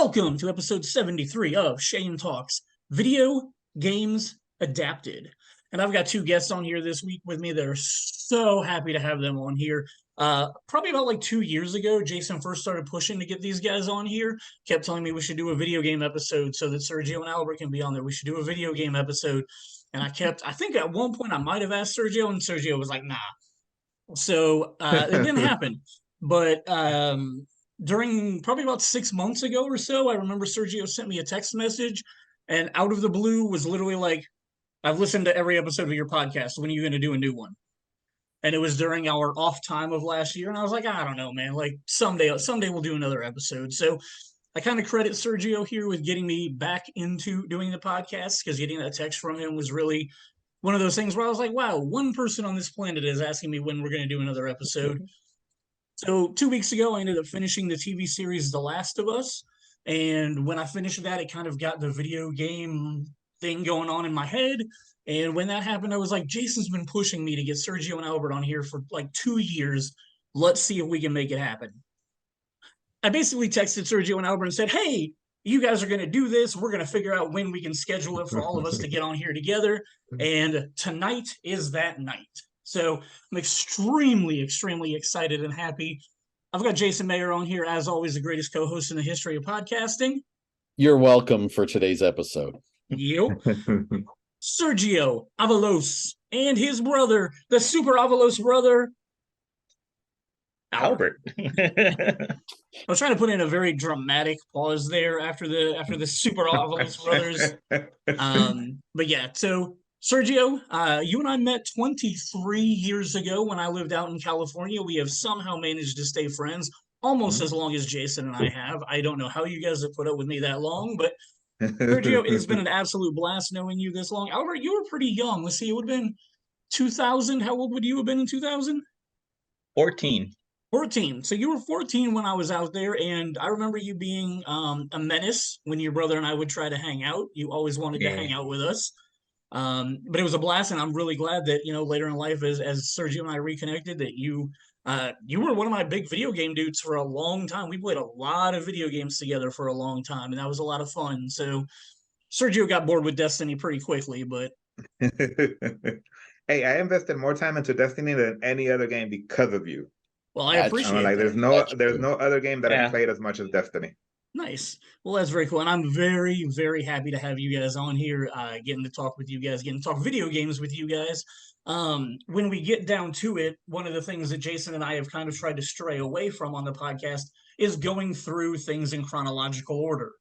Welcome to episode 73 of Shane Talks Video Games Adapted. And I've got two guests on here this week with me that are so happy to have them on here. Probably about like 2 years ago, Jason first started pushing to get these guys on here, kept telling me we should do a video game episode so that Sergio and Albert can be on there. We should do a video game episode. And I think at one point I might have asked Sergio, and Sergio was like, nah. So it didn't happen. But during probably about 6 months ago or so, I remember Sergio sent me a text message, and out of the blue was literally like, I've listened to every episode of your podcast. When are you going to do a new one? And it was during our off time of last year. And I was like, I don't know, man. Like someday we'll do another episode. So I kind of credit Sergio here with getting me back into doing the podcast, because getting that text from him was really one of those things where I was like, wow, one person on this planet is asking me when we're going to do another episode. So 2 weeks ago, I ended up finishing the TV series The Last of Us. And when I finished that, it kind of got the video game thing going on in my head. And when that happened, I was like, Jason's been pushing me to get Sergio and Albert on here for like 2 years. Let's see if we can make it happen. I basically texted Sergio and Albert and said, hey, you guys are going to do this. We're going to figure out when we can schedule it for all of us to get on here together. And tonight is that night. So I'm extremely, extremely excited and happy. I've got Jason Mayer on here, as always, the greatest co-host in the history of podcasting. You're welcome for today's episode. Yep. Sergio Avalos and his brother, the Super Avalos brother, Albert. I was trying to put in a very dramatic pause there after the Super Avalos brothers. But yeah, so Sergio, you and I met 23 years ago when I lived out in California. We have somehow managed to stay friends almost as long as Jason and I have. I don't know how you guys have put up with me that long, but Sergio, it's been an absolute blast knowing you this long. Albert, you were pretty young. Let's see, it would have been 2000. How old would you have been in 2000? 14. 14. So you were 14 when I was out there, and I remember you being a menace when your brother and I would try to hang out. You always wanted to hang out with us. But it was a blast, and I'm really glad that, later in life, as Sergio and I reconnected, that you were one of my big video game dudes for a long time. We played a lot of video games together for a long time, and that was a lot of fun. So Sergio got bored with Destiny pretty quickly, but hey, I invested more time into Destiny than any other game because of you. Well, I appreciate it. There's no other game that I've played as much as Destiny. Nice. Well, that's very cool. And I'm very, very happy to have you guys on here, getting to talk with you guys, getting to talk video games with you guys. When we get down to it, one of the things that Jason and I have kind of tried to stray away from on the podcast is going through things in chronological order.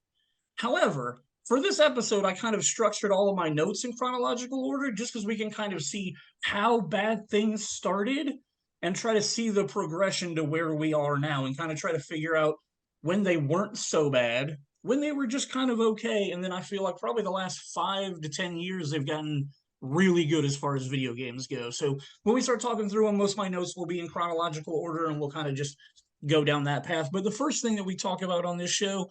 However, for this episode, I kind of structured all of my notes in chronological order just because we can kind of see how bad things started and try to see the progression to where we are now, and kind of try to figure out when they weren't so bad, when they were just kind of okay. And then I feel like probably the last 5 to 10 years, they've gotten really good as far as video games go. So when we start talking through them, most of my notes will be in chronological order, and we'll kind of just go down that path. But the first thing that we talk about on this show,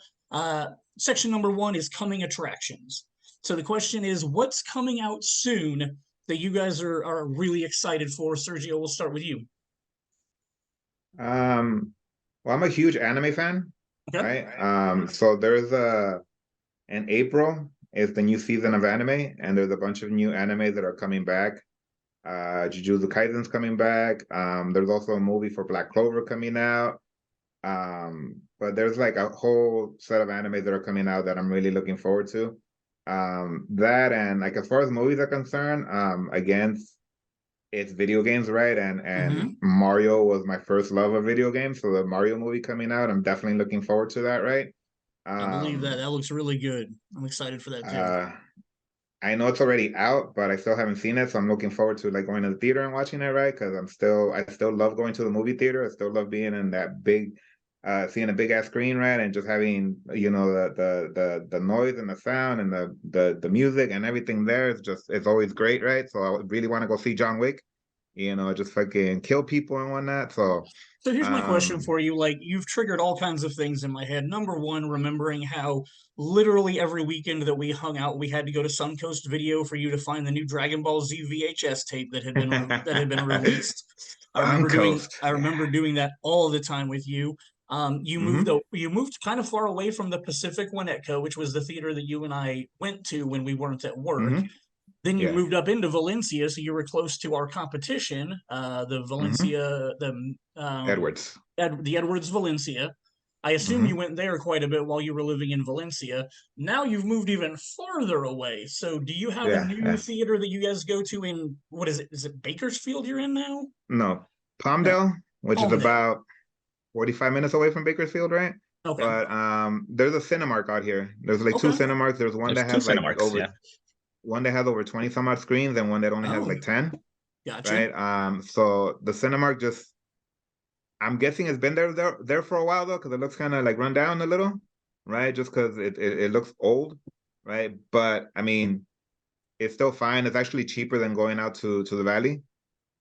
section number 1, is coming attractions. So the question is, what's coming out soon that you guys are really excited for? Sergio, we'll start with you. Well, I'm a huge anime fan. Okay. Right. So there's in April is the new season of anime, and there's a bunch of new animes that are coming back. Jujutsu Kaisen's coming back. There's also a movie for Black Clover coming out. But there's like a whole set of animes that are coming out that I'm really looking forward to. That, and like as far as movies are concerned, again, it's video games, right? And Mario was my first love of video games, so the Mario movie coming out, I'm definitely looking forward to that, right? I believe that. That looks really good. I'm excited for that too. I know it's already out, but I still haven't seen it, so I'm looking forward to like going to the theater and watching it, right? Because I still love going to the movie theater. I still love being in that big, seeing a big ass screen, right? And just having, the noise and the sound and the music and everything there is just, it's always great, right? So I really want to go see John Wick, just fucking kill people and whatnot. So here's my question for you. Like, you've triggered all kinds of things in my head. Number one, remembering how literally every weekend that we hung out, we had to go to Suncoast Video for you to find the new Dragon Ball Z VHS tape that had been released. I remember doing that all the time with you. You Mhm. moved kind of far away from the Pacific Winnetka, which was the theater that you and I went to when we weren't at work. Mhm. Then you Yeah. moved up into Valencia, so you were close to our competition, the Mhm. Valencia, Edwards. the Edwards Valencia. I assume you Mhm. went there quite a bit while you were living in Valencia. Now you've moved even farther away. So do you have a Yeah. new Yeah. theater that you guys go to in what is it? Is it Bakersfield you're in now? No, No, Palmdale, which is Palmdale. about 45 minutes away from Bakersfield, right? Okay. But there's a Cinemark out here. There's like two Okay. Cinemarks. There's one There's that two has like Cinemarks. over Yeah. one that has over 20 some odd screens and one that only has Oh, like 10, gotcha. right? So the Cinemark just I'm guessing it's been there for a while though, because it looks kind of like run down a little, right? Just because it looks old, right? But I mean, it's still fine. It's actually cheaper than going out to the valley.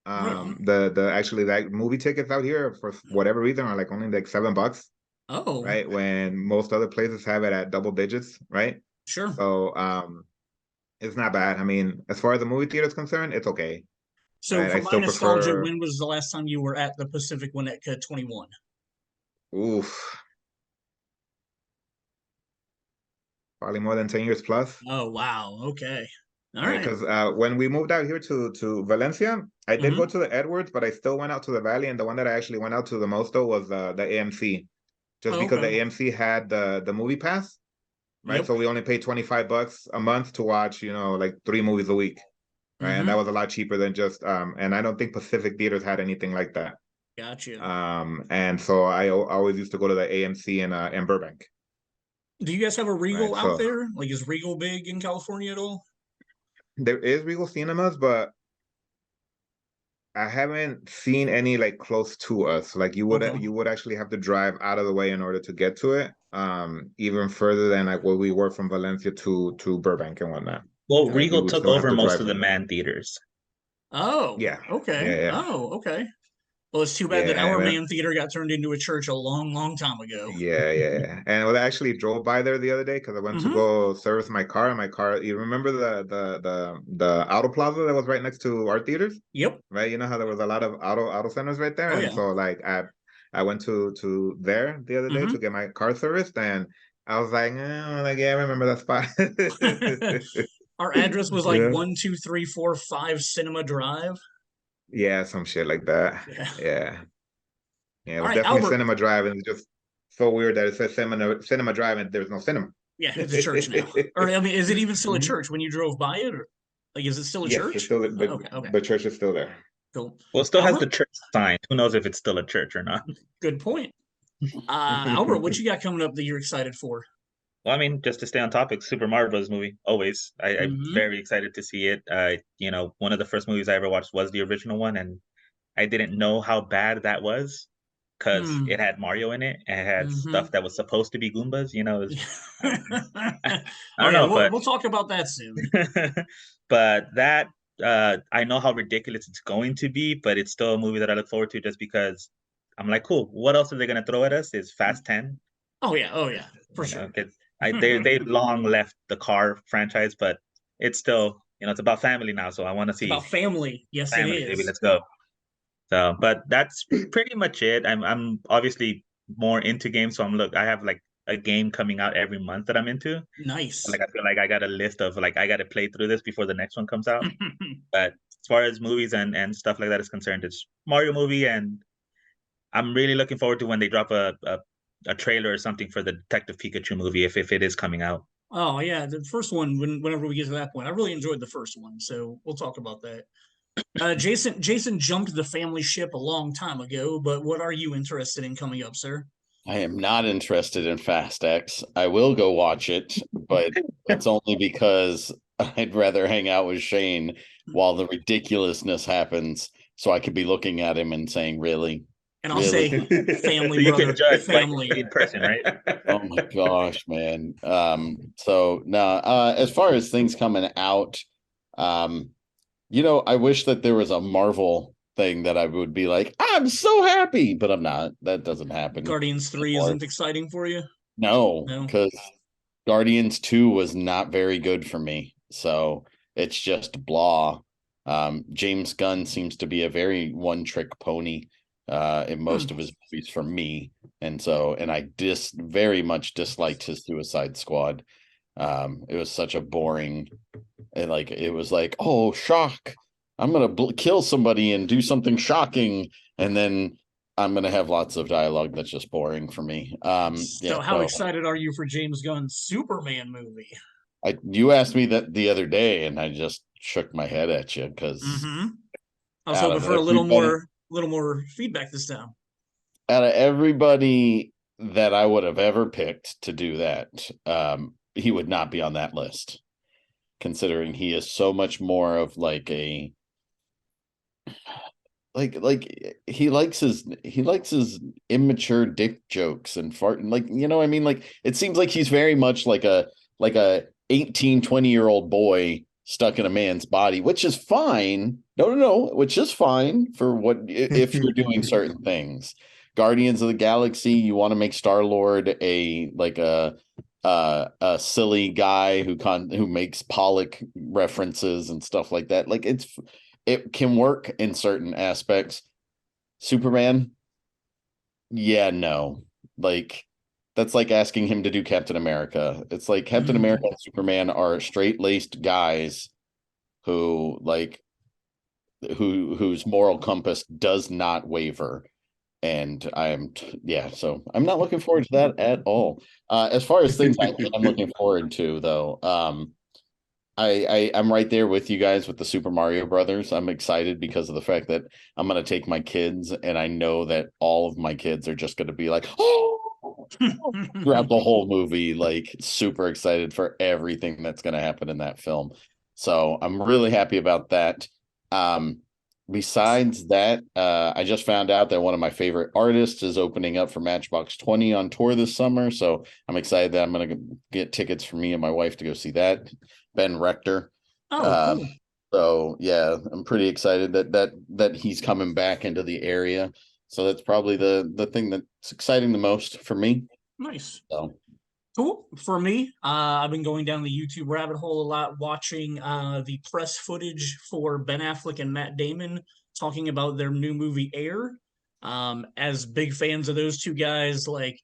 Right on. The actually that movie tickets out here for whatever reason are like only like $7, Oh, right? When most other places have it at double digits, right? sure. So it's not bad. I mean, as far as the movie theater is concerned, it's okay, So right? I for my still nostalgia, prefer. when was the last time you were at the Pacific Winnetka 21? Oof, probably more than 10 years plus. Oh, wow. Okay. All Right, right. because when we moved out here to Valencia, I did go Mm-hmm. to the Edwards, but I still went out to the Valley, and the one that I actually went out to the most though was the AMC, just Oh, because the okay. AMC had the movie pass, right? Yep. So we only paid $25 a month to watch, like 3 movies a week, right? And that Mm-hmm. was a lot cheaper than just and I don't think Pacific Theaters had anything like that. Gotcha. And so I always used to go to the AMC in Burbank, Do you guys have a right? Regal out So there? Like, is Regal big in California at all? there is Regal Cinemas, but I haven't seen any like close to us. Like Okay. you would actually have to drive out of the way in order to get to it. Even further than like where we were from Valencia to Burbank and whatnot. Well, Like you Regal would took still have over to most drive of the there. man theaters. Oh, Yeah. okay. Yeah. Oh, okay. Well, it's too bad that Yeah. our I mean, man theater got turned into a church a long, long time ago. yeah. And I actually drove by there the other day because I went to Mm-hmm. go service my car. And my car, you remember the auto plaza that was right next to our theaters? Yep. Right? You know how there was a lot of auto centers right there, Oh, and yeah. so like I went to there the other day to Mm-hmm. get my car serviced, and I was like yeah, I remember that spot. Our address was like Yeah, 12345 Cinema Drive. yeah, some shit like that. Yeah. Yeah, yeah, it All was right, definitely Albert. Cinema Drive, and it's just so weird that it says Cinema Drive and there's no cinema. Yeah, it's a church now. Or I mean, is it even still a Mhm. church when you drove by it? Or like, is it still a Yes, it's church? still Okay. Okay. the church is still there. Cool. Well, it still has Albert. the church sign. Who knows if it's still a church or not? Good point. Albert, what you got coming up that you're excited for? Well, I mean, just to stay on topic, Super Mario Bros. Movie. Always, I'm Mm-hmm. very excited to see it. One of the first movies I ever watched was the original one, and I didn't know how bad that was because Hmm. it had Mario in it and it had Mm-hmm. stuff that was supposed to be Goombas. I, I Oh don't yeah, know, we'll but talk about that soon. but that I know how ridiculous it's going to be, but it's still a movie that I look forward to just because I'm like, cool. What else are they gonna throw at us? Is Fast 10? Oh yeah, for sure. 'Cause they long left the car franchise, but it's still it's about family now, so I want to It's about see family. Yes, it family, baby. is. Let's go. So, but that's pretty much it. I'm obviously more into games, so I have like a game coming out every month that I'm into. Nice. Like I feel like I got a list of like I got to play through this before the next one comes out. But as far as movies and stuff like that is concerned, it's Mario movie, and I'm really looking forward to when they drop a trailer or something for the Detective Pikachu movie if it is coming out. Oh yeah, the first one. Whenever we get to that point, I really enjoyed the first one, so we'll talk about that. Jason jumped the family ship a long time ago, but what are you interested in coming up, sir? I am not interested in Fast X. I will go watch it, but it's only because I'd rather hang out with Shane while the ridiculousness happens, so I could be looking at him and saying, "Really, And I'll really? say, So family, you can brother, judge like family. in person, right? Oh my gosh, man." So now, as far as things coming out, um, I wish that there was a Marvel thing that I would be like, I'm so happy, but I'm not. That doesn't happen Guardians 3 anymore. isn't exciting for you? No, No. because Guardians 2 was not very good for me. So it's just blah. James Gunn seems to be a very one-trick pony in most of his movies for me. and I very much disliked his Suicide Squad. It was such a boring, and like it was like, oh, shock, I'm gonna kill somebody and do something shocking, and then I'm gonna have lots of dialogue that's just boring for me. So how excited are you for James Gunn's Superman movie? You asked me that the other day, and I just shook my head at you because I was hoping for a little more feedback this time. Out of everybody that I would have ever picked to do that, he would not be on that list, considering he is so much more of like a he likes his immature dick jokes and fart, like, you know what I mean? Like, it seems like he's very much like a 18, 20-year-old boy stuck in a man's body, which is fine. No, which is fine for what if you're doing certain things. Guardians of the Galaxy, you want to make Star-Lord a silly guy who makes Pollock references and stuff like that. Like, it can work in certain aspects. Superman, yeah, no. Like, that's like asking him to do Captain America. It's like Captain America and Superman are straight-laced guys who whose moral compass does not waver. And so I'm not looking forward to that at all. As far as things I'm looking forward to, though, I'm right there with you guys with the Super Mario Brothers. I'm excited because of the fact that I'm going to take my kids, and I know that all of my kids are just going to be like, oh, throughout the whole movie, like super excited for everything that's going to happen in that film. So I'm really happy about that. Besides that, I just found out that one of my favorite artists is opening up for Matchbox 20 on tour this summer. So I'm excited that I'm going to get tickets for me and my wife to go see that. Ben Rector. Oh, cool. So yeah, I'm pretty excited that he's coming back into the area. So that's probably the thing that's exciting the most for me. Nice. So cool. For me, I've been going down the YouTube rabbit hole a lot, watching the press footage for Ben Affleck and Matt Damon talking about their new movie Air. As big fans of those two guys, like,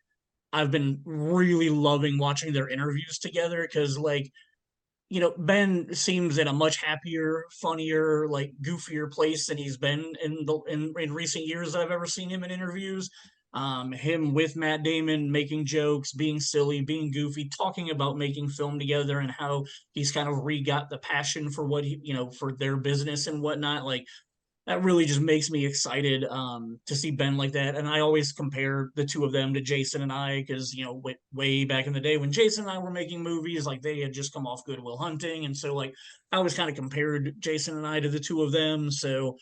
I've been really loving watching their interviews together because, like, you know, Ben seems in a much happier, funnier, like goofier place than he's been in recent years that I've ever seen him in interviews. Him with Matt Damon making jokes, being silly, being goofy, talking about making film together and how he's kind of re-got the passion for what for their business and whatnot. Like, that really just makes me excited to see Ben like that. And I always compare the two of them to Jason and I because, way back in the day when Jason and I were making movies, like, they had just come off Good Will Hunting. And so, like, I always kind of compared Jason and I to the two of them. So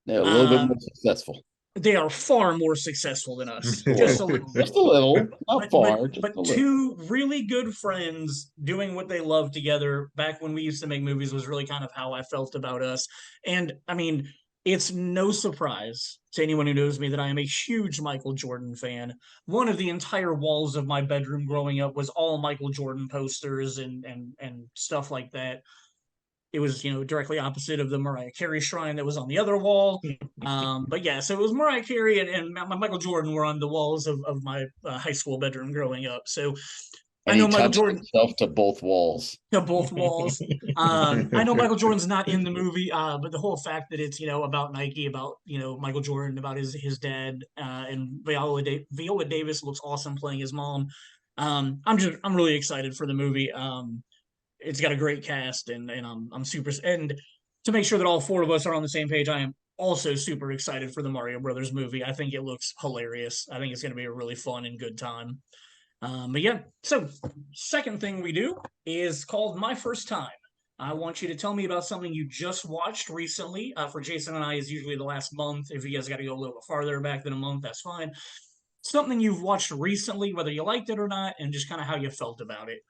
yeah, a little bit more successful. They are far more successful than us. Just a little, not far. But two really good friends doing what they love together back when we used to make movies was really kind of how I felt about us. And I mean, it's no surprise to anyone who knows me that I am a huge Michael Jordan fan. One of the entire walls of my bedroom growing up was all Michael Jordan posters and stuff like that. It was, directly opposite of the Mariah Carey shrine that was on the other wall. But yeah, so it was Mariah Carey and Michael Jordan were on the walls of my high school bedroom growing up. So and I know Michael Jordan himself to both walls. To both walls. I know Michael Jordan's not in the movie, but the whole fact that it's about Nike, about Michael Jordan, about his dad, and Viola Davis looks awesome playing his mom. I'm really excited for the movie. It's got a great cast, and I'm super. And to make sure that all four of us are on the same page, I am also super excited for the Mario Brothers movie. I think it looks hilarious. I think it's going to be a really fun and good time. But yeah, so second thing we do is called My First Time. I want you to tell me about something you just watched recently. For Jason and I, is usually the last month. If you guys got to go a little bit farther back than a month, that's fine. Something you've watched recently, whether you liked it or not, and just kind of how you felt about it.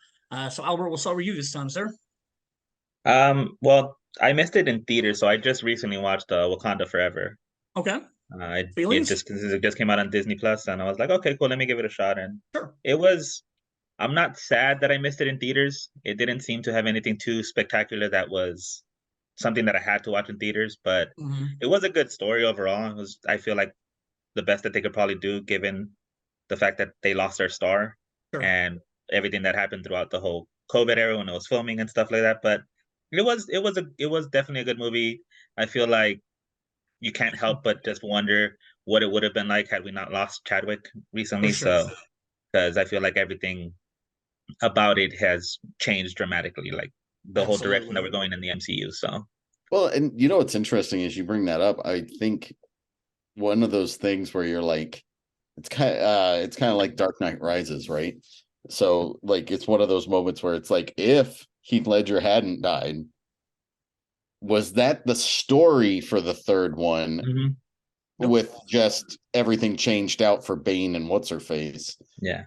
So Albert, we'll start with you this time, sir. Well, I missed it in theater, so I just recently watched Wakanda Forever. Okay. It just came out on Disney Plus, and I was like, okay, cool, let me give it a shot. And sure. I'm not sad that I missed it in theaters. It didn't seem to have anything too spectacular that was something that I had to watch in theaters, but it was a good story overall. I feel like the best that they could probably do given the fact that they lost their star Sure. and everything that happened throughout the whole COVID era when it was filming and stuff like that. But it was definitely a good movie. I feel like you can't help but just wonder what it would have been like had we not lost Chadwick recently. For sure. So, because I feel like everything about it has changed dramatically, like the whole direction that we're going in the MCU. So, well, and you know what's interesting is you bring that up. I think one of those things where you're like, it's kind of like Dark Knight Rises, right? So like it's one of those moments where it's like, if Heath Ledger hadn't died, was that the story for the third one? Nope. With just everything changed out for Bane and what's her face? yeah.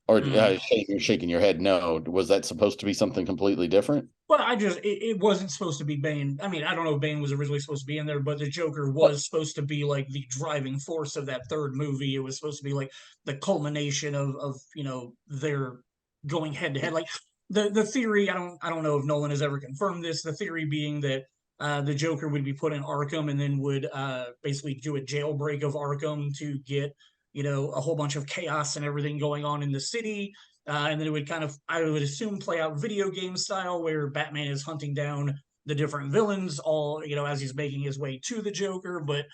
You're shaking your head. No, was that supposed to be something completely different? Well, it wasn't supposed to be Bane. I mean, I don't know if Bane was originally supposed to be in there, but the Joker was supposed to be like the driving force of that third movie. It was supposed to be like the culmination of their going head to head. Like the theory, I don't know if Nolan has ever confirmed this. The theory being that the Joker would be put in Arkham and then would basically do a jailbreak of Arkham to get a whole bunch of chaos and everything going on in the city. And then it would kind of, I would assume, play out video game style where Batman is hunting down the different villains all, as he's making his way to the Joker. But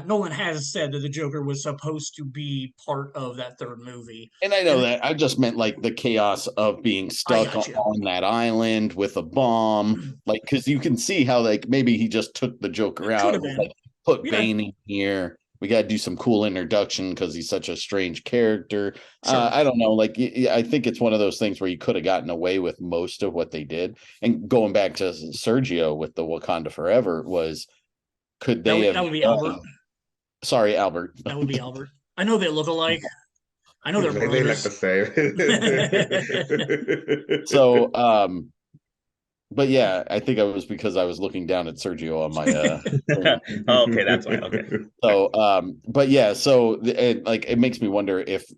Nolan has said that the Joker was supposed to be part of that third movie. And I know that. I just meant like the chaos of being stuck on that island with a bomb. Like, because you can see how like maybe he just took the Joker out and like, put Bane in here. We got to do some cool introduction because he's such a strange character. Sure. I don't know. Like, I think it's one of those things where you could have gotten away with most of what they did. And going back to Sergio with the Wakanda Forever was, could they have? That would be Albert. Sorry, Albert. That would be Albert. I know they look alike. I know they're brothers. They look the same. So, but yeah, I think it was because I was looking down at Sergio on my oh, okay, that's fine. Okay. So but yeah, so it makes me wonder if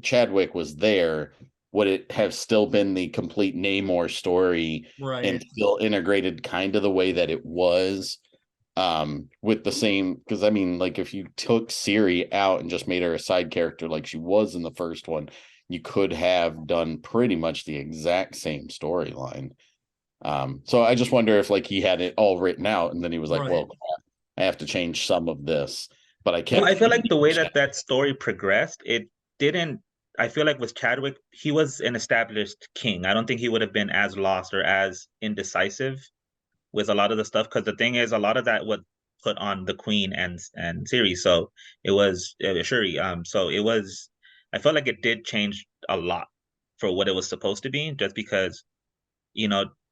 Chadwick was there, would it have still been the complete Namor story, right, and still integrated kind of the way that it was, with the same, because I mean, like if you took Siri out and just made her a side character like she was in the first one, you could have done pretty much the exact same storyline. So I just wonder if like he had it all written out and then he was like, well, I have to change some of this, but I can't. Well, I feel like the way that story progressed, it didn't. I feel like with Chadwick, he was an established king. I don't think he would have been as lost or as indecisive with a lot of the stuff, because the thing is, a lot of that was put on the Queen and Siri. So it was Shuri. So it was. I felt like it did change a lot for what it was supposed to be, just because,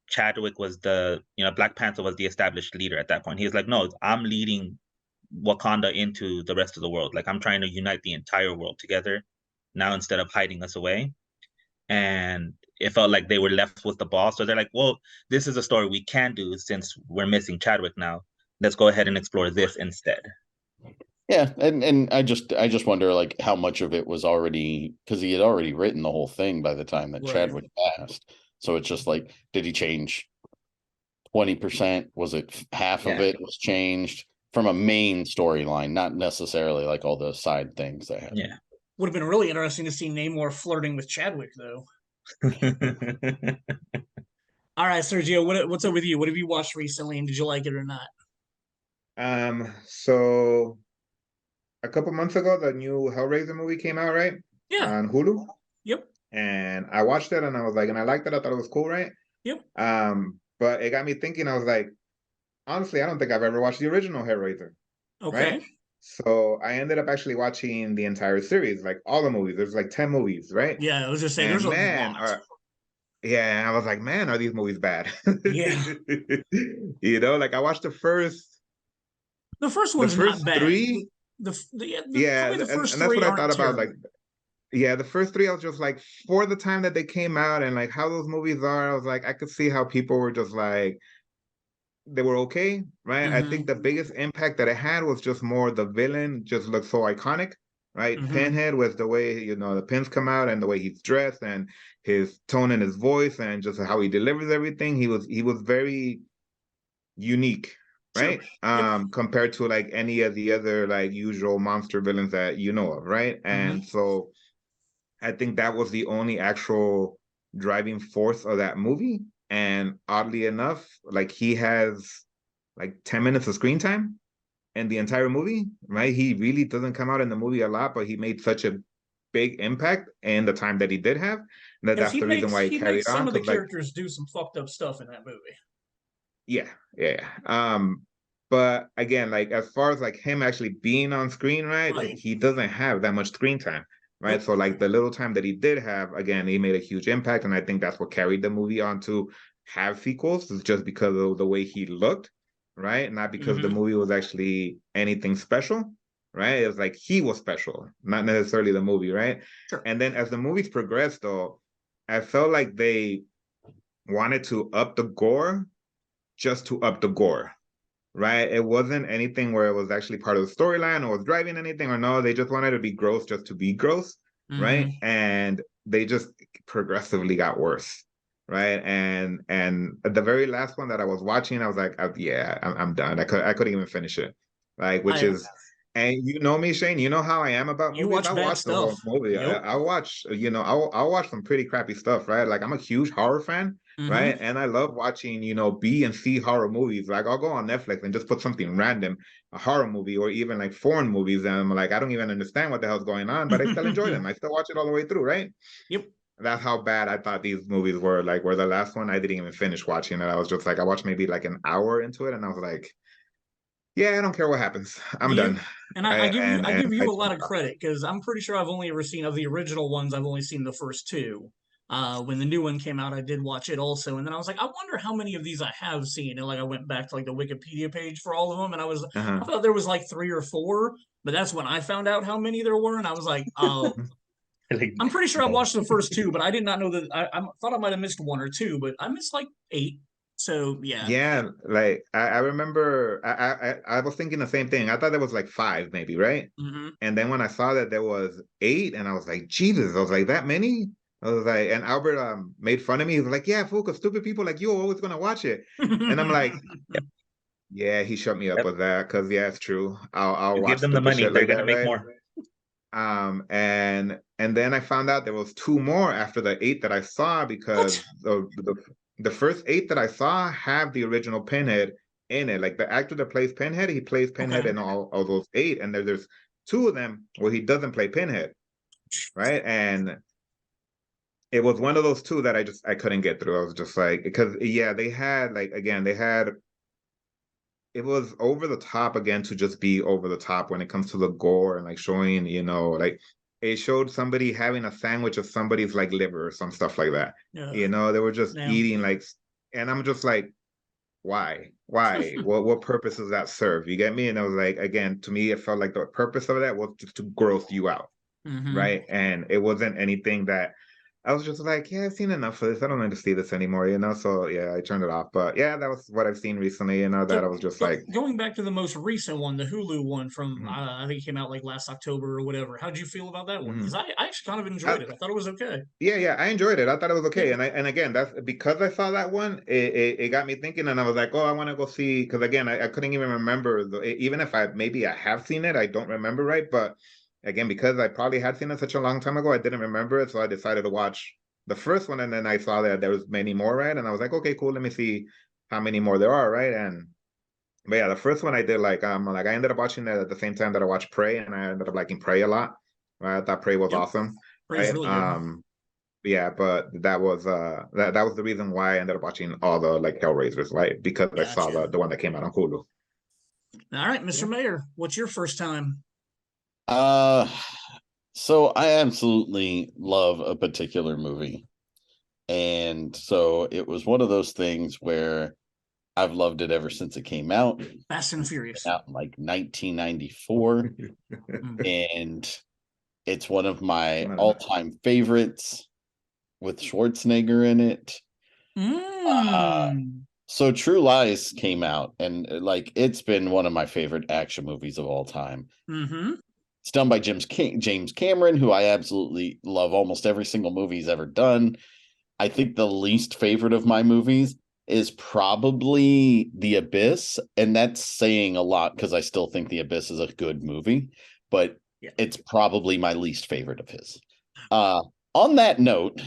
Chadwick was Black Panther was the established leader at that point. He was like, no, I'm leading Wakanda into the rest of the world. Like, I'm trying to unite the entire world together now instead of hiding us away. And it felt like they were left with the ball. So they're like, well, this is a story we can do since we're missing Chadwick now. Let's go ahead and explore this instead. Yeah, and I just wonder like how much of it was already, because he had already written the whole thing by the time that Chadwick passed. So it's just like, did he change 20%? Was it half of it was changed from a main storyline, not necessarily like all those side things that happened? Yeah. Would have been really interesting to see Namor flirting with Chadwick, though. All right, Sergio, what's up with you? What have you watched recently, and did you like it or not? So a couple months ago, the new Hellraiser movie came out, right? Yeah. On Hulu. Yep. And I watched it, and I was like, and I liked it. I thought it was cool, right? Yep. But it got me thinking. I was like, honestly, I don't think I've ever watched the original Hellraiser. Okay. Right? So I ended up actually watching the entire series, like all the movies. There's like 10 movies, right? Yeah, I was just saying, there's a lot. Yeah, and I was like, man, are these movies bad? Yeah. Like I watched the first one's not bad. Three. The first and that's what I thought about. Like, the first three, I was just like, for the time that they came out and like how those movies are, I was like, I could see how people were just like, they were okay, right? I think the biggest impact that it had was just more the villain just looked so iconic, right? Pinhead, with the way, the pins come out and the way he's dressed and his tone in his voice and just how he delivers everything. He was very unique, right? Compared to like any of the other like usual monster villains that you know of, right? And so I think that was the only actual driving force of that movie. And oddly enough, like he has like 10 minutes of screen time in the entire movie, right? He really doesn't come out in the movie a lot, but he made such a big impact in the time that he did have that's the reason why he carried makes some on. of the 'Cause, like, characters do some fucked up stuff in that movie. yeah. But again, like as far as like him actually being on screen, right? Right. He doesn't have that much screen time, right? Nope. So like the little time that he did have, again, he made a huge impact, and I think that's what carried the movie on to have sequels, is just because of the way he looked, right? Not because the movie was actually anything special, right? It was like he was special, not necessarily the movie, right? Sure. And then as the movies progressed, though, I felt like they wanted to up the gore just to up the gore, right? It wasn't anything where it was actually part of the storyline or was driving anything, or no, they just wanted to be gross just to be gross, right? And they just progressively got worse, right? And the very last one that I was watching, I was like, yeah, I'm done. I couldn't even finish it, like, which is. And you know me, Shane, you know how I am about You movies. watch I bad watch the whole stuff. movie. Yep. I watch, I'll watch some pretty crappy stuff, right? Like I'm a huge horror fan, right? And I love watching, B and C horror movies. Like I'll go on Netflix and just put something random, a horror movie, or even like foreign movies, and I'm like, I don't even understand what the hell's going on, but I still enjoy them. I still watch it all the way through, right? Yep. That's how bad I thought these movies were. Like, where the last one I didn't even finish watching it. I was just like, I watched maybe like an hour into it, and I was like, yeah, I don't care what happens. I'm done. And I give you I a lot of credit, because I'm pretty sure I've only ever seen, of the original ones, I've only seen the first two. When the new one came out, I did watch it also, and then I was like, I wonder how many of these I have seen. And like I went back to like the Wikipedia page for all of them, and I thought there was like 3 or 4, but that's when I found out how many there were, and I was like, oh. Like, I'm pretty sure I watched the first 2, but I did not know that. I thought I might have missed 1 or 2, but I missed like 8. So yeah. Yeah, like I remember I was thinking the same thing. I thought there was like 5 maybe, right? And then when I saw that there was 8, and I was like, Jesus, I was like, that many? I was like, and Albert made fun of me. He was like, yeah, fool, 'cause stupid people like you are always gonna watch it. And I'm like, yeah, he shut me up with that, because yeah, it's true. I'll you watch give them the stupid money, shit they're like gonna that, make right? more. And then I found out there was 2 more after the 8 that I saw, because the first 8 that I saw have the original Pinhead in it. Like the actor that plays Pinhead, he plays Pinhead in all those 8, and there's 2 of them where he doesn't play Pinhead, right? And it was one of those 2 that I couldn't get through. I was just like, because yeah, they had like, again, it was over the top again, to just be over the top when it comes to the gore, and like showing, like it showed somebody having a sandwich of somebody's like liver or some stuff like that. They were just eating like, and I'm just like, why? What purpose does that serve? You get me? And I was like, again, to me, it felt like the purpose of that was just to gross you out, right? And it wasn't anything that I was just like, yeah, I've seen enough of this. I don't need to see this anymore, So yeah, I turned it off. But yeah, that was what I've seen recently, that I was just like, going back to the most recent one, the Hulu one from I think it came out like last October or whatever. How'd you feel about that one? Because I actually kind of enjoyed it. I thought it was okay. Yeah, I enjoyed it. I thought it was okay. And again, that's because I saw that one, it got me thinking, and I was like, oh, I want to go see, because again, I couldn't even remember even if I have seen it, I don't remember, right? But again, because I probably had seen it such a long time ago, I didn't remember it, so I decided to watch the first one, and then I saw that there was many more, right? And I was like, okay, cool, let me see how many more there are, right? But yeah, the first one I did I ended up watching it at the same time that I watched Prey, and I ended up liking Prey a lot. Right? I thought Prey was awesome. Prey's right? Really good. Yeah, but that was that was the reason why I ended up watching all the like Hellraisers, right? Because I saw the one that came out on Hulu. All right, Mr. Mayor, what's your first time? So I absolutely love a particular movie. And so it was one of those things where I've loved it ever since it came out. Fast and Furious. Out in like 1994. And it's one of my all-time favorites with Schwarzenegger in it. So True Lies came out, and like it's been one of my favorite action movies of all time. It's done by James Cameron, who I absolutely love almost every single movie he's ever done. I think the least favorite of my movies is probably The Abyss, and that's saying a lot because I still think The Abyss is a good movie, but it's probably my least favorite of his. On that note,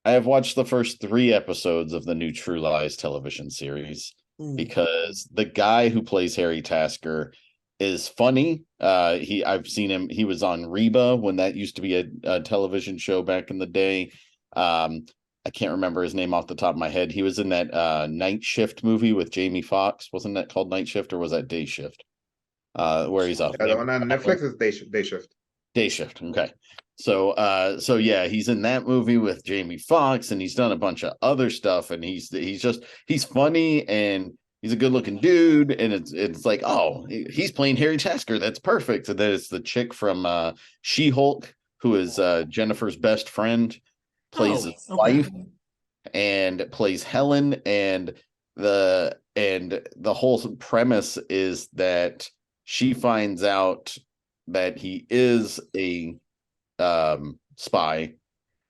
I have watched the first 3 episodes of the new True Lies television series because the guy who plays Harry Tasker is funny. I've seen him. He was on Reba when that used to be a television show back in the day. I can't remember his name off the top of my head. He was in that Night Shift movie with Jamie Foxx. Wasn't that called Night Shift, or was that Day Shift? Where he's off. The one on Netflix is Day Shift. Day Shift. Okay. So yeah, he's in that movie with Jamie Foxx, and he's done a bunch of other stuff, and he's funny, and he's a good looking dude, and it's like, oh, he's playing Harry Tasker. That's perfect. And then it's the chick from She-Hulk, who is Jennifer's best friend, plays his wife, and plays Helen, and the whole premise is that she finds out that he is a spy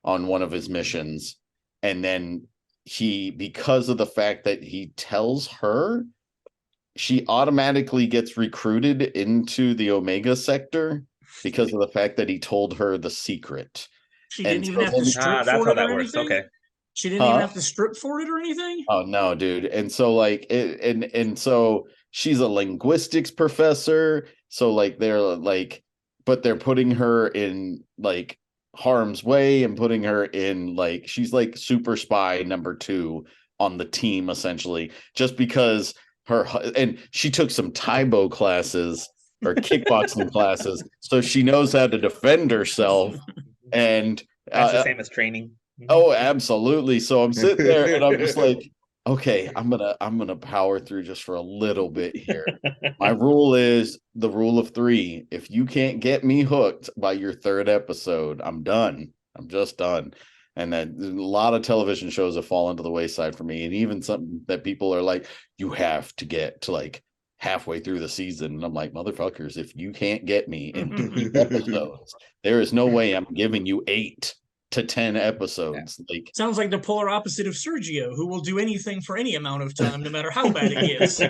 on one of his missions, and then because of the fact that he tells her, she automatically gets recruited into the Omega sector because of the fact that he told her the secret. She didn't even have to strip that's for how it that or works. anything? Okay. She didn't even have to strip for it or anything? Oh no, dude. And so like and so she's a linguistics professor, so like they're like, but they're putting her in like harm's way and putting her in like, she's like super spy number 2 on the team essentially, just because and she took some Taibo classes or kickboxing classes, so she knows how to defend herself. And that's the same as training. Oh, absolutely. So I'm sitting there and I'm just like, okay, I'm gonna power through just for a little bit here. My rule is the rule of 3. If you can't get me hooked by your 3rd episode, I'm done. I'm just done. And that a lot of television shows have fallen to the wayside for me. And even something that people are like, you have to get to like halfway through the season. And I'm like, motherfuckers, if you can't get me in 3 episodes, there is no way I'm giving you 8 to 10 episodes. Like, sounds like the polar opposite of Sergio, who will do anything for any amount of time, no matter how bad it gets.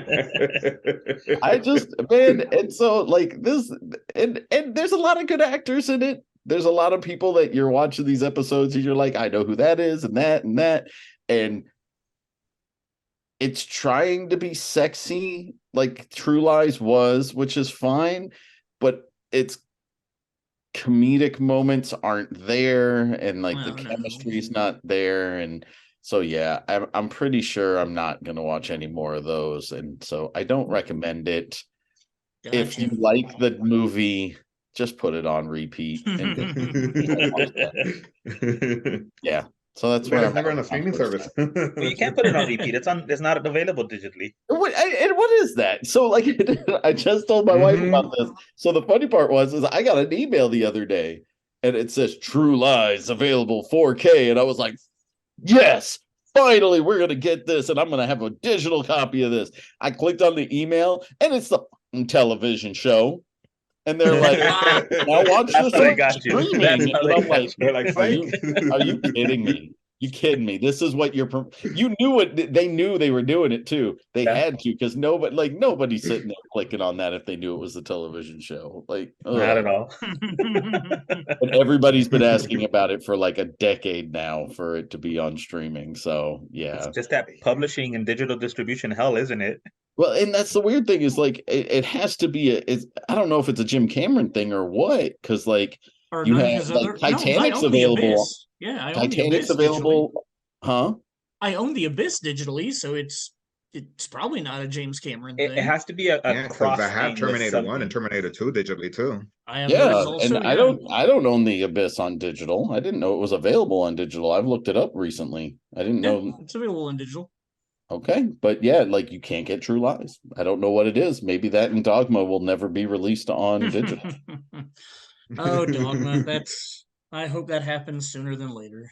I just, man, and so like this, and there's a lot of good actors in it. There's a lot of people that you're watching these episodes and you're like, I know who that is, and that, and that. And it's trying to be sexy like True Lies was, which is fine, but it's comedic moments aren't there, and like the chemistry is not there. And so yeah, I'm pretty sure I'm not gonna watch any more of those, and so I don't recommend it. Gotcha. If you like the movie, just put it on repeat. Yeah, so that's where I'm never on a streaming service. Well, you can't put it on repeat. It's not available digitally. And what is that? So like, I just told my wife about this. So the funny part is I got an email the other day, and it says True Lies available 4K, and I was like, yes, finally we're gonna get this, and I'm gonna have a digital copy of this. I clicked on the email, and it's the television show. And they're like, now watch this on streaming. And I'm like, are you kidding me? You kidding me? This is what you knew what they knew they were doing it too. They had to, because nobody's sitting there clicking on that if they knew it was a television show. Like, not at all. And everybody's been asking about it for like a decade now for it to be on streaming. So yeah, it's just that publishing and digital distribution hell, isn't it? Well, and that's the weird thing is like it has to be I don't know if it's a Jim Cameron thing or what, because like you have like Titanic's available. Yeah, I own Titanic's available. Digitally. Huh? I own The Abyss digitally, so it's probably not a James Cameron thing. It has to be a cross. I have Terminator 1 and Terminator 2 digitally too. I don't own The Abyss on digital. I didn't know it was available on digital. I've looked it up recently. I didn't know it's available on digital. Okay, but yeah, like you can't get True Lies. I don't know what it is. Maybe that and Dogma will never be released on digital. Oh, Dogma. I hope that happens sooner than later.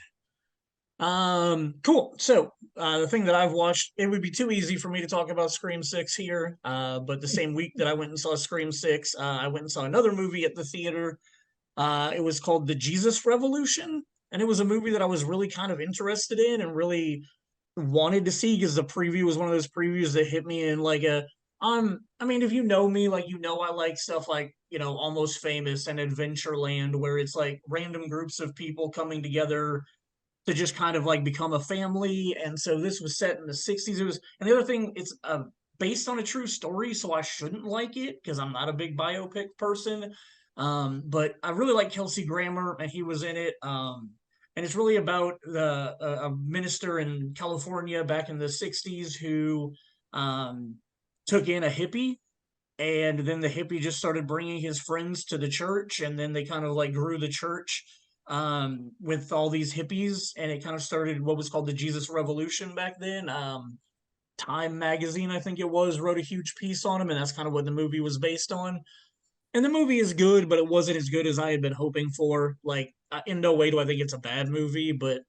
Cool. So the thing that I've watched, it would be too easy for me to talk about Scream 6 here. But the same week that I went and saw Scream 6, I went and saw another movie at the theater. It was called The Jesus Revolution. and it was a movie that I was really kind of interested in and really wanted to see because the preview was one of those previews that hit me in like a I mean, if you know me, like you know I like stuff like, you know, Almost Famous and Adventureland, where it's like random groups of people coming together to just kind of like become a family. And so this was set in the 60s. It was, and the other thing, it's based on a true story, so I shouldn't like it because I'm not a big biopic person. But I really like Kelsey Grammer, and he was in it. And it's really about a minister in California back in the 60s who um, took in a hippie, and then the hippie just started bringing his friends to the church, and then they kind of like grew the church with all these hippies, and it kind of started what was called the Jesus Revolution back then. Time magazine, I think it was, wrote a huge piece on him, and that's kind of what the movie was based on. And the movie is good, but it wasn't as good as I had been hoping for. Like, in no way do I think it's a bad movie, but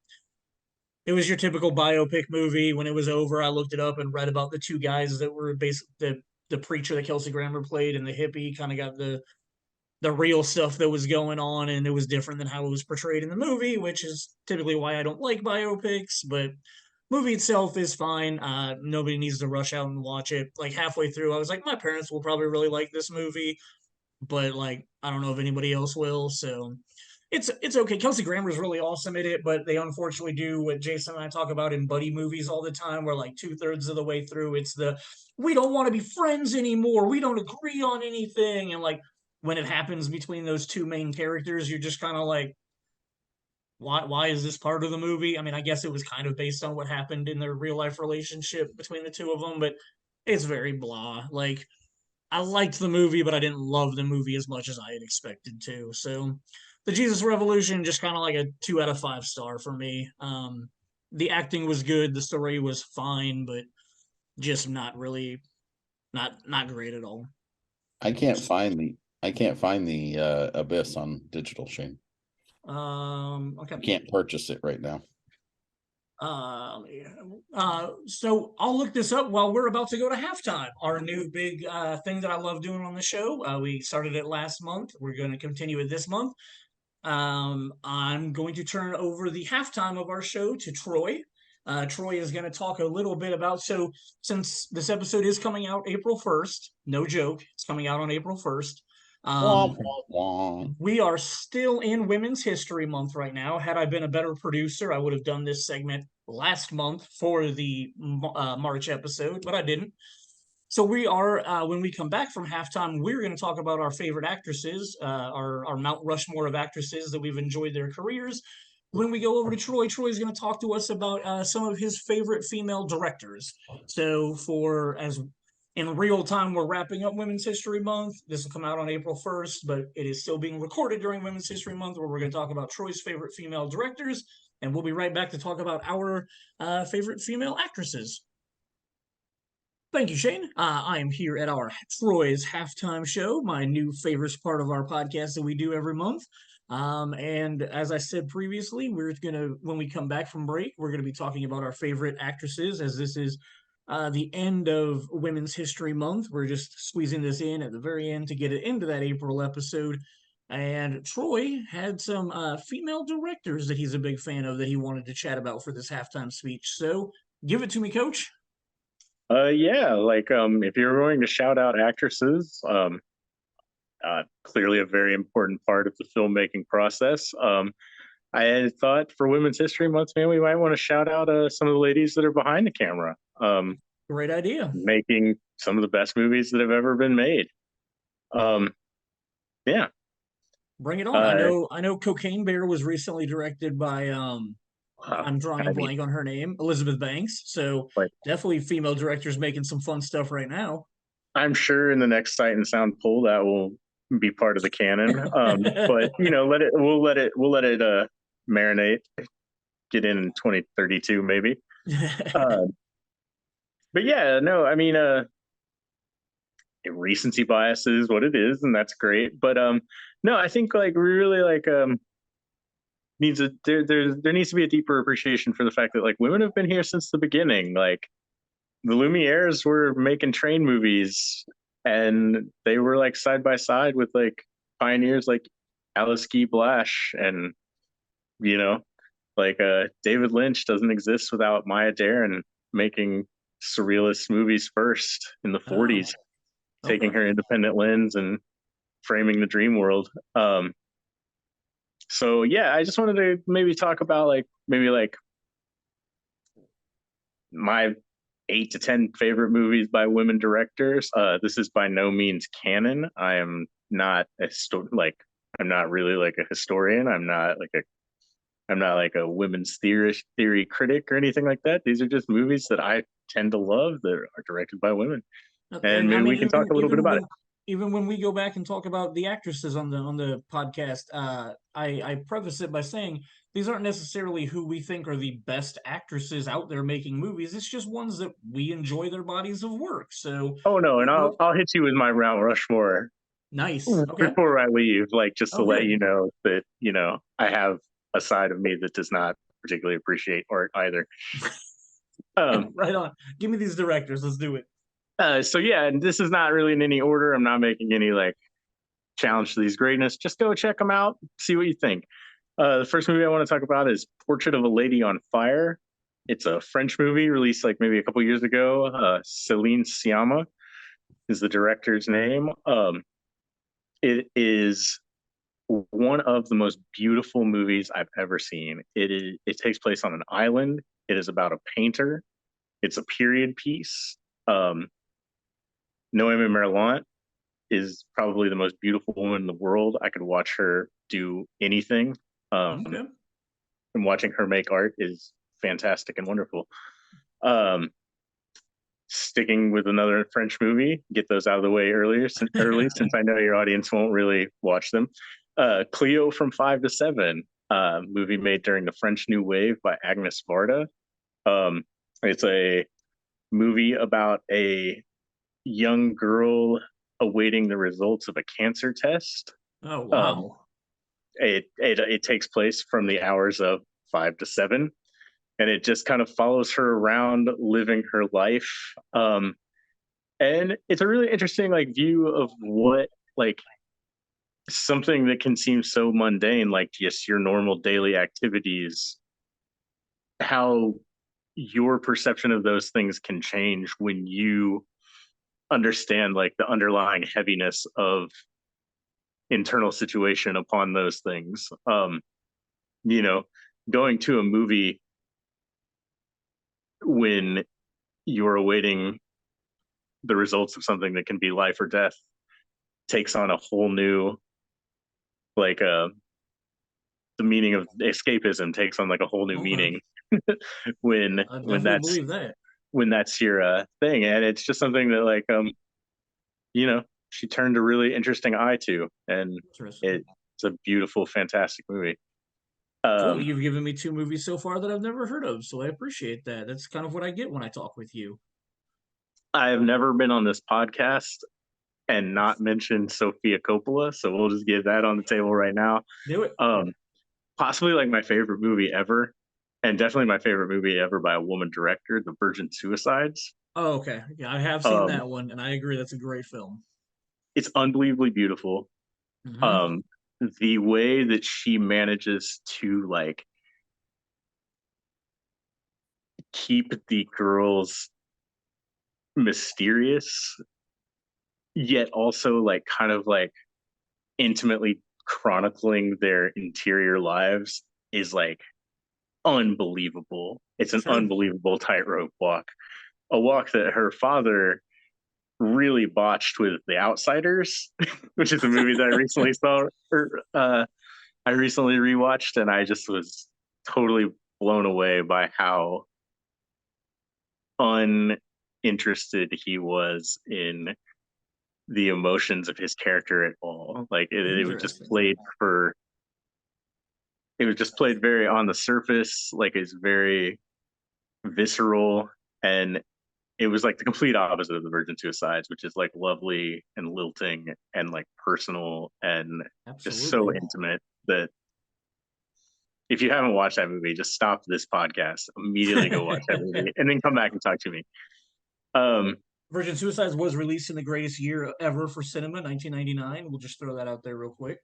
it was your typical biopic movie. When it was over, I looked it up and read about the two guys that were basically the preacher that Kelsey Grammer played and the hippie. Kind of got the real stuff that was going on, and it was different than how it was portrayed in the movie, which is typically why I don't like biopics. But movie itself is fine. Nobody needs to rush out and watch it. Like halfway through, I was like, my parents will probably really like this movie, but like I don't know if anybody else will. So it's okay. Kelsey Grammer is really awesome in it, but they unfortunately do what Jason and I talk about in buddy movies all the time, where like 2/3 of the way through, it's the we don't want to be friends anymore. We don't agree on anything, and like when it happens between those two main characters, you're just kind of like, why is this part of the movie? I mean, I guess it was kind of based on what happened in their real life relationship between the two of them, but it's very blah. Like I liked the movie, but I didn't love the movie as much as I had expected to. So, the Jesus Revolution just kind of like a 2 out of 5 star for me. The acting was good, the story was fine, but just not really, not great at all. I can't find the Abyss on digital, Shane. Okay. I can't purchase it right now. So I'll look this up while we're about to go to halftime. Our new big thing that I love doing on the show. We started it last month. We're going to continue it this month. I'm going to turn over the halftime of our show to Troy. Troy is going to talk a little bit about, so since this episode is coming out April 1st, no joke, it's coming out on April 1st. Womp, womp, womp. We are still in Women's History Month right now. Had I been a better producer, I would have done this segment last month for the March episode, but I didn't. So we are, when we come back from halftime, we're going to talk about our favorite actresses, our Mount Rushmore of actresses that we've enjoyed their careers. When we go over to Troy, Troy's going to talk to us about some of his favorite female directors. So for as in real time, we're wrapping up Women's History Month. This will come out on April 1st, but it is still being recorded during Women's History Month, where we're going to talk about Troy's favorite female directors. And we'll be right back to talk about our favorite female actresses. Thank you, Shane. I am here at our Troy's halftime show, my new favorite part of our podcast that we do every month. And as I said previously, when we come back from break, we're gonna be talking about our favorite actresses, as this is the end of Women's History Month. We're just squeezing this in at the very end to get it into that April episode. And Troy had some female directors that he's a big fan of that he wanted to chat about for this halftime speech. So give it to me, Coach. Yeah, like if you're going to shout out actresses, clearly a very important part of the filmmaking process. I thought for Women's History Month, man, we might want to shout out some of the ladies that are behind the camera. Great idea. Making some of the best movies that have ever been made. Yeah. Bring it on. I know Cocaine Bear was recently directed by I'm drawing a blank on her name, Elizabeth Banks. So definitely female directors making some fun stuff right now. I'm sure in the next Sight and Sound poll that will be part of the canon. But you know, we'll let it marinate, get in 2032 maybe. But yeah, no, I mean, recency bias is what it is, and that's great. But no, I think like we really like there needs to be a deeper appreciation for the fact that like women have been here since the beginning. Like the Lumieres were making train movies, and they were like side by side with like pioneers like Alice Guy Blash, and you know, Like David Lynch doesn't exist without Maya Deren making surrealist movies first in the 40s, taking her independent lens and framing the dream world. So yeah, I just wanted to maybe talk about like my 8 to 10 favorite movies by women directors. This is by no means canon. I am not I'm not really like a historian. I'm not like a women's theory critic or anything like that. These are just movies that I tend to love that are directed by women. And maybe we can talk a little bit about it. Even when we go back and talk about the actresses on the podcast, I preface it by saying these aren't necessarily who we think are the best actresses out there making movies. It's just ones that we enjoy their bodies of work. So no, and I'll hit you with my Mount Rushmore. Nice. Okay. Before I leave, like just to let you know that I have a side of me that does not particularly appreciate art either. Right on. Give me these directors. Let's do it. So yeah, and this is not really in any order. I'm not making any like challenge to these greatness. Just go check them out, see what you think. The first movie I want to talk about is Portrait of a Lady on Fire. It's a French movie released like maybe a couple years ago. Céline Sciamma is the director's name. It is one of the most beautiful movies I've ever seen. It takes place on an island. It is about a painter. It's a period piece. Noémie Merlant is probably the most beautiful woman in the world. I could watch her do anything. And watching her make art is fantastic and wonderful. Sticking with another French movie, get those out of the way early since I know your audience won't really watch them. Cleo from 5 to 7, movie made during the French New Wave by Agnes Varda. It's a movie about a young girl awaiting the results of a cancer test. Oh wow! It takes place from the hours of 5 to 7, and it just kind of follows her around living her life. And it's a really interesting like view of what like something that can seem so mundane, like just your normal daily activities, how your perception of those things can change when you understand like the underlying heaviness of internal situation upon those things. Going to a movie when you're awaiting the results of something that can be life or death takes on a whole new like the meaning of escapism takes on like a whole new meaning when that's your thing. And it's just something that like she turned a really interesting eye to, and it's a beautiful, fantastic movie. Cool. You've given me 2 movies so far that I've never heard of, so I appreciate that. That's kind of what I get when I talk with you. I have never been on this podcast and not mentioned Sofia Coppola, so we'll just get that on the table right now. Do it. Possibly like my favorite movie ever, and definitely my favorite movie ever by a woman director, The Virgin Suicides. Oh, okay. Yeah, I have seen that one, and I agree that's a great film. It's unbelievably beautiful. Mm-hmm. The way that she manages to like keep the girls mysterious, yet also like kind of like intimately chronicling their interior lives is like unbelievable. It's an unbelievable tightrope walk, a walk that her father really botched with The Outsiders, which is a movie that I recently saw, I recently rewatched, and I just was totally blown away by how uninterested he was in the emotions of his character at all. Like it was just played very on the surface, like it's very visceral, and it was like the complete opposite of The Virgin Suicides, which is like lovely and lilting and like personal and just so intimate that if you haven't watched that movie, just stop this podcast, immediately go watch that movie, and then come back and talk to me. Virgin Suicides was released in the greatest year ever for cinema, 1999. We'll just throw that out there real quick.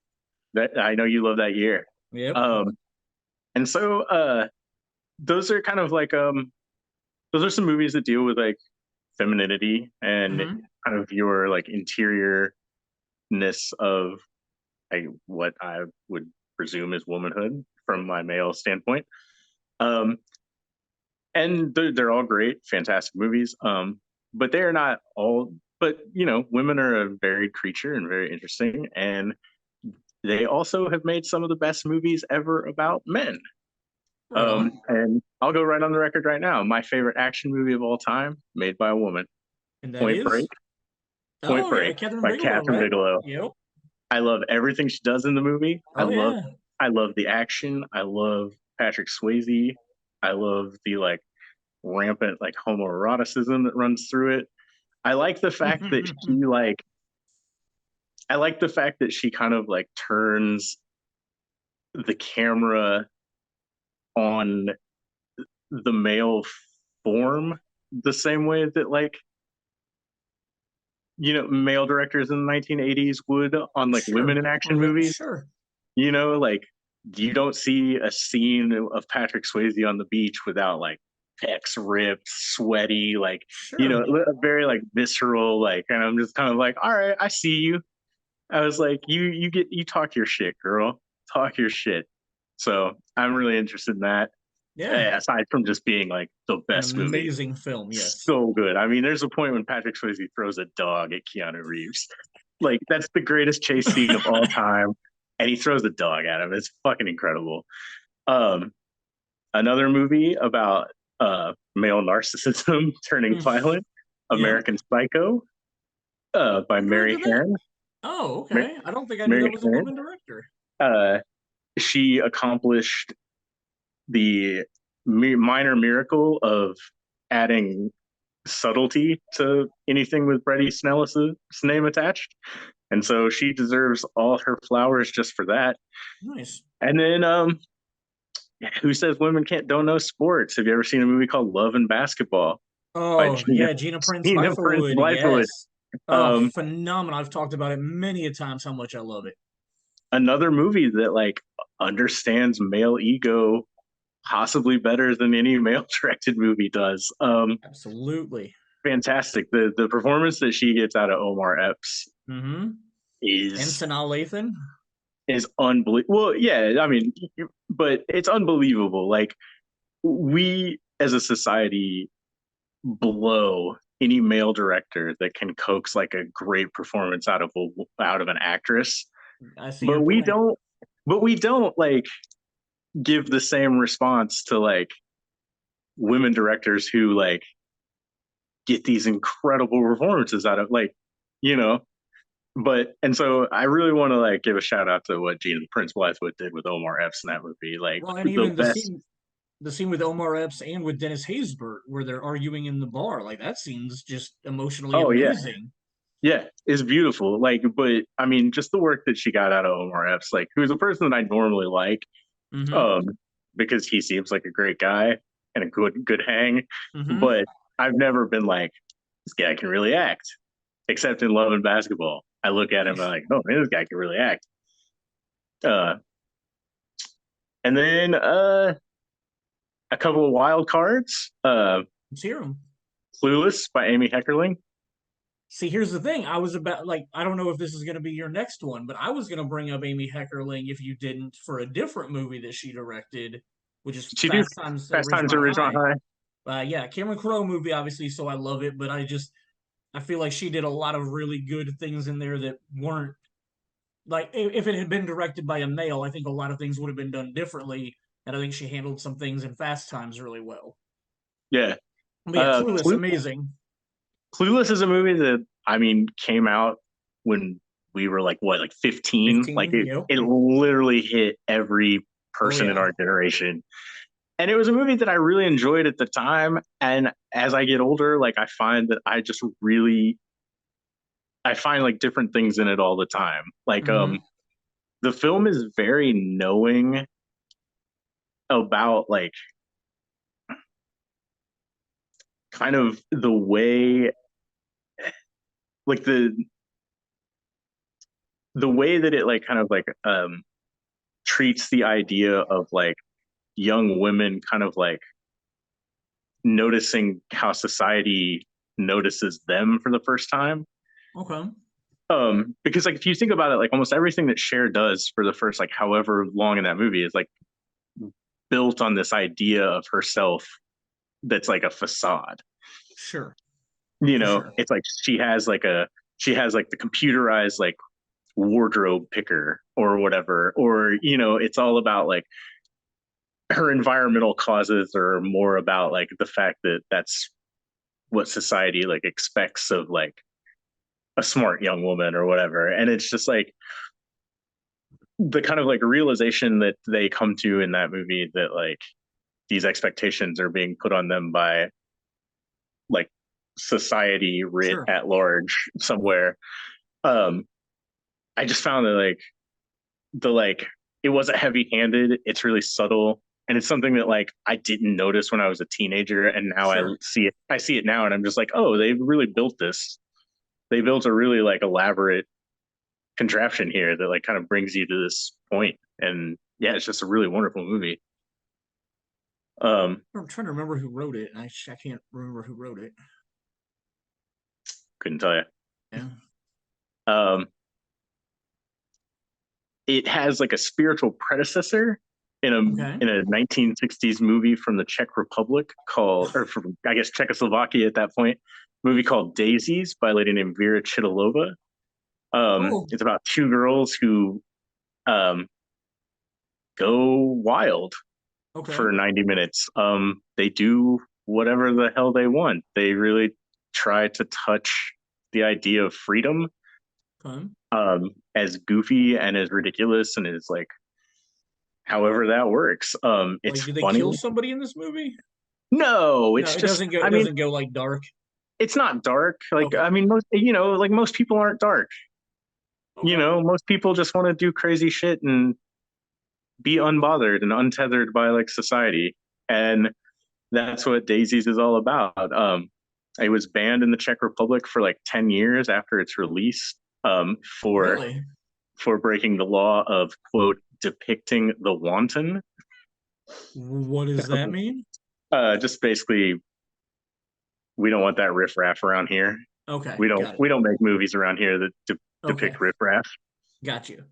I know you love that year. Yep. And so those are kind of like those are some movies that deal with like femininity and Mhm. kind of your like interiorness of what I would presume is womanhood from my male standpoint. Um, and they're all great, fantastic movies. But they're not all. But you know, women are a varied creature and very interesting, and they also have made some of the best movies ever about men. Right on. And I'll go right on the record right now. My favorite action movie of all time, made by a woman, And that Point is? Break. Point Oh yeah, Break Catherine by Bigelow, Catherine right? Bigelow. Yep. I love everything she does in the movie. Oh yeah. I love the action. I love Patrick Swayze. I love the like rampant like homoeroticism that runs through it. I like the fact that she kind of like turns the camera on the male form the same way that like male directors in the 1980s would on like women Sure. in Or action movies. sure. Like you don't see a scene of Patrick Swayze on the beach without like pecs ripped, sweaty, like Sure. a very like visceral, like, and I'm just kind of like, all right, I see you. I was like, you talk your shit, girl, talk your shit. So I'm really interested in that. Yeah. Aside from just being like the An best movie, amazing film, yes. so good. I mean, there's a point when Patrick Swayze throws a dog at Keanu Reeves. Like that's the greatest chase scene of all time, and he throws a dog at him. It's fucking incredible. Um, Another movie about male narcissism turning violent, Yeah. American Psycho, by Who Mary directed that? Herron. Oh, okay. I don't think I knew that Mary was a Herron. woman director. She accomplished the minor miracle of adding subtlety to anything with Bret Easton Ellis's name attached. And so she deserves all her flowers just for that. Nice. And then who says women don't know sports? Have you ever seen a movie called Love and Basketball by Oh, yeah, Gina Prince Gina Prince Bythewood. Bythewood? Yes. Oh, phenomenal. I've talked about it many a times how much I love it. Another movie that like understands male ego possibly better than any male directed movie does. Absolutely. Fantastic. The performance that she gets out of Omar Epps Mm-hmm. And is Sanaa Lathan. unbelievable. Well, yeah, I mean, but it's unbelievable. Like we as a society blow any male director that can coax like a great performance out of an actress. I see But your we point. don't like give the same response to like women directors who like get these incredible performances out of like, you know, and so I really want to like give a shout out to what Gina Prince Bythewood did with Omar Epps in that movie. Like Well, and the even best. the scene with Omar Epps and with Dennis Haysbert where they're arguing in the bar, like that scene's just emotionally Oh yeah, amazing. yeah, it's beautiful. Like, but I mean, just the work that she got out of Omar Epps, like, who's a person that I normally like, Mm-hmm. um, because he seems like a great guy and a good hang. Mm-hmm. But I've never been like, this guy can really act, except in Love and Basketball. I look at him and I'm like, oh man, this guy can really act. And then a couple of wild cards. Let's hear them. Clueless by Amy Heckerling. See, here's the thing. I was about like, I don't know if this is going to be your next one, but I was going to bring up Amy Heckerling if you didn't for a different movie that she directed, which is She do Fast Times at Fast Times at Ridgemont Ridgemont High. High. Yeah, Cameron Crowe movie, obviously, so I love it, but I feel like she did a lot of really good things in there that weren't like if it had been directed by a male, I think a lot of things would have been done differently, and I think she handled some things in Fast Times really well. Yeah. But yeah, Clueless, amazing. Clueless is a movie that I mean came out when we were like what, like 15? Like it literally hit every person in our generation. And it was a movie that I really enjoyed at the time. And as I get older, like I find that I find like different things in it all the time. Like the film is very knowing about like kind of the way like the way that it like kind of like treats the idea of like young women kind of like noticing how society notices them for the first time. Okay. Because like if you think about it, like almost everything that Cher does for the first like however long in that movie is like built on this idea of herself that's like a facade. Sure. You For know, sure. it's like she has like the computerized like wardrobe picker or whatever, or you know, it's all about like her environmental causes are more about like the fact that that's what society like expects of like a smart young woman or whatever. And it's just like the kind of like realization that they come to in that movie that like these expectations are being put on them by like society writ Sure. at large somewhere. um I just found that like it wasn't heavy handed, it's really subtle, and it's something that like I didn't notice when I was a teenager, and now Sure. I see it now, and I'm just like, oh, they really built this. They built a really like elaborate contraption here that like kind of brings you to this point. And yeah, it's just a really wonderful movie. I'm trying to remember who wrote it. I can't remember who wrote it. Couldn't tell you. Yeah. um it has like a spiritual predecessor in Okay. a 1960s movie from the Czech Republic called, or from I guess Czechoslovakia at that point, movie called Daisies by a lady named Vera Chittilova. Oh. It's about two girls who um, go wild Okay. for 90 minutes. They do whatever the hell they want. They really try to touch the idea of freedom, Okay. as goofy and as ridiculous and as like however that works. It's Like, do they funny. kill somebody in this movie? No, No, it's it just, doesn't go. I It mean, doesn't go like dark. it's not dark. Like, Okay. I mean, most, you know, like most people aren't dark. You Okay. know, most people just want to do crazy shit and be unbothered and untethered by like society. And that's what Daisies is all about. It was banned in the Czech Republic for like 10 years after its release, for Really? breaking the law of quote depicting the wanton. What does that mean? Just basically, we don't want that riffraff around here. Okay. Got it. We don't make movies around here that Okay. depict riffraff. Got you.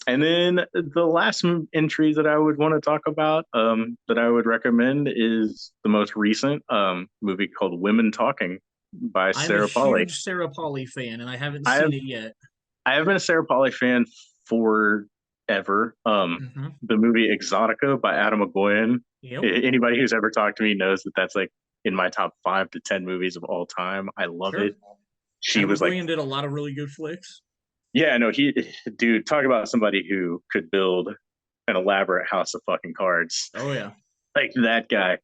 And then the last entry that I would want to talk about, that I would recommend, is the most recent movie called Women Talking by I'm a Sarah Polley. huge Sarah Polley fan, and I haven't I seen have it yet. I have been a Sarah Polley fan forever. Mhm. The movie Exotica by Adam Agoyan. Yep. Anybody who's ever talked to me knows that that's like in my top 5 to 10 movies of all time. I love Sure. it. She Adam was like, Goyen did a lot of really good flicks. yeah, no, dude, talk about somebody who could build an elaborate house of fucking cards. Oh yeah. Like that guy.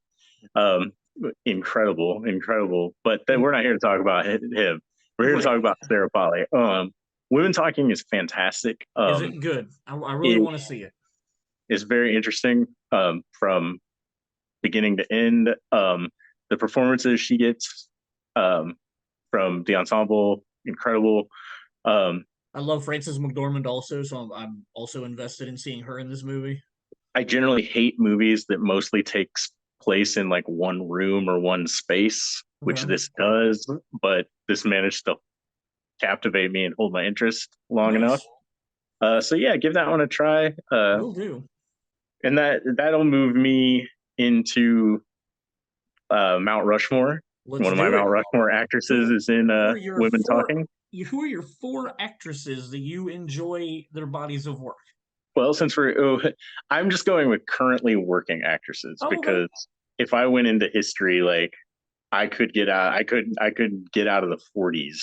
Um, incredible. But then we're not here to talk about him. We're here to talk about Sarah Polley. Women Talking is fantastic. Is it good? I really it want to see it. is very interesting, from beginning to end. The performances she gets, from the ensemble, incredible. I love Frances McDormand also, so I'm also invested in seeing her in this movie. I generally hate movies that mostly takes place in like one room or one space, which Okay. this does, but this managed to captivate me and hold my interest long Nice. enough. So yeah, give that one a try. Will do. And that'll move me into Mount Rushmore. Let's One of my do it. Mount Rushmore actresses is in Women Talking. Who are your 4 actresses that you enjoy their bodies of work? Well, I'm just going with currently working actresses, Oh, okay. because if I went into history, like I could get out of the 40s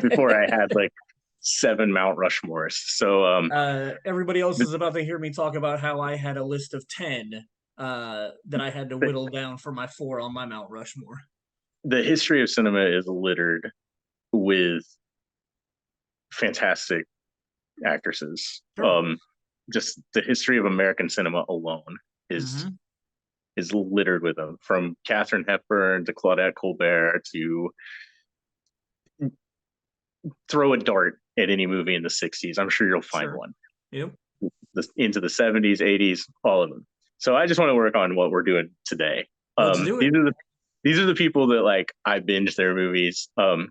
before I had like 7 Mount Rushmores. So Everybody else is about to hear me talk about how I had a list of 10 that I had to whittle down for my 4 on my Mount Rushmore. the history of cinema is littered with fantastic actresses. Sure. Just the history of American cinema alone is littered with them, from Katharine Hepburn to Claudette Colbert to throw a dart at any movie in the 60s. I'm sure you'll find one. Yep. Into the 70s, 80s, all of them. So I just want to work on what we're doing today. Let's do it. These are the people that like I binge their movies. We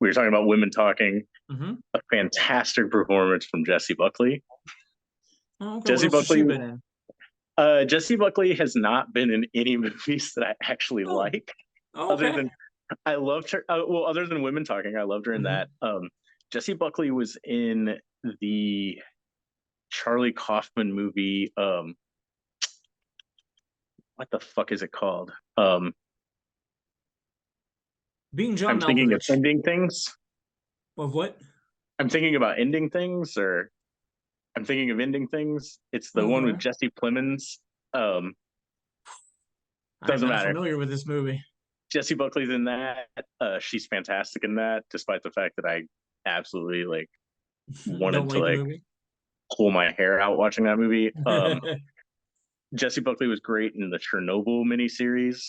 were talking about women talking. Mm-hmm. A fantastic performance from Jessie Buckley. Oh, okay. Jessie What else has Buckley. she been in? Jessie Buckley has not been in any movies that I actually like. Oh, Other okay. than I loved her. Well, other than women talking, I loved her in that. Jessie Buckley was in the Charlie Kaufman movie. What the fuck is it called? Being John I'm thinking of Malkovich. Ending Things. Of what? I'm thinking about Ending Things, or I'm thinking of Ending Things. It's the one with Jesse Plemons. I'm Doesn't not matter. familiar with this movie. Jessie Buckley's in that. She's fantastic in that, despite the fact that I absolutely like wanted to like pull my hair out watching that movie. Jessie Buckley was great in the Chernobyl miniseries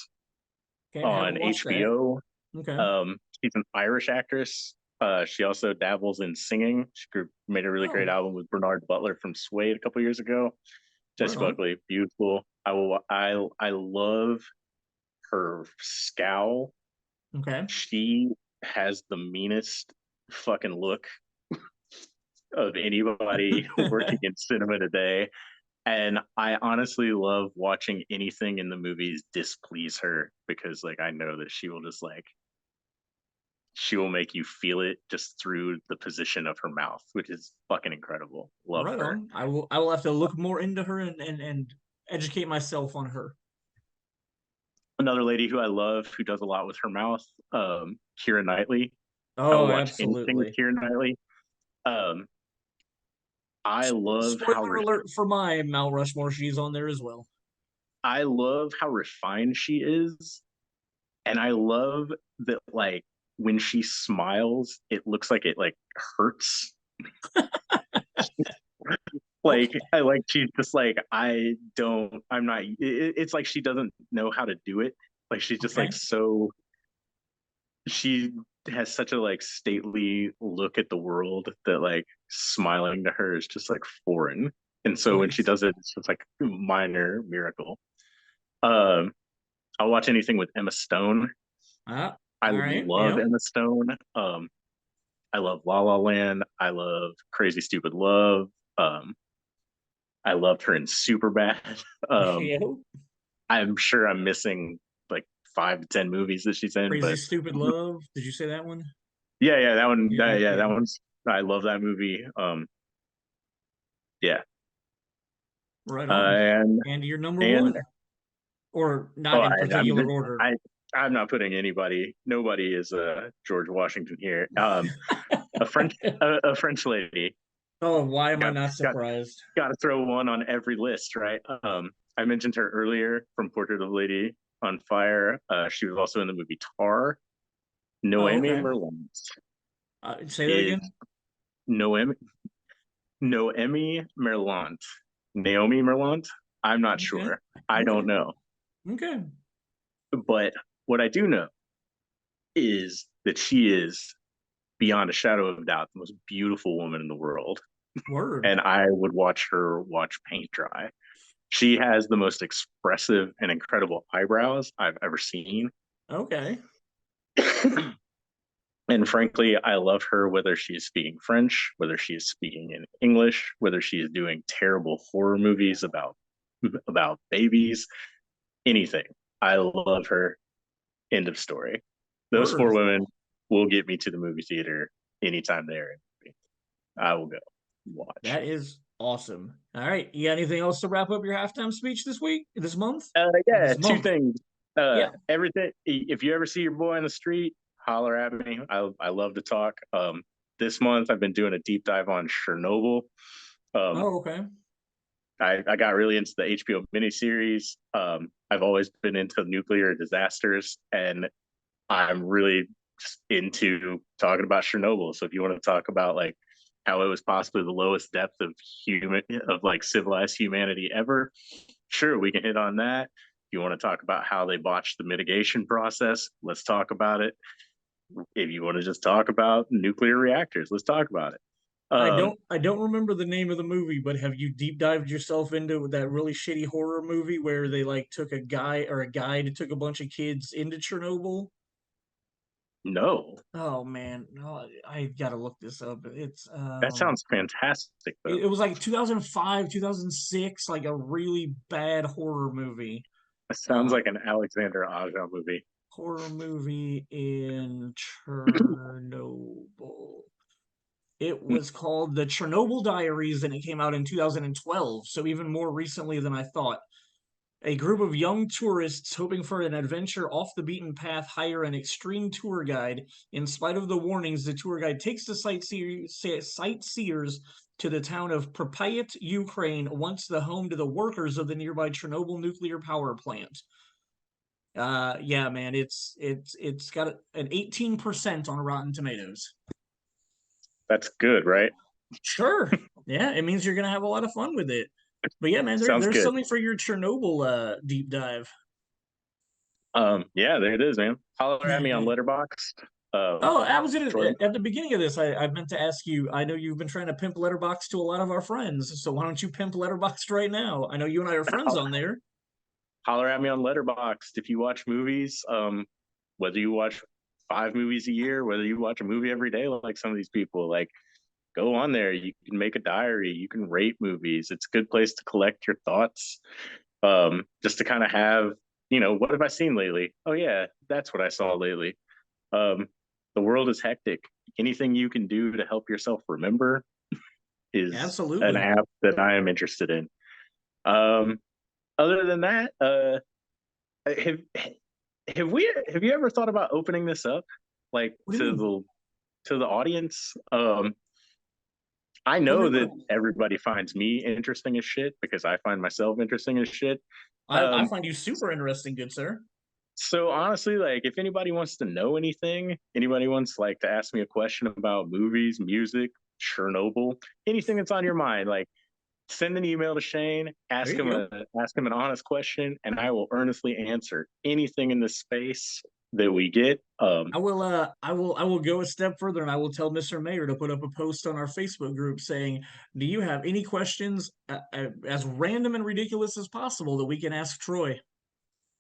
on HBO. Okay. She's an Irish actress. She also dabbles in singing. She made a really great album with Bernard Butler from Suede a couple years ago. Jessie Buckley, beautiful. I love her scowl. Okay. She has the meanest fucking look of anybody working in cinema today. And I honestly love watching anything in the movies displease her, because like I know that she will just like she will make you feel it just through the position of her mouth, which is fucking incredible. Love her. On. I will have to look more into her and educate myself on her. Another lady who I love, who does a lot with her mouth, Keira Knightley. Oh, I will watch absolutely. anything with Keira Knightley. I love Spoiler alert for my Mount Rushmore. She's on there as well. I love how refined she is, and I love that like when she smiles, it looks like it like hurts. Like I like she's just like I'm not. It's like she doesn't know how to do it. Like she's just like so. She has such a like stately look at the world that like smiling to her is just like foreign. And so when she does it, it's just like a minor miracle. I'll watch anything with Emma Stone. I love Emma Stone. I love La La Land. I love Crazy Stupid Love. I loved her in Superbad. I'm sure I'm missing like 5 to 10 movies that she's in. Crazy Stupid Love. Did you say that one? Yeah, that one. That one's. I love that movie. Yeah. Right on. And you're number one, or not in particular order. I'm not putting anybody. Nobody is George Washington here. A French lady. Oh, why am I not surprised? Got to throw one on every list, right? I mentioned her earlier from Portrait of a Lady on Fire. She was also in the movie Tar. Noemi Merlant. Say that again. Noemi Merlant. Naomi Merlant. I'm not sure. I don't know. Okay. But what I do know is that she is, beyond a shadow of a doubt, the most beautiful woman in the world. Word. And I would watch her watch paint dry. She has the most expressive and incredible eyebrows I've ever seen. Okay. And frankly, I love her whether she is speaking French, whether she is speaking in English, whether she is doing terrible horror movies about babies, anything. I love her. End of story. Those 4 women will get me to the movie theater anytime they're in the movie. I will go watch. That is awesome. All right. You got anything else to wrap up your halftime speech this month? Two things. Everything. If you ever see your boy in the street, holler at me. I love to talk. This month I've been doing a deep dive on Chernobyl. Okay. I got really into the HBO miniseries. I've always been into nuclear disasters, and I'm really into talking about Chernobyl. So if you want to talk about like how it was possibly the lowest depth of civilized humanity ever, sure, we can hit on that. If you want to talk about how they botched the mitigation process, let's talk about it. If you want to just talk about nuclear reactors, let's talk about it. I don't remember the name of the movie, but have you deep dived yourself into that really shitty horror movie where they like took a guide took a bunch of kids into Chernobyl? No, Oh man, no, I gotta look this up. It's that sounds fantastic though. it was like 2005, 2006, like a really bad horror movie. It sounds like an Alexander Aja movie. Horror movie in Chernobyl. It was called The Chernobyl Diaries, and it came out in 2012, so even more recently than I thought. A group of young tourists hoping for an adventure off the beaten path hire an extreme tour guide. In spite of the warnings, the tour guide takes the sightseers to the town of Pripyat, Ukraine, once the home to the workers of the nearby Chernobyl nuclear power plant. Yeah, man, it's got an 18% on Rotten Tomatoes. That's good, right? Sure. Yeah, it means you're gonna have a lot of fun with it. But yeah, man, there's good. something for your Chernobyl deep dive. Yeah, there it is, man. Holler at me on Letterboxd. Oh, I was gonna Jordan. at the beginning of this, I meant to ask you. I know you've been trying to pimp Letterboxd to a lot of our friends, so why don't you pimp Letterboxd right now? I know you and I are friends on there. Holler at me on Letterboxd if you watch movies. Whether you watch 5 movies a year, whether you watch a movie every day, like some of these people, like go on there. You can make a diary. You can rate movies. It's a good place to collect your thoughts. Just to kind of have, what have I seen lately? Oh yeah, that's what I saw lately. The world is hectic. Anything you can do to help yourself remember is Absolutely an app that I am interested in. Other than that, have you ever thought about opening this up, like to the audience? I know that everybody finds me interesting as shit because I find myself interesting as shit. I find you super interesting, good sir. So honestly, like if anybody wants to know anything, anybody wants like to ask me a question about movies, music, Chernobyl, anything that's on your mind, like send an email to Shane, ask him an honest question, and I will earnestly answer anything in this space that we get. I will go a step further and I will tell Mr. Mayor to put up a post on our Facebook group saying, do you have any questions as random and ridiculous as possible that we can ask Troy?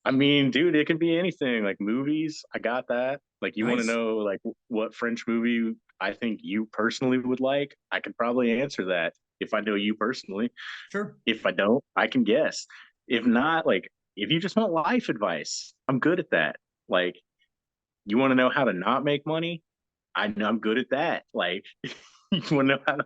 I mean, dude, it could be anything, like movies. I got that. Like you want to Nice. know like what French movie I think you personally would like? I could probably answer that if I know you personally. Sure. If I don't, I can guess. If not, like if you just want life advice, I'm good at that. Like you want to know how to not make money? I'm good at that. Like you want to know how to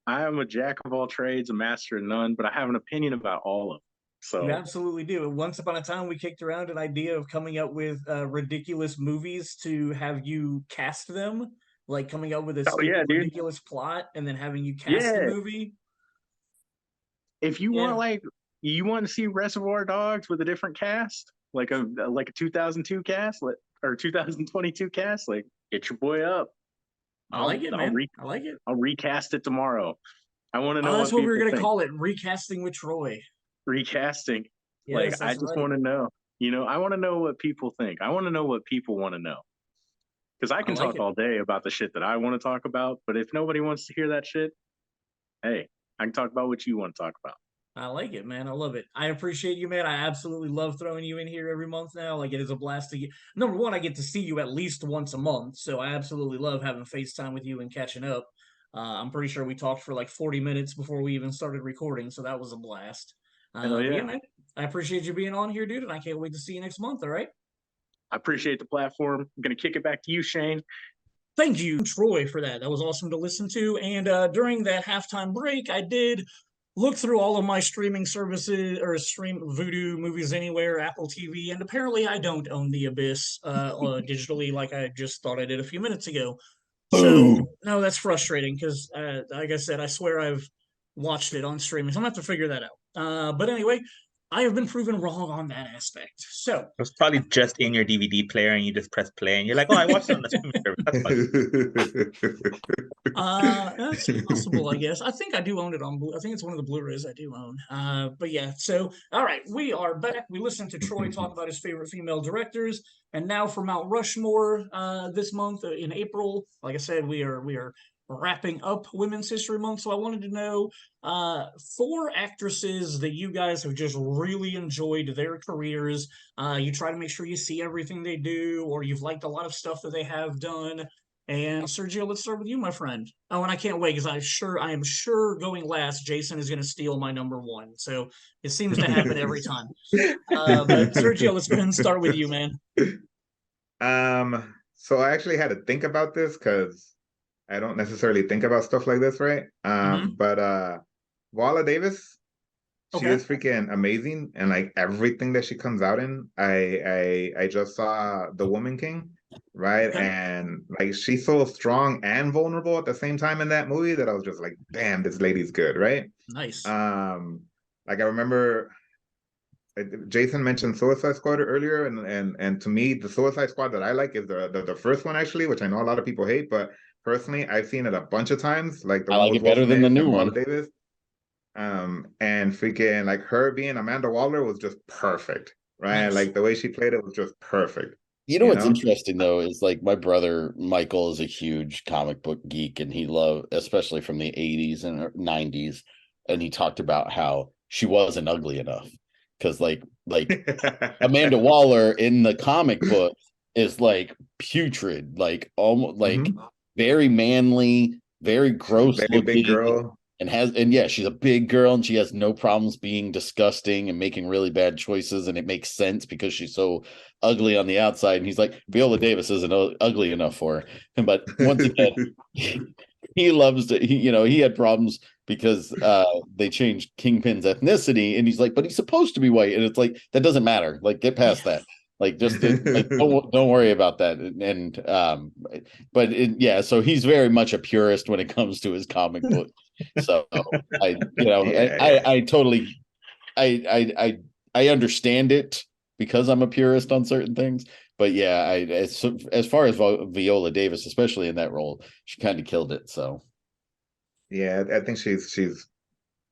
I am a jack of all trades, a master of none, but I have an opinion about all of them. So you absolutely do. Once upon a time, we kicked around an idea of coming up with ridiculous movies to have you cast them, like coming up with a stupid, ridiculous plot and then having you cast the movie. If you want, like, you want to see Reservoir Dogs with a different cast, like a 2002 cast, or 2022 cast, like, get your boy up. I like it, man. I like it. I'll recast it tomorrow. I want to know. That's what we were gonna call it, recasting with Troy. Recasting. Yes, like I just want to know. I want to know what people think. I want to know what people want to know. Because I can talk all day about the shit that I want to talk about, but if nobody wants to hear that shit, hey, I can talk about what you want to talk about. I like it, man. I love it. I appreciate you, man. I absolutely love throwing you in here every month now. Like, it is a blast to get. Number one, I get to see you at least once a month, so I absolutely love having FaceTime with you and catching up. I'm pretty sure we talked for like 40 minutes before we even started recording, so that was a blast. Yeah, man. I appreciate you being on here, dude, and I can't wait to see you next month, all right? I appreciate the platform. I'm going to kick it back to you, Shane. Thank you, Troy, for that. That was awesome to listen to. And during that halftime break, I did look through all of my streaming services or stream Vudu Movies Anywhere, Apple TV, and apparently I don't own The Abyss digitally like I just thought I did a few minutes ago. So, no, that's frustrating because, like I said, I swear I've watched it on streaming. So I'm going to have to figure that out. But anyway, I have been proven wrong on that aspect. So It was probably just in your DVD player, and you just press play, and you're like, "Oh, I watched it on the streaming service. That's fun." that's possible, I guess. I think I do own it on I think it's one of the Blu-rays I do own. But yeah, so all right, we are back. We listened to Troy talk about his favorite female directors, and now for Mount Rushmore this month in April. Like I said, we are wrapping up Women's History Month. So I wanted to know 4 actresses that you guys have just really enjoyed their careers. You try to make sure you see everything they do, or you've liked a lot of stuff that they have done. And Sergio, let's start with you, my friend. Oh, and I can't wait because I am sure going last, Jason is going to steal my number one. So it seems to happen every time. But Sergio, let's go ahead and start with you, man. So I actually had to think about this because I don't necessarily think about stuff like this, right? But Viola Davis, she is freaking amazing, and like everything that she comes out in, I just saw The Woman King, right? And like she's so strong and vulnerable at the same time in that movie that I was just like, damn, this lady's good, right? Nice. Like I remember Jason mentioned Suicide Squad earlier, and to me, the Suicide Squad that I like is the first one actually, which I know a lot of people hate, but personally, I've seen it a bunch of times. Like the I one like with it better Will than the Smith new and Viola one. Davis. And freaking like her being Amanda Waller was just perfect, right? Nice. Like the way she played it was just perfect. You know what's interesting though is like my brother Michael is a huge comic book geek, and he loved, especially from the 80s and 90s, and he talked about how she wasn't ugly enough because like Amanda Waller in the comic book is like putrid, like almost like very manly, very gross very looking, big girl. And yeah, she's a big girl and she has no problems being disgusting and making really bad choices, and it makes sense because she's so ugly on the outside. And he's like, Viola Davis isn't ugly enough for her. But once again, he loves to, he had problems because they changed Kingpin's ethnicity, and he's like, but he's supposed to be white, and it's like that doesn't matter. Like, get past that. Like, just like, don't worry about that. But yeah, so he's very much a purist when it comes to his comic book. So I totally I understand it because I'm a purist on certain things. But yeah, as far as Viola Davis, especially in that role, she kind of killed it. So yeah, I think she's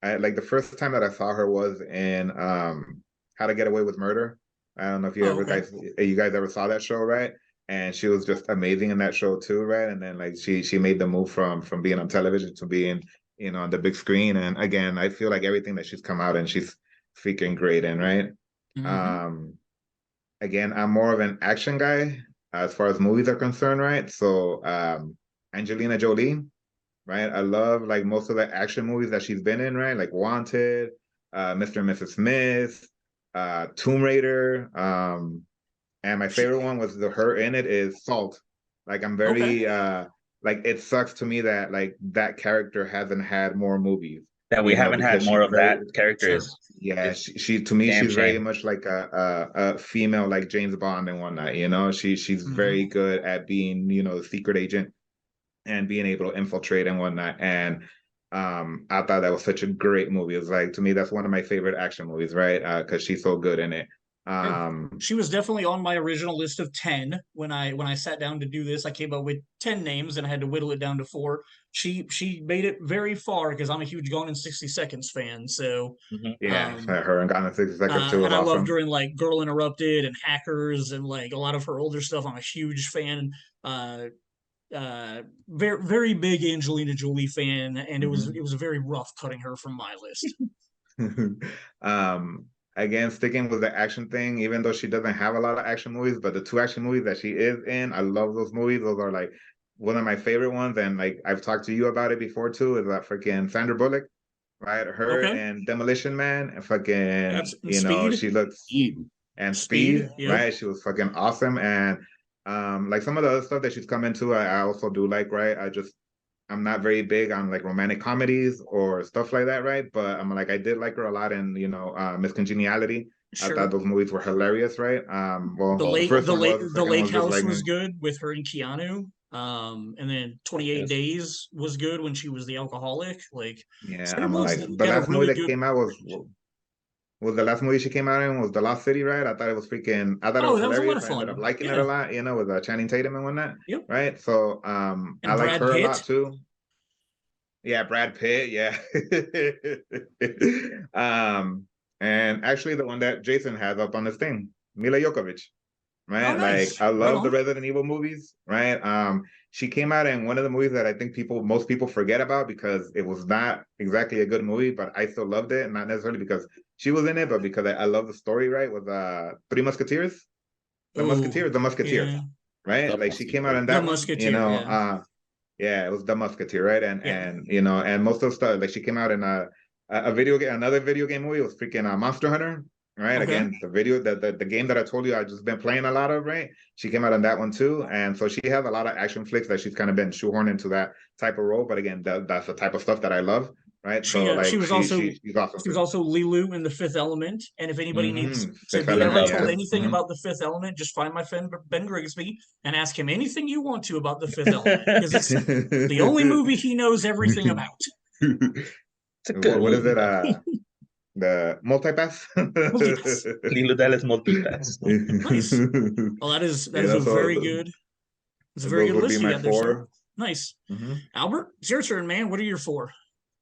like the first time that I saw her was in How to Get Away with Murder. I don't know if you guys ever saw that show, right? And she was just amazing in that show too, right? And then like she made the move from being on television to being on the big screen. And again, I feel like everything that she's come out and she's freaking great in, right? Again, I'm more of an action guy as far as movies are concerned, right? So Angelina Jolie, right? I love like most of the action movies that she's been in, right? Like Wanted, Mr. and Mrs. Smith, Tomb Raider, and my favorite one was her in it is Salt. Like I'm very like it sucks to me that like that character hasn't had more movies. That we haven't had more of that character. Yeah, she to me she's very much like a female like James Bond and whatnot. She's very good at being the secret agent and being able to infiltrate and whatnot. And I thought that was such a great movie. It was like, to me, that's one of my favorite action movies, right? Because she's so good in it. She was definitely on my original list of 10 when I sat down to do this. I came up with 10 names and I had to whittle it down to 4. She made it very far because I'm a huge Gone in 60 Seconds fan. So her and Gone in 60 Seconds too. And I awesome. loved her in like Girl Interrupted and Hackers and like a lot of her older stuff. I'm a huge fan. Very very big Angelina Jolie fan, and it was very rough cutting her from my list. Again, sticking with the action thing, even though she doesn't have a lot of action movies, but the 2 action movies that she is in, I love those movies. Those are like one of my favorite ones, and like I've talked to you about it before too. Is that freaking Sandra Bullock, right? Her and Demolition Man, and fucking Speed. She looks Speed, right? She was fucking awesome, and like some of the other stuff that she's come into, I also do like, right? I'm not very big on like romantic comedies or stuff like that, right? But I'm like, I did like her a lot in, Miss Congeniality. I thought those movies were hilarious, right? Well, the Lake House like, was good with her and Keanu. And then 28 Days was good when she was the alcoholic. Like, I'm like, the last movie that came out was was the last movie she came out in was The Lost City, right? I thought it was freaking. I thought it was that was a lot hilarious. of I ended fun. up liking it Yeah. a lot, you know, with Channing Tatum and whatnot. Yep. Right. So And I like Brad her Pitt. a lot too. Yeah, Brad Pitt. Yeah. And actually the one that Jason has up on this thing, Mila Jokovic. Right. Oh, nice. Like I Right love the on. Resident Evil movies. Right. She came out in one of the movies that I think most people forget about because it was not exactly a good movie, but I still loved it. Not necessarily because she was in it, but because I love the story, right? With Three Musketeers. The Ooh, Musketeer. yeah. Right? The Like she came out Musketeer. in The that one, Musketeer, yeah. yeah, it was The Musketeer, right? And Yeah. and you know, and most of the stuff, like she came out in a video game, another video game movie was freaking Monster Hunter, right? Okay. Again, the game that I told you I've just been playing a lot of, right? She came out on that one too, and so she has a lot of action flicks that she's kind of been shoehorned into that type of role. But again, that's the type of stuff that I love, right? So She like was also she's awesome. she was also Lilu in The Fifth Element, and if anybody needs to Fifth be ever Element, told yeah. anything about The Fifth Element, just find my friend Ben Grigsby and ask him anything you want to about The Fifth Element, because it's the only movie he knows everything about. It's a good What is movie. it? The Multipass. Multipass. Lilo Dallas Multipass. Nice. Well, that is You know, a very good. It's a very those good would list be you my got there, sir. four. Nice. Mm-hmm. Albert, it's your turn, man. What are your four?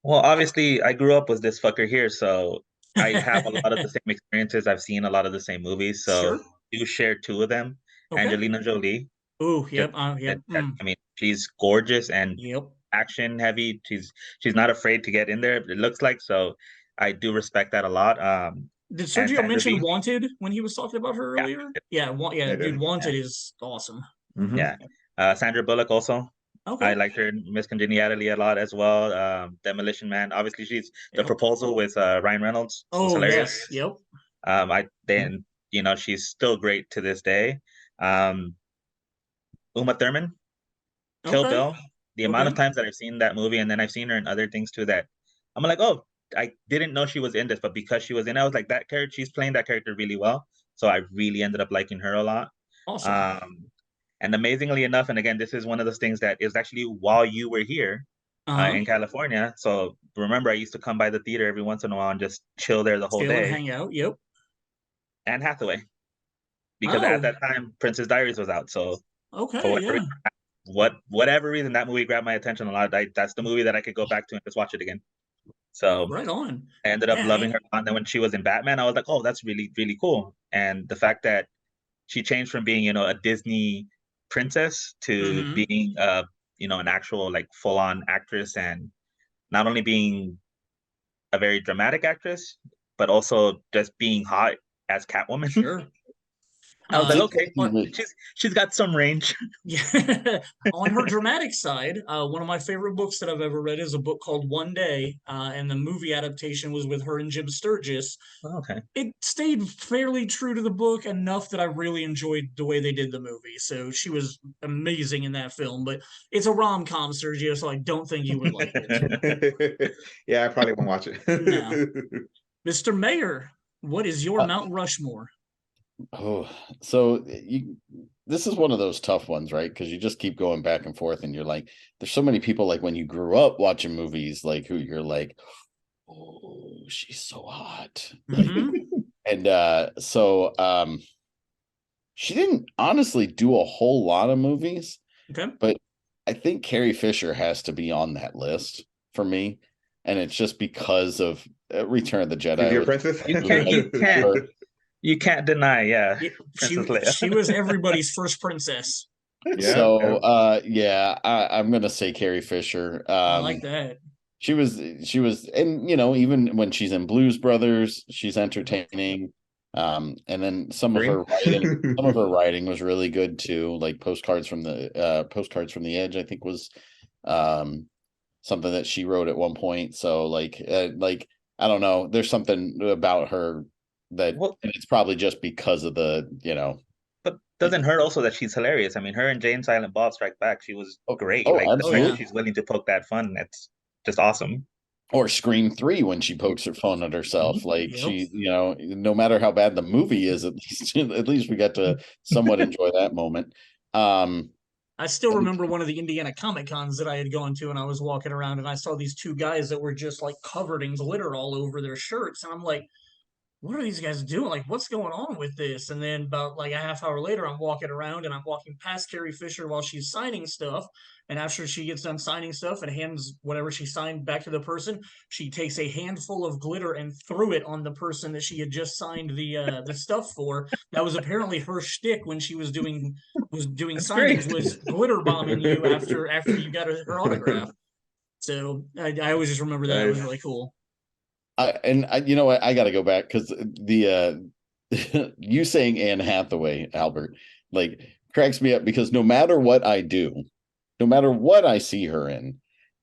Well, obviously, I grew up with this fucker here, so I have a lot of the same experiences. I've seen a lot of the same movies, so Sure. you share two of them. Okay. Angelina Jolie. Oh, yep. Yep. I mean, she's gorgeous and Yep. action heavy. She's not afraid to get in there. It looks like so. I do respect that a lot. Did and Sergio Sandra mention Bee. Wanted when he was talking about her earlier? Yeah, I dude, did. Wanted is awesome. Mm-hmm. Yeah. Sandra Bullock also. Okay. I liked her in Miss Congeniality a lot as well. Demolition Man. Obviously, she's the Yep. Proposal with Ryan Reynolds. Was Oh, hilarious. yes. Yep. You know, she's still great to this day. Uma Thurman, Kill Okay. Bill. The amount of Okay. times that I've seen that movie, and then I've seen her in other things too, that I'm like, oh, I didn't know she was in this, but because she was in, I was like, that character, she's playing that character really well. So I really ended up liking her a lot. Awesome. And amazingly enough, and again, this is one of those things that is actually while you were here in California. So remember, I used to come by the theater every once in a while and just chill there the whole Chill day. and hang out. Yep. Anne Hathaway, because at that time, Princess Diaries was out. So okay, yeah. Whatever reason, that movie grabbed my attention a lot. That's the movie that I could go back to and just watch it again. So right on. I ended up loving her. And then when she was in Batman, I was like, oh, that's really, really cool. And the fact that she changed from being, you know, a Disney princess to being, you know, an actual like full-on actress, and not only being a very dramatic actress, but also just being hot as Catwoman. Sure. I was like, okay, she's got some range. Yeah. On her dramatic side, one of my favorite books that I've ever read is a book called One Day, and the movie adaptation was with her and Jim Sturgis. Okay. It stayed fairly true to the book enough that I really enjoyed the way they did the movie. So she was amazing in that film, but it's a rom-com, Sergio, so I don't think you would like it. Yeah, I probably won't watch it. No. Mr. Mayor, what is your Mount Rushmore? Oh, so this is one of those tough ones, right? Because you just keep going back and forth, and you're like, there's so many people, like when you grew up watching movies, like who you're like, oh, she's so hot. And so she didn't honestly do a whole lot of movies. Okay. But I think Carrie Fisher has to be on that list for me. And it's just because of Return of the Jedi. Your princess? You can't deny, yeah. She was everybody's first princess. Yeah, so I'm gonna say Carrie Fisher. I like that. She was, and you know, even when she's in Blues Brothers, she's entertaining. And then some of her writing was really good too. Like Postcards from the Edge, I think was something that she wrote at one point. So like I don't know, there's something about her that, and it's probably just because of the, you know. But doesn't hurt also that she's hilarious? I mean, her and Jane Silent Bob Strike Back, she was great. Absolutely. She's willing to poke that fun. That's just awesome. Or Scream 3 when she pokes her fun at herself. Like she, you know, no matter how bad the movie is, at least we got to somewhat enjoy that moment. I still remember one of the Indiana Comic Cons that I had gone to, and I was walking around and I saw these two guys that were just like covered in glitter all over their shirts. And I'm like, what are these guys doing? Like, what's going on with this? And then about like a half hour later, I'm walking around and I'm walking past Carrie Fisher while she's signing stuff. And after she gets done signing stuff and hands whatever she signed back to the person, she takes a handful of glitter and threw it on the person that she had just signed the stuff for. That was apparently her shtick when she was doing That's signings, great. was glitter bombing you after you got her autograph. So I always just remember that. It was really cool. You know what? I got to go back because the you saying Anne Hathaway, Albert, like cracks me up because no matter what I do, no matter what I see her in,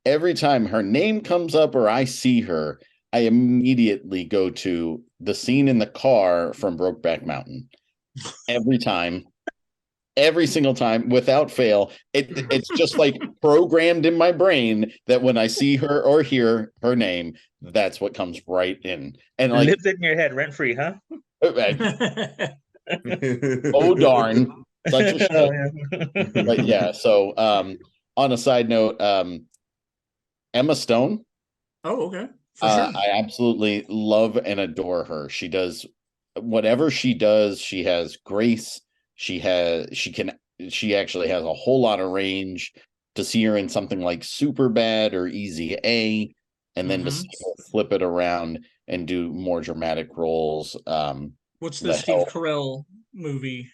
every time her name comes up or I see her, I immediately go to the scene in the car from Brokeback Mountain. Every time, every single time, without fail. It's just like programmed in my brain that when I see her or hear her name, that's what comes right in. And It like, lives in your head rent free, huh? oh darn, such a Oh, shit. yeah. But yeah, so on a side note, Emma Stone, Oh, okay. For sure. I absolutely love and adore her. She does whatever she does, she has grace. She actually has a whole lot of range. To see her in something like Super Bad or Easy A, and then to see her flip it around and do more dramatic roles. What's the Steve Carell movie?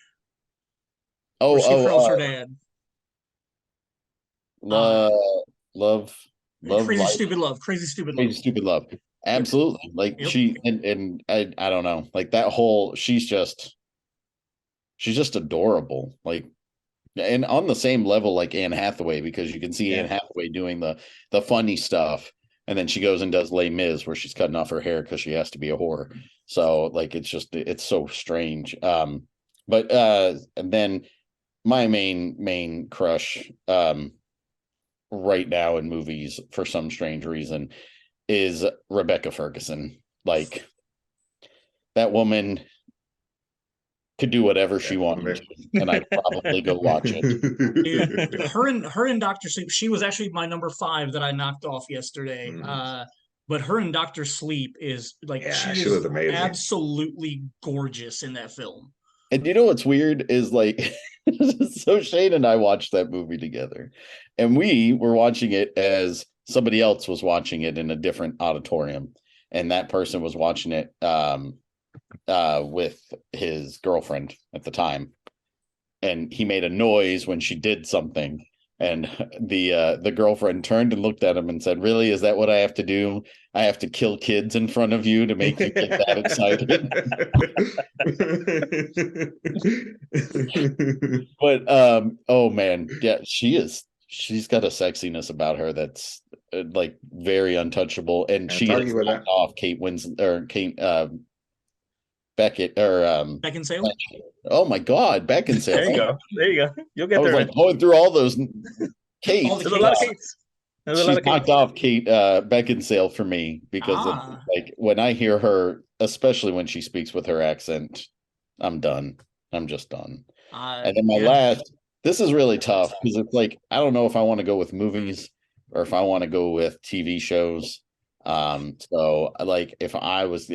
Oh, where Steve Carell's her dad. Love, Crazy Life. Stupid Love. Crazy Stupid Love. Crazy Stupid Love. Absolutely. Like Yep. she and I don't know, like that whole she's just adorable. Like, and on the same level like Anne Hathaway, because you can see Anne Hathaway doing the funny stuff, and then she goes and does Les Mis where she's cutting off her hair because she has to be a whore. So like it's so strange. But and then my main crush right now in movies for some strange reason is Rebecca Ferguson. Like, that woman could do whatever she wanted to, and I'd probably go watch it. Dude, her and Dr. Sleep, she was actually my number 5 that I knocked off yesterday. But her and Dr. Sleep is like, she was amazing. Absolutely gorgeous in that film. And you know what's weird is like, so Shane and I watched that movie together, and we were watching it as somebody else was watching it in a different auditorium, and that person was watching it with his girlfriend at the time, and he made a noise when she did something, and the girlfriend turned and looked at him and said, "Really, is that what I have to do? I have to kill kids in front of you to make you get that excited?" But oh man, yeah, she's got a sexiness about her that's like very untouchable, and she is off Kate Winslet or Kate Beckett or Beckinsale. Oh my God, Beckinsale. There you go. There you go. You'll get there. I was like going through all those Kate. There's a lot of Kates. She's knocked off Kate Beckinsale for me because it's like when I hear her, especially when she speaks with her accent, I'm done. I'm just done. And then my last, this is really tough because it's like I don't know if I want to go with movies or if I want to go with TV shows. So like if I was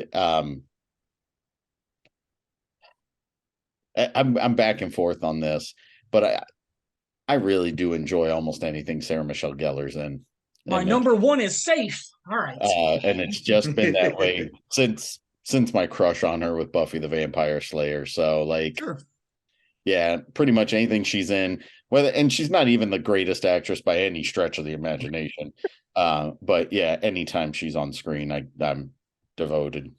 I'm back and forth on this, but I really do enjoy almost anything Sarah Michelle Gellar's in. My number 1 is Safe. All right. And it's just been that way since my crush on her with Buffy the Vampire Slayer. So like, yeah, pretty much anything she's in, and she's not even the greatest actress by any stretch of the imagination. But yeah, anytime she's on screen, I'm devoted.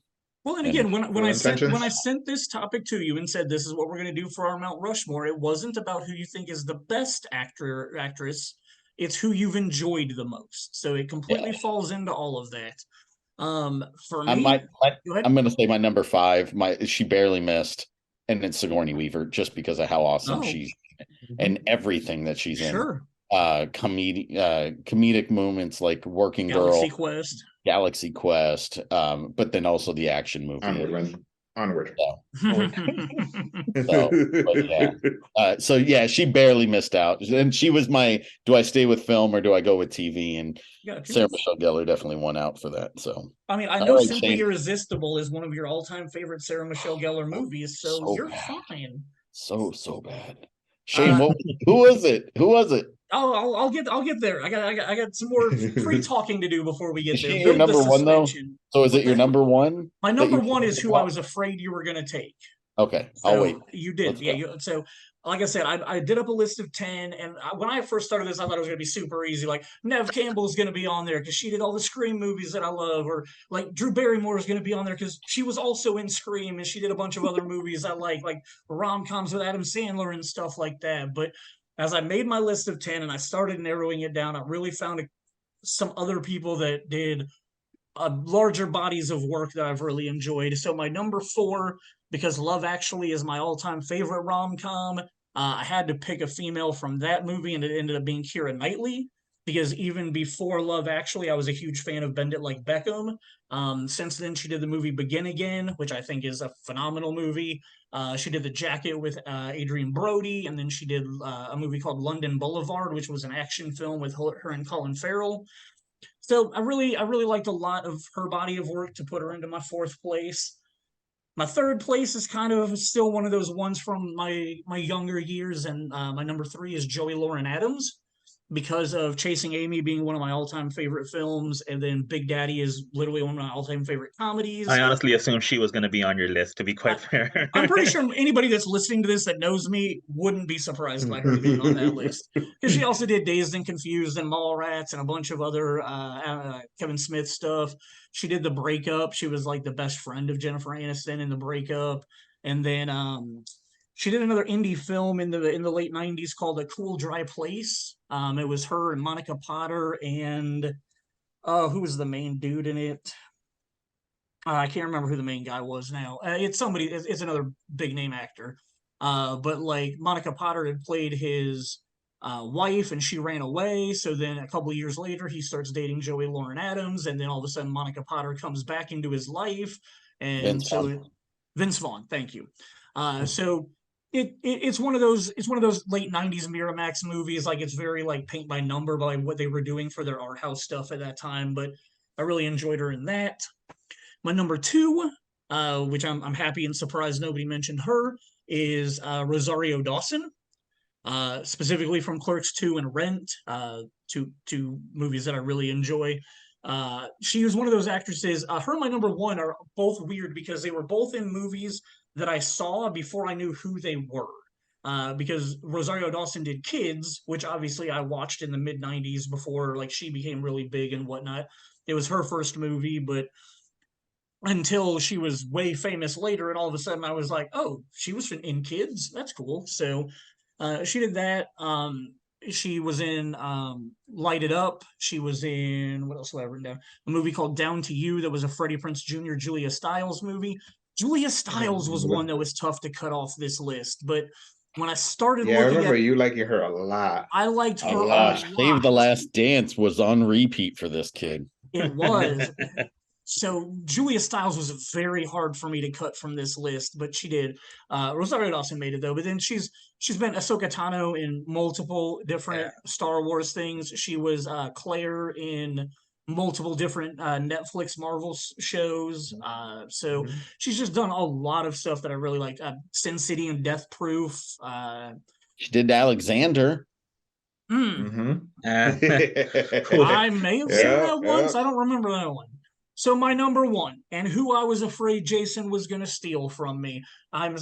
Well, and again, when I sent this topic to you and said this is what we're going to do for our Mount Rushmore, it wasn't about who you think is the best actress. It's who you've enjoyed the most. So it completely falls into all of that. For me, I'm going to say my number 5. She barely missed, and it's Sigourney Weaver, just because of how awesome she's and everything that she's in. Comedic moments like Working Girl, Galaxy Quest, but then also the action movie. Onward. So yeah, she barely missed out, and she was my. Do I stay with film or do I go with TV? And Sarah Michelle Gellar definitely won out for that. So I mean, I know Simply Irresistible is one of your all-time favorite Sarah Michelle Gellar movies, so you're fine. So bad. Shane, who was it? Who was it? I'll get there. I got some more pre-talking to do before we get is there. She your number one though? So is it your number one? My number one is who I was afraid you were going to take. Okay, I'll wait. You did, so like I said, I did up a list of 10, and when I first started this, I thought it was going to be super easy. Like Neve Campbell's going to be on there because she did all the Scream movies that I love, or like Drew Barrymore is going to be on there because she was also in Scream and she did a bunch of other movies I like rom-coms with Adam Sandler and stuff like that. But as I made my list of 10 and I started narrowing it down, I really found some other people that did larger bodies of work that I've really enjoyed. So my number 4, because Love Actually is my all-time favorite rom-com, I had to pick a female from that movie, and it ended up being Keira Knightley, because even before Love Actually, I was a huge fan of Bend It Like Beckham. Since then, she did the movie Begin Again, which I think is a phenomenal movie. She did The Jacket with Adrian Brody, and then she did a movie called London Boulevard, which was an action film with her and Colin Farrell. So I really liked a lot of her body of work to put her into my 4th place. My 3rd place is kind of still one of those ones from my younger years, and my number 3 is Joey Lauren Adams, because of Chasing Amy being one of my all-time favorite films, and then Big Daddy is literally one of my all-time favorite comedies. I honestly assumed she was going to be on your list, to be quite fair. I'm pretty sure anybody that's listening to this that knows me wouldn't be surprised by her being on that list, because she also did Dazed and Confused and Mallrats and a bunch of other Kevin Smith stuff. She did The Breakup. She was like the best friend of Jennifer Aniston in The Breakup, and then she did another indie film in the late 90s called A Cool Dry Place. It was her and Monica Potter and who was the main dude in it? I can't remember who the main guy was now. It's somebody. It's another big name actor. But like Monica Potter had played his wife, and she ran away. So then a couple of years later, he starts dating Joey Lauren Adams, and then all of a sudden, Monica Potter comes back into his life, and Vince Vaughn. Thank you. So it's one of those late 90s Miramax movies. Like, it's very like paint by number by what they were doing for their art house stuff at that time. But I really enjoyed her in that. My number 2, which I'm happy and surprised nobody mentioned her, is Rosario Dawson, specifically from Clerks 2 and Rent, two movies that I really enjoy. She was one of those actresses. Her and my number 1 are both weird because they were both in movies that I saw before I knew who they were. Because Rosario Dawson did Kids, which obviously I watched in the mid 90s before like she became really big and whatnot. It was her first movie, but until she was way famous later, and all of a sudden I was like, oh, she was in Kids? That's cool. So she did that. She was in Light It Up. She was in, what else have I written down? A movie called Down to You that was a Freddie Prinze Jr., Julia Stiles movie. Julia Stiles was one that was tough to cut off this list, but when I started looking I remember you liking her a lot. I liked her a lot. Save the Last Dance was on repeat for this kid. It was. So Julia Stiles was very hard for me to cut from this list, but she did. Rosario Dawson made it though. But then she's been Ahsoka Tano in multiple different Star Wars things. She was Claire in multiple different Netflix Marvel shows. So she's just done a lot of stuff that I really liked. Sin City and Death Proof. She did Alexander. I may have seen that once. I don't remember that one. So my number 1, and who I was afraid Jason was going to steal from me. I'm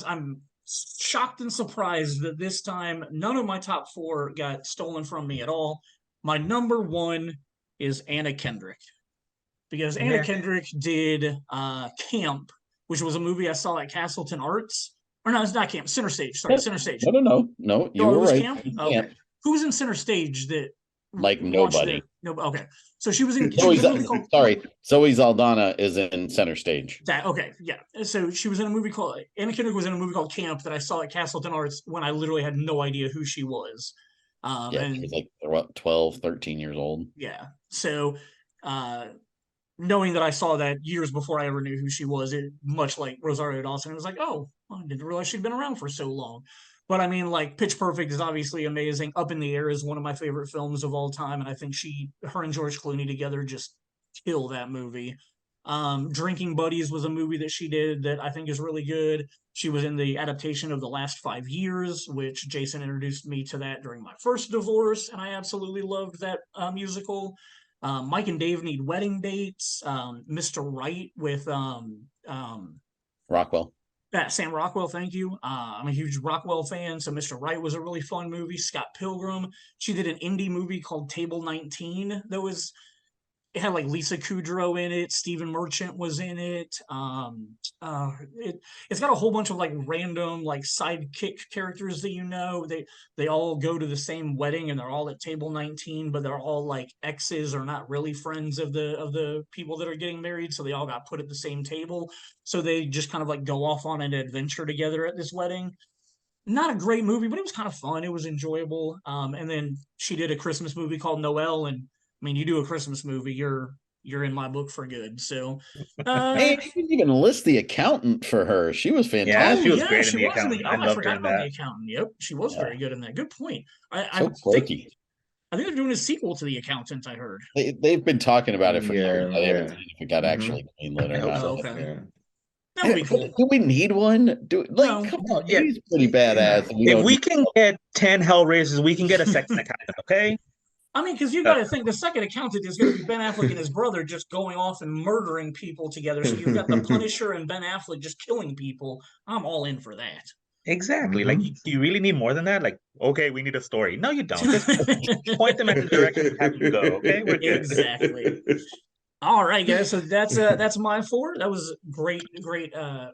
shocked and surprised that this time none of my top 4 got stolen from me at all. My number 1 is Anna Kendrick, because Anna Kendrick did Camp, which was a movie I saw at Castleton Arts. Or no, it's not Camp. Center Stage. Sorry, Center Stage. No. You were right. Camp? Okay. Who was in Center Stage that? Like nobody. No. Okay. So she was in. Zoe Saldana is in Center Stage. So she was in a movie called Anna Kendrick was in a movie called Camp that I saw at Castleton Arts when I literally had no idea who she was. She was like 12, 13 years old. Yeah. So knowing that I saw that years before I ever knew who she was, it much like Rosario Dawson, it was like, oh, I didn't realize she'd been around for so long. But I mean, like Pitch Perfect is obviously amazing. Up in the Air is one of my favorite films of all time, and I think her and George Clooney together just kill that movie. Drinking Buddies was a movie that she did that I think is really good. She was in the adaptation of The Last 5 Years, which Jason introduced me to that during my first divorce, and I absolutely loved that musical. Mike and Dave Need Wedding Dates. Mr. Right with Rockwell. Sam Rockwell, thank you. I'm a huge Rockwell fan, so Mr. Right was a really fun movie. Scott Pilgrim. She did an indie movie called Table 19 that was it had like Lisa Kudrow in it. Stephen Merchant was in it. It's got a whole bunch of like random like sidekick characters that you know. They all go to the same wedding and they're all at table 19, but they're all like exes or not really friends of the people that are getting married. So they all got put at the same table. So they just kind of like go off on an adventure together at this wedding. Not a great movie, but it was kind of fun. It was enjoyable. And then she did a Christmas movie called Noelle, and I mean, you do a Christmas movie, you're in my book for good. So, Hey, you didn't even list The Accountant for her. She was fantastic. Yeah, she was yeah, great she in The was in Accountant. the. I Oh, I loved her forgot in about the that. accountant. Yep, she was very good in that. Good point. I So think quirky. I think they're doing a sequel to the accountant. I heard. They've been talking about it for Yeah, years. I haven't yeah. seen if it got actually greenlit I or hope not. so. Oh, okay, Yeah. that would be cool. Do we need one? No. Come No, on, yeah. he's pretty badass. And we If don't we need can get 10 Hellraisers, we can get a second accountant, okay? I mean, because you got to think the second accountant is going to be Ben Affleck and his brother just going off and murdering people together. So you've got the Punisher and Ben Affleck just killing people. I'm all in for that. Exactly. Like, do you really need more than that? Like, okay, we need a story. No, you don't. Just point them in the direction and have them go. Okay, we're good. Exactly. All right, guys. So that's my four. That was great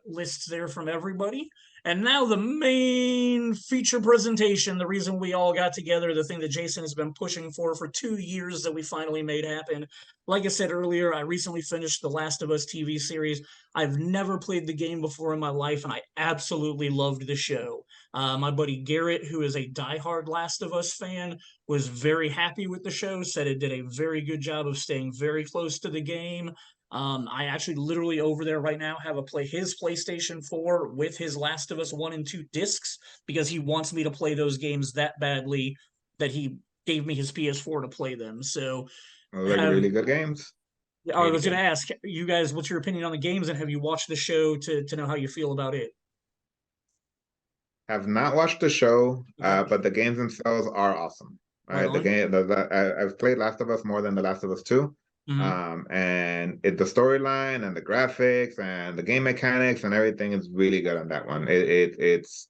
lists there from everybody. And now the main feature presentation, the reason we all got together, the thing that Jason has been pushing for 2 years that we finally made happen. Like I said earlier, I recently finished the Last of Us TV series. I've never played the game before in my life, and I absolutely loved the show. My buddy Garrett, who is a diehard Last of Us fan, was very happy with the show, said it did a very good job of staying very close to the game. I actually literally over there right now have his PlayStation 4 with his Last of Us 1 and 2 discs because he wants me to play those games that badly that he gave me his PS4 to play them. So Like really good games. I was going to ask you guys, what's your opinion on the games, and have you watched the show to know how you feel about it? Have not watched the show, Okay. but the games themselves are awesome. Right Right, the on. game. I've played Last of Us more than The Last of Us 2. Mhm. And the storyline and the graphics and the game mechanics and everything is really good on that one. It's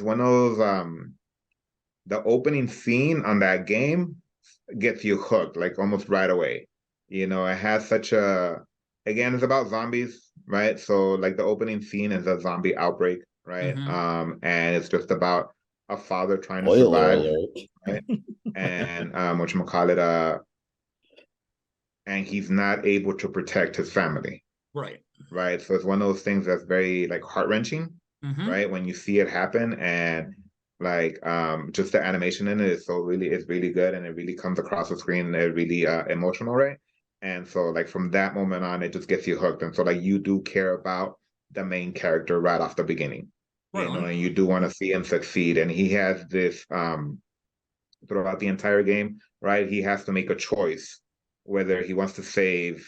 one of those the opening scene on that game gets you hooked like almost right away. You know, it has such a again, it's about zombies, right? So like the opening scene is a zombie outbreak, right? Mhm. And it's just about a father trying to Spoiler survive, alert. right? And whatchamacallit, and he's not able to protect his family, Right. right? So it's one of those things that's very like heart-wrenching, Mhm. right? When you see it happen, and like just the animation in it is it's really good, and it really comes across the screen, and really emotional, right? And so like from that moment on, it just gets you hooked, and so like you do care about the main character right off the beginning, Right you know, on. and you do want to see him succeed. And he has this throughout the entire game, right? He has to make a choice whether he wants to save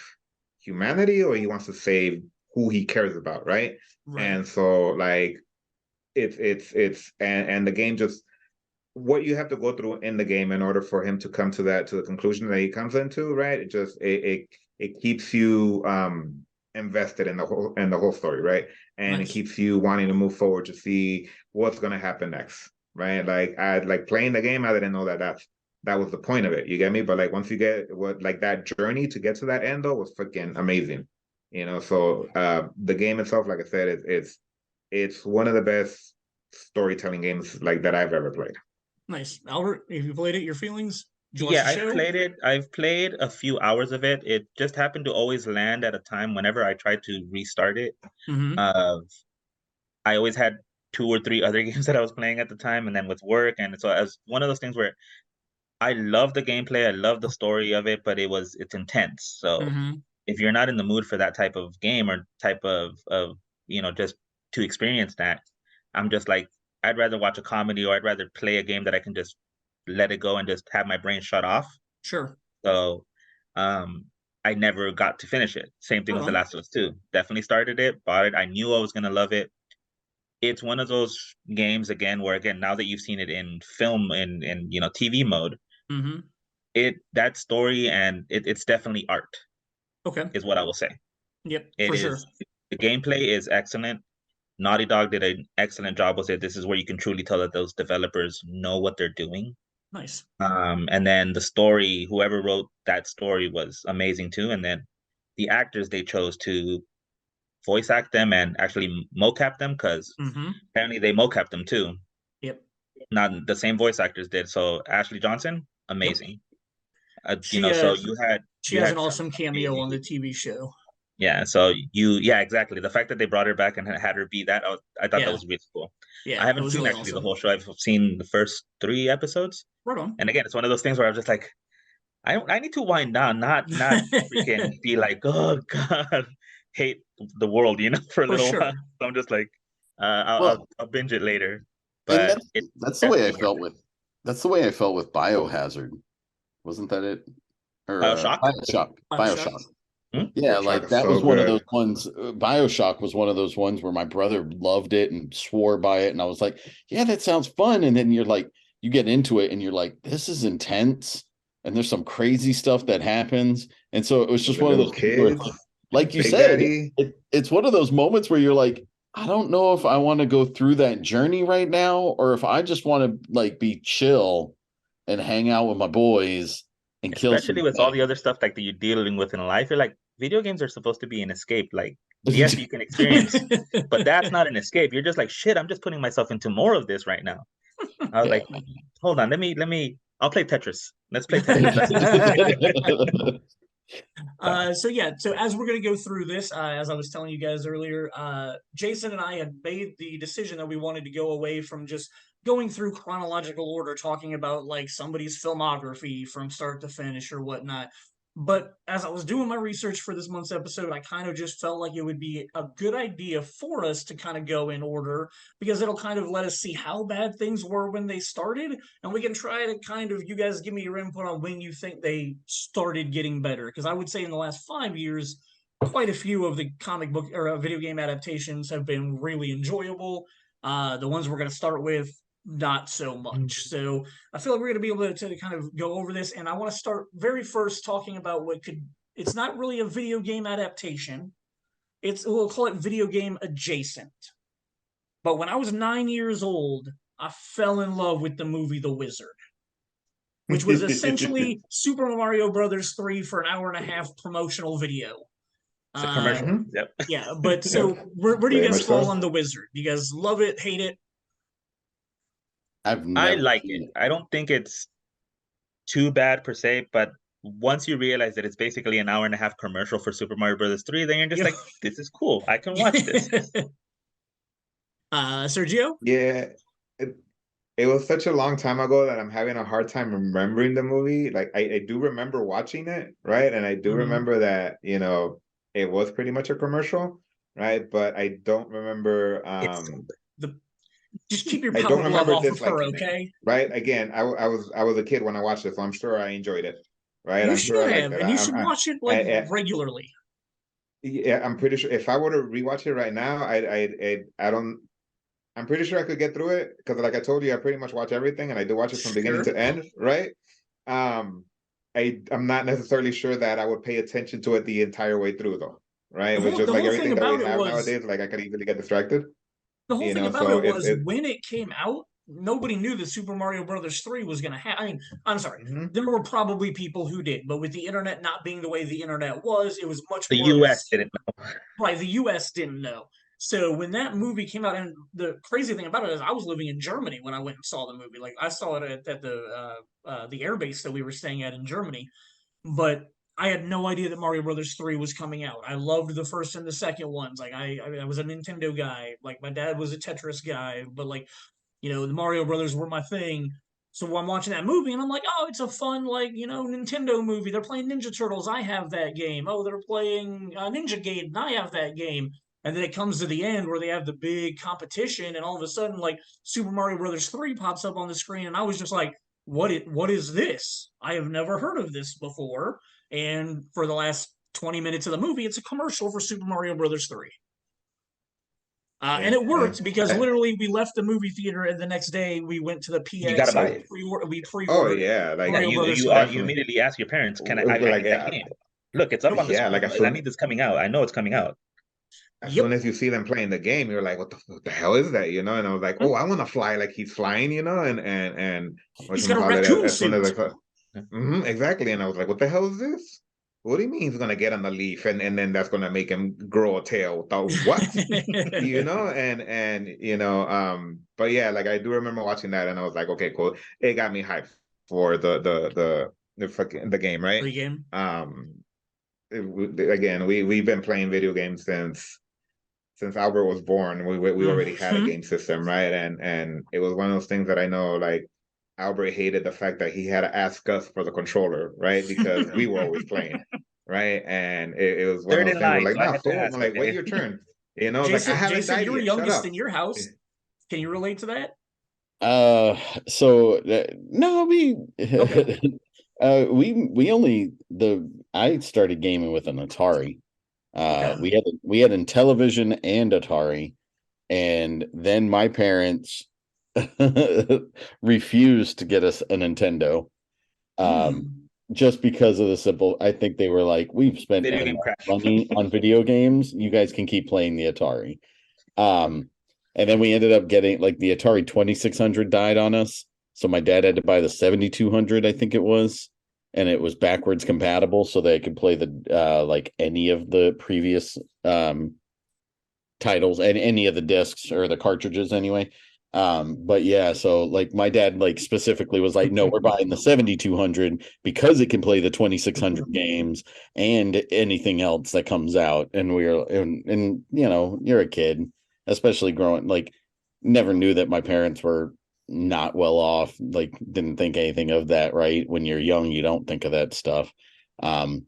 humanity or he wants to save who he cares about, right? Right. And so like and the game just what you have to go through in the game in order for him to come to the conclusion that he comes into, right? It keeps you invested in the whole story, right? And Nice. it keeps you wanting to move forward to see what's going to happen next, right? Like I like playing the game, I didn't know that was the point of it. You get me? But like once you get what like that journey to get to that end though was freaking amazing, you know. So the game itself, like I said, it's one of the best storytelling games like that I've ever played. Nice. Albert, have you played it? Your feelings? Did you watch Yeah, the I've show? played it. I've played a few hours of it. It just happened to always land at a time whenever I tried to restart it. Mm-hmm. I always had two or three other games that I was playing at the time, and then with work, and so as one of those things where I love the gameplay, I love the story of it, but it's intense. So Mm-hmm. if you're not in the mood for that type of game or type of just to experience that, I'm just like, I'd rather watch a comedy, or I'd rather play a game that I can just let it go and just have my brain shut off. Sure. So I never got to finish it. Same thing with The Last of Us 2. Definitely started it, bought it. I knew I was gonna love it. It's one of those games again where, again, now that you've seen it in film and TV mode, that story and it's definitely art. Okay. Is what I will say. Yep, it for is sure. The gameplay is excellent. Naughty Dog did an excellent job with it. This is where you can truly tell that those developers know what they're doing. Nice. And then the story, whoever wrote that story was amazing too. And then the actors they chose to voice act them and actually mocap them, because apparently they mocap them too. Yep. Not the same voice actors did. So Ashley Johnson, amazing. Yep. So she has an awesome cameo on the TV show. Yeah, so exactly. The fact that they brought her back and had her be that, I thought that was really cool. Yeah, I haven't seen seen really actually awesome. the whole show. I've seen the first 3 episodes. Right on. And again, it's one of those things where I was just like, I need to wind down, not freaking be like, oh God, hate the world, for a little while. So I'm just like, I'll binge it later. But that's the way I felt with Biohazard. Wasn't that it? Or Bioshock. Yeah, like that was one of those ones. Bioshock was one of those ones where my brother loved it and swore by it, and I was like, "Yeah, that sounds fun." And then you're like, you get into it, and you're like, "This is intense," and there's some crazy stuff that happens. And so it was just one of those kids, like you said, it's one of those moments where you're like, I don't know if I want to go through that journey right now, or if I just want to like be chill and hang out with my boys. And especially with all the other stuff like that you're dealing with in life, you're like, video games are supposed to be an escape. Like, yes, you can experience, but that's not an escape. You're just like, shit, I'm just putting myself into more of this right now. I was like, hold on, let me. I'll play Tetris. Let's play Tetris. So as we're going to go through this, as I was telling you guys earlier, Jason and I had made the decision that we wanted to go away from just going through chronological order, talking about like somebody's filmography from start to finish or whatnot. But as I was doing my research for this month's episode, I kind of just felt like it would be a good idea for us to kind of go in order, because it'll kind of let us see how bad things were when they started, and we can try to kind of, you guys give me your input on when you think they started getting better. Because I would say in the last 5 years, quite a few of the comic book or video game adaptations have been really enjoyable. The ones we're going to start with, not so much. So I feel like we're going to be able to kind of go over this, and I want to start very first talking about it's not really a video game adaptation. We'll call it video game adjacent. But when I was 9 years old, I fell in love with the movie The Wizard, which was essentially Super Mario Brothers 3 for an hour and a half promotional video. It's a commercial. Yep. Yeah, but so where do you guys fall on The Wizard? Do you guys love it, hate it? I like it. I don't think it's too bad per se, but once you realize that it's basically an hour and a half commercial for Super Mario Brothers 3, then you're just like, this is cool. I can watch this. Sergio? Yeah. It was such a long time ago that I'm having a hard time remembering the movie. Like I do remember watching it, right? And I do remember that, it was pretty much a commercial, right? But I don't remember just keep your power glove off of her, okay? Right? Again, I was a kid when I watched it, so I'm sure I enjoyed it. Right? You should have, and you should watch it regularly. Yeah, I'm pretty sure if I were to rewatch it right now, I'm pretty sure I could get through it, because like I told you, I pretty much watch everything, and I do watch it from beginning to end, right? I'm not necessarily sure that I would pay attention to it the entire way through, though, right? It was just like everything that we have nowadays, like I could easily get distracted. The whole thing about it was when it came out, nobody knew that Super Mario Brothers 3 was going to happen. I mean, I'm sorry, there were probably people who did, but with the internet not being the way the internet was, it was much more. The U.S. didn't know. Right, the U.S. didn't know. So when that movie came out, and the crazy thing about it is I was living in Germany when I went and saw the movie. Like, I saw it at the airbase that we were staying at in Germany, but I had no idea that Mario Brothers 3 was coming out. I loved the first and the second ones. Like, I was a Nintendo guy. Like, my dad was a Tetris guy, but like, the Mario Brothers were my thing. So I'm watching that movie and I'm like, oh, it's a fun, like, Nintendo movie. They're playing Ninja Turtles. I have that game. Oh, they're playing Ninja Gaiden. I have that game. And then it comes to the end where they have the big competition, and all of a sudden, like, Super Mario Brothers 3 pops up on the screen, and I was just like, what is this? I have never heard of this before. And for the last 20 minutes of the movie, it's a commercial for Super Mario Brothers 3. And it worked because literally we left the movie theater, and the next day we went to the You gotta PX buy and it. we Oh pre-ordered yeah, like Mario You Brothers you 3. you immediately ask your parents, "Can I like need that game? Look, it's up on the yeah, like screen. That means it's coming out. I know it's coming out." as Yep. soon as you see them playing the game, you're like, what the hell is that? And I was like, oh, I want to fly like he's flying, and He's got a raccoon as soon as I suit. saw, exactly, and I was like, what the hell is this? What do you mean he's gonna get on the leaf, and then that's gonna make him grow a tail? What? But yeah, like I do remember watching that, and I was like, okay, cool. It got me hyped for the game, right? Pre-game. Again, we've been playing video games since Albert was born. We already had a game system, right? And it was one of those things that I know, like, Albert hated the fact that he had to ask us for the controller, right? Because we were always playing, right? And it was one Third of those in things where line, like, so I nah, had to fool, ask, like, wait okay? your turn. It's like, I haven't Jason, died you're yet. Shut youngest up. in your house. Can you relate to that? No, Okay. I started gaming with an Atari. Okay. We had a television and Atari, and then my parents refused to get us a Nintendo. Just because of the simple, I think they were like, we've spent Video game enough crash. money on video games. You guys can keep playing the Atari. And then we ended up getting, like, the Atari 2600 died on us. So my dad had to buy the 7200, I think it was. And it was backwards compatible so they could play the like any of the previous titles and any of the discs or the cartridges anyway. But yeah, so like my dad like specifically was like, no, we're buying the 7200 because it can play the 2600 games and anything else that comes out. And and you're a kid, especially growing, like, never knew that my parents were not well off, like didn't think anything of that, right? When you're young, you don't think of that stuff. I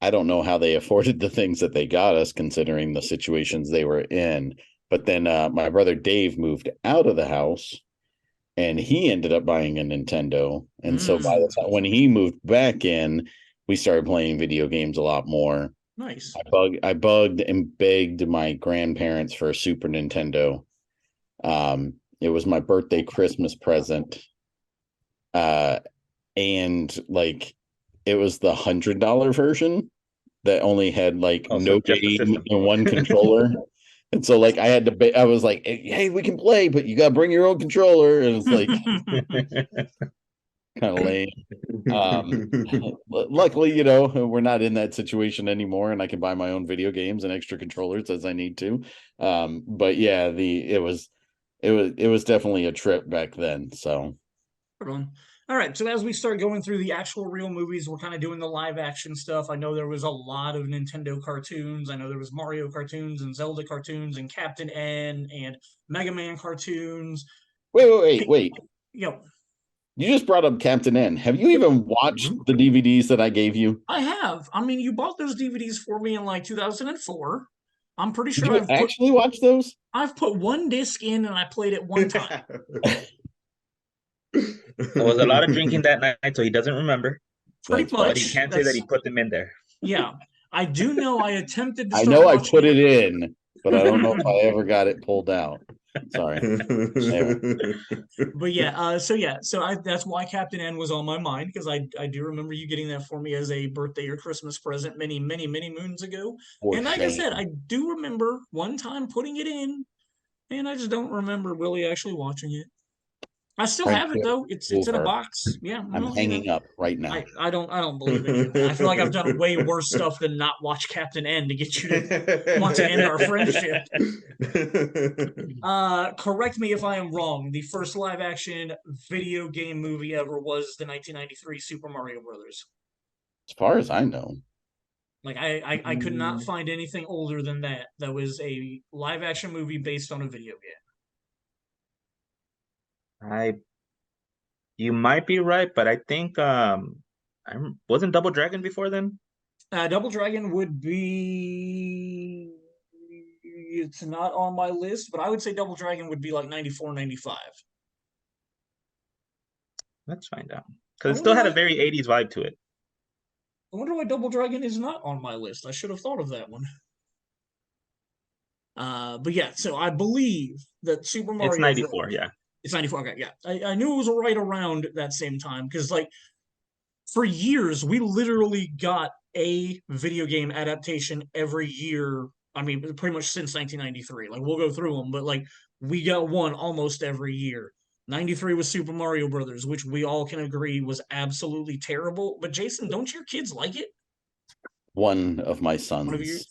don't know how they afforded the things that they got us considering the situations they were in. But then my brother Dave moved out of the house and he ended up buying a Nintendo. And so by the time when he moved back in, we started playing video games a lot more. Nice. I bugged and begged my grandparents for a Super Nintendo. It was my birthday Christmas present. And like it was the $100 version that only had like no game and one controller. And so like I was like, hey, we can play, but you gotta bring your own controller. And it's like kind of lame. Luckily, we're not in that situation anymore, and I can buy my own video games and extra controllers as I need to. But yeah, it was definitely a trip back then. So all right, so as we start going through the actual real movies, we're kind of doing the live action stuff. I know there was a lot of Nintendo cartoons. I know there was Mario cartoons and Zelda cartoons and Captain N and Mega Man cartoons. Wait. You just brought up Captain N. Have you even watched the DVDs that I gave you? I have. I mean, you bought those DVDs for me in like 2004. I'm pretty sure I've actually watched those. I've put one disc in and I played it one time. There was a lot of drinking that night, so he doesn't remember. Pretty much. But he can't say that he put them in there. Yeah. I do know I attempted to I know I put it in, but I don't know if I ever got it pulled out. Sorry. But yeah, so that's why Captain N was on my mind, because I do remember you getting that for me as a birthday or Christmas present many moons ago. And like I said, I do remember one time putting it in, and I just don't remember really actually watching it. I still have it though. It's in a box. Yeah, I'm hanging up right now. I don't believe it. I feel like I've done way worse stuff than not watch Captain N to get you to want to end our friendship. Correct me if I am wrong. The first live action video game movie ever was the 1993 Super Mario Brothers. As far as I know. Like I could not find anything older than that was a live action movie based on a video game. You might be right, but I think wasn't Double Dragon before then? Double Dragon would be. It's not on my list, but I would say Double Dragon would be like 94, 95. Let's find out. I Because it still had a wonder very 80s vibe to it. I wonder why Double Dragon is not on my list. I should have thought of that one. But yeah, so I believe that Super Mario It's 94, Bros. yeah. It's 94. Okay, yeah. I knew it was right around that same time because, like, for years, we literally got a video game adaptation every year. I mean, pretty much since 1993. Like, we'll go through them, but, like, we got one almost every year. 93 was Super Mario Brothers, which we all can agree was absolutely terrible. But Jason, don't your kids like it? One of my One of your sons.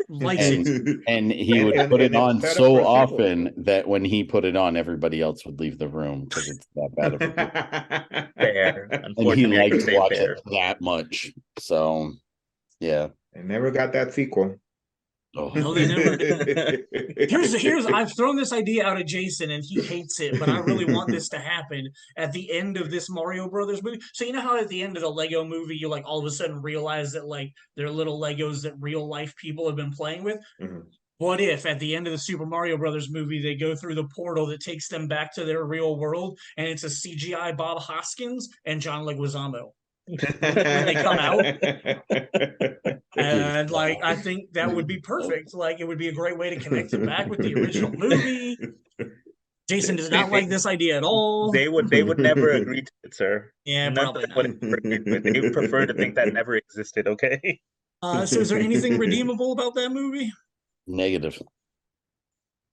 likes it. And he would put it on so often that when he put it on, everybody else would leave the room because it's that bad of a Fair. and he Unfortunately, I liked can to say watch fair. it that much. So, yeah. I never got that sequel. Oh. No, they never. Here's I've thrown this idea out at Jason and he hates it, but I really want this to happen at the end of this Mario Brothers movie. So you know how at the end of the Lego movie you like all of a sudden realize that like they're little Legos that real life people have been playing with? Mm-hmm. What if at the end of the Super Mario Brothers movie they go through the portal that takes them back to their real world and it's a CGI Bob Hoskins and John Leguizamo when they come out? And like I think that would be perfect. Like it would be a great way to connect it back with the original movie. Jason does not like this idea at all. They would never agree to it, sir. Yeah, None probably of them would ever agree to it. They prefer to think that never existed, okay? So is there anything redeemable about that movie? Negative.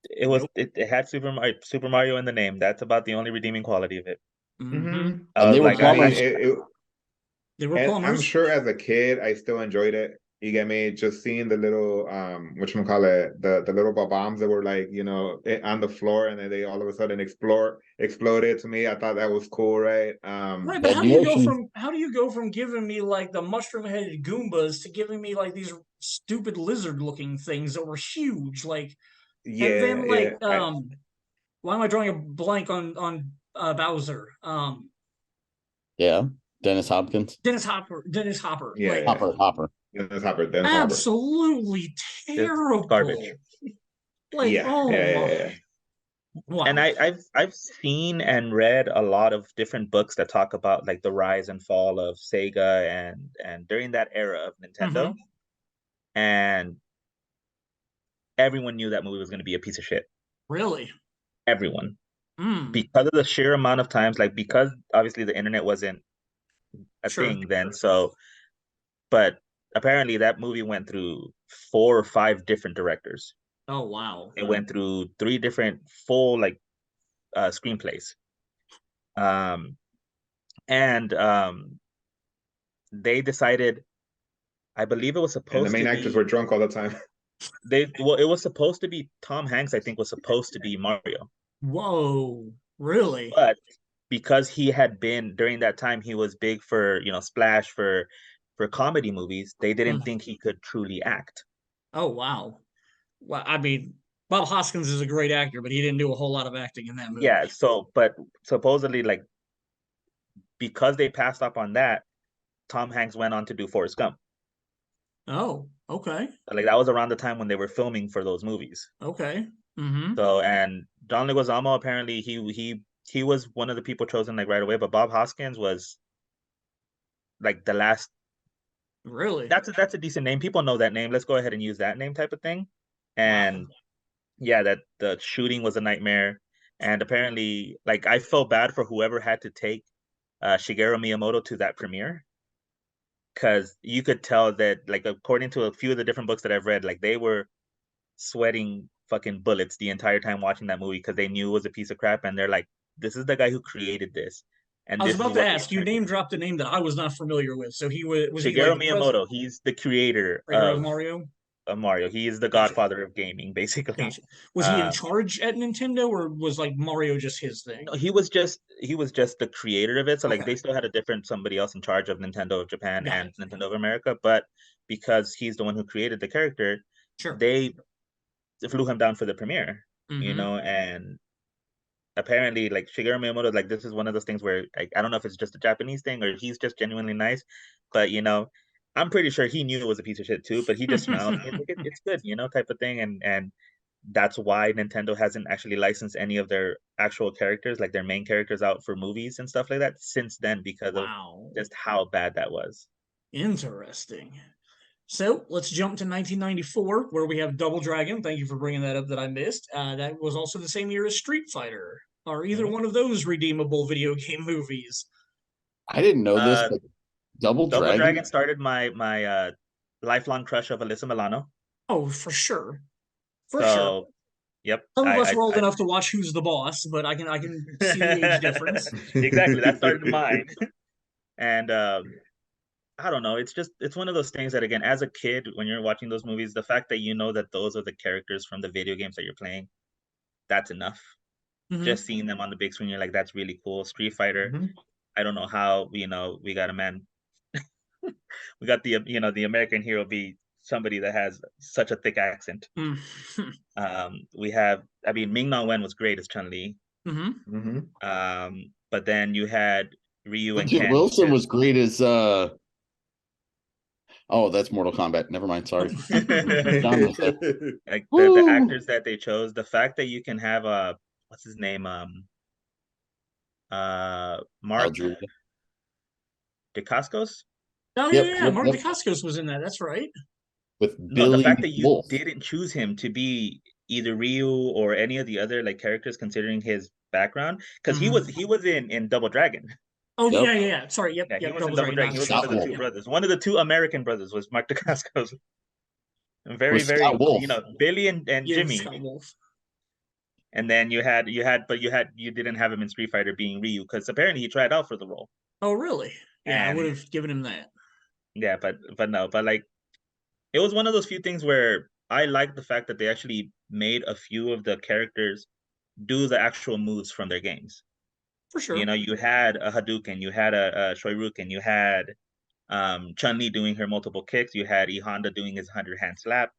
It had Super Mario in the name. That's about the only redeeming quality of it. Mm-hmm. And they were like, plumbers. They were plumbers. I'm sure as a kid I still enjoyed it. You get me? Just seeing the little whatchamacallit, the little bombs that were like, you know, on the floor and then they all of a sudden exploded. To me, I thought that was cool, right? Right, but how do you go from giving me like the mushroom-headed Goombas to giving me like these stupid lizard-looking things that were huge? Like, yeah, and then like yeah, why am I drawing a blank on Bowser? Yeah. Dennis Hopkins. Dennis Hopper. Yeah, like, yeah. Hopper. Dennis Hopper. Absolutely terrible. Garbage. Like, Yeah, oh yeah. Wow. And I've seen and read a lot of different books that talk about like the rise and fall of Sega and during that era of Nintendo. And everyone knew that movie was going to be a piece of shit. Really? Everyone. Because of the sheer amount of times, like because obviously the internet wasn't a thing then. So, but apparently that movie went through 4 or 5 different directors. Oh wow! It went through 3 different full like screenplays. They decided, I believe it was supposed to be. And the main actors were drunk all the time. It was supposed to be Tom Hanks, I think, was supposed to be Mario. Whoa, really? But because he had been during that time, he was big for Splash for comedy movies. They didn't think he could truly act. Oh wow! Well, I mean, Bob Hoskins is a great actor, but he didn't do a whole lot of acting in that movie. Yeah. So, but supposedly, like because they passed up on that, Tom Hanks went on to do Forrest Gump. Oh, okay. Like that was around the time when they were filming for those movies. Okay. So, and John Leguizamo, apparently he was one of the people chosen like right away, but Bob Hoskins was like the last. Really? That's a decent name. People know that name. Let's go ahead and use that name type of thing. And yeah, that the shooting was a nightmare. And apparently, like I felt bad for whoever had to take Shigeru Miyamoto to that premiere. Because you could tell that, like, according to a few of the different books that I've read, like they were sweating fucking bullets the entire time watching that movie because they knew it was a piece of crap, and they're like, "This is the guy who created this." And I was about to ask, you name dropped a name that I was not familiar with. So he was Shigeru Miyamoto. He's the creator of Mario. Mario. He is the godfather of gaming, basically. Gotcha. Was he in charge at Nintendo, or was like Mario just his thing? No, he was just the creator of it. So like they still had a different somebody else in charge of Nintendo of Japan and Nintendo of America, but because he's the one who created the character, they flew him down for the premiere, and apparently like Shigeru Miyamoto, like this is one of those things where like, I don't know if it's just a Japanese thing or he's just genuinely nice, but I'm pretty sure he knew it was a piece of shit too, but he just smiled. He's like, it's good, type of thing, and that's why Nintendo hasn't actually licensed any of their actual characters, like their main characters, out for movies and stuff like that since then because of just how bad that was. Interesting. So let's jump to 1994, where we have Double Dragon. Thank you for bringing that up that I missed. That was also the same year as Street Fighter. Are either one of those redeemable video game movies? I didn't know this, but Double Dragon started my lifelong crush of Alyssa Milano. Oh, for sure. For sure. Yep. Some of us were old enough to watch Who's the Boss, but I can see the age difference. Exactly. That started mine. And I don't know. It's one of those things that, again, as a kid, when you're watching those movies, the fact that you know that those are the characters from the video games that you're playing, that's enough. Mm-hmm. Just seeing them on the big screen, you're like, that's really cool. Street Fighter. Mm-hmm. I don't know how, we got a man. We got the American hero be somebody that has such a thick accent. We have, Ming-Na Wen was great as Chun-Li. Mm-hmm. Mm-hmm. But then you had Ryu and Ken. Wilson was great as oh, that's Mortal Kombat. Never mind. Sorry. Like the actors that they chose, the fact that you can have what's his name? Mark Dacascos. Oh yeah, Mark Dacascos was in that. That's right. With Billy the fact that you Wolf. didn't choose him to be either Ryu or any of the other like characters, considering his background, because he was in Double Dragon. Oh yeah. Sorry, yep. He was in Double Dragon. He was one of the two brothers. One of the two American brothers was Mark Dacascos. Very, Billy and Jimmy. Scott Wolf. And then you didn't have him in Street Fighter being Ryu because apparently he tried out for the role. Oh really? Yeah, I would have given him that. Yeah, but like, it was one of those few things where I liked the fact that they actually made a few of the characters do the actual moves from their games. For sure. You had a Hadouken, you had a Shoryuken, you had Chun-Li doing her multiple kicks, you had E Honda doing his 100-hand slap.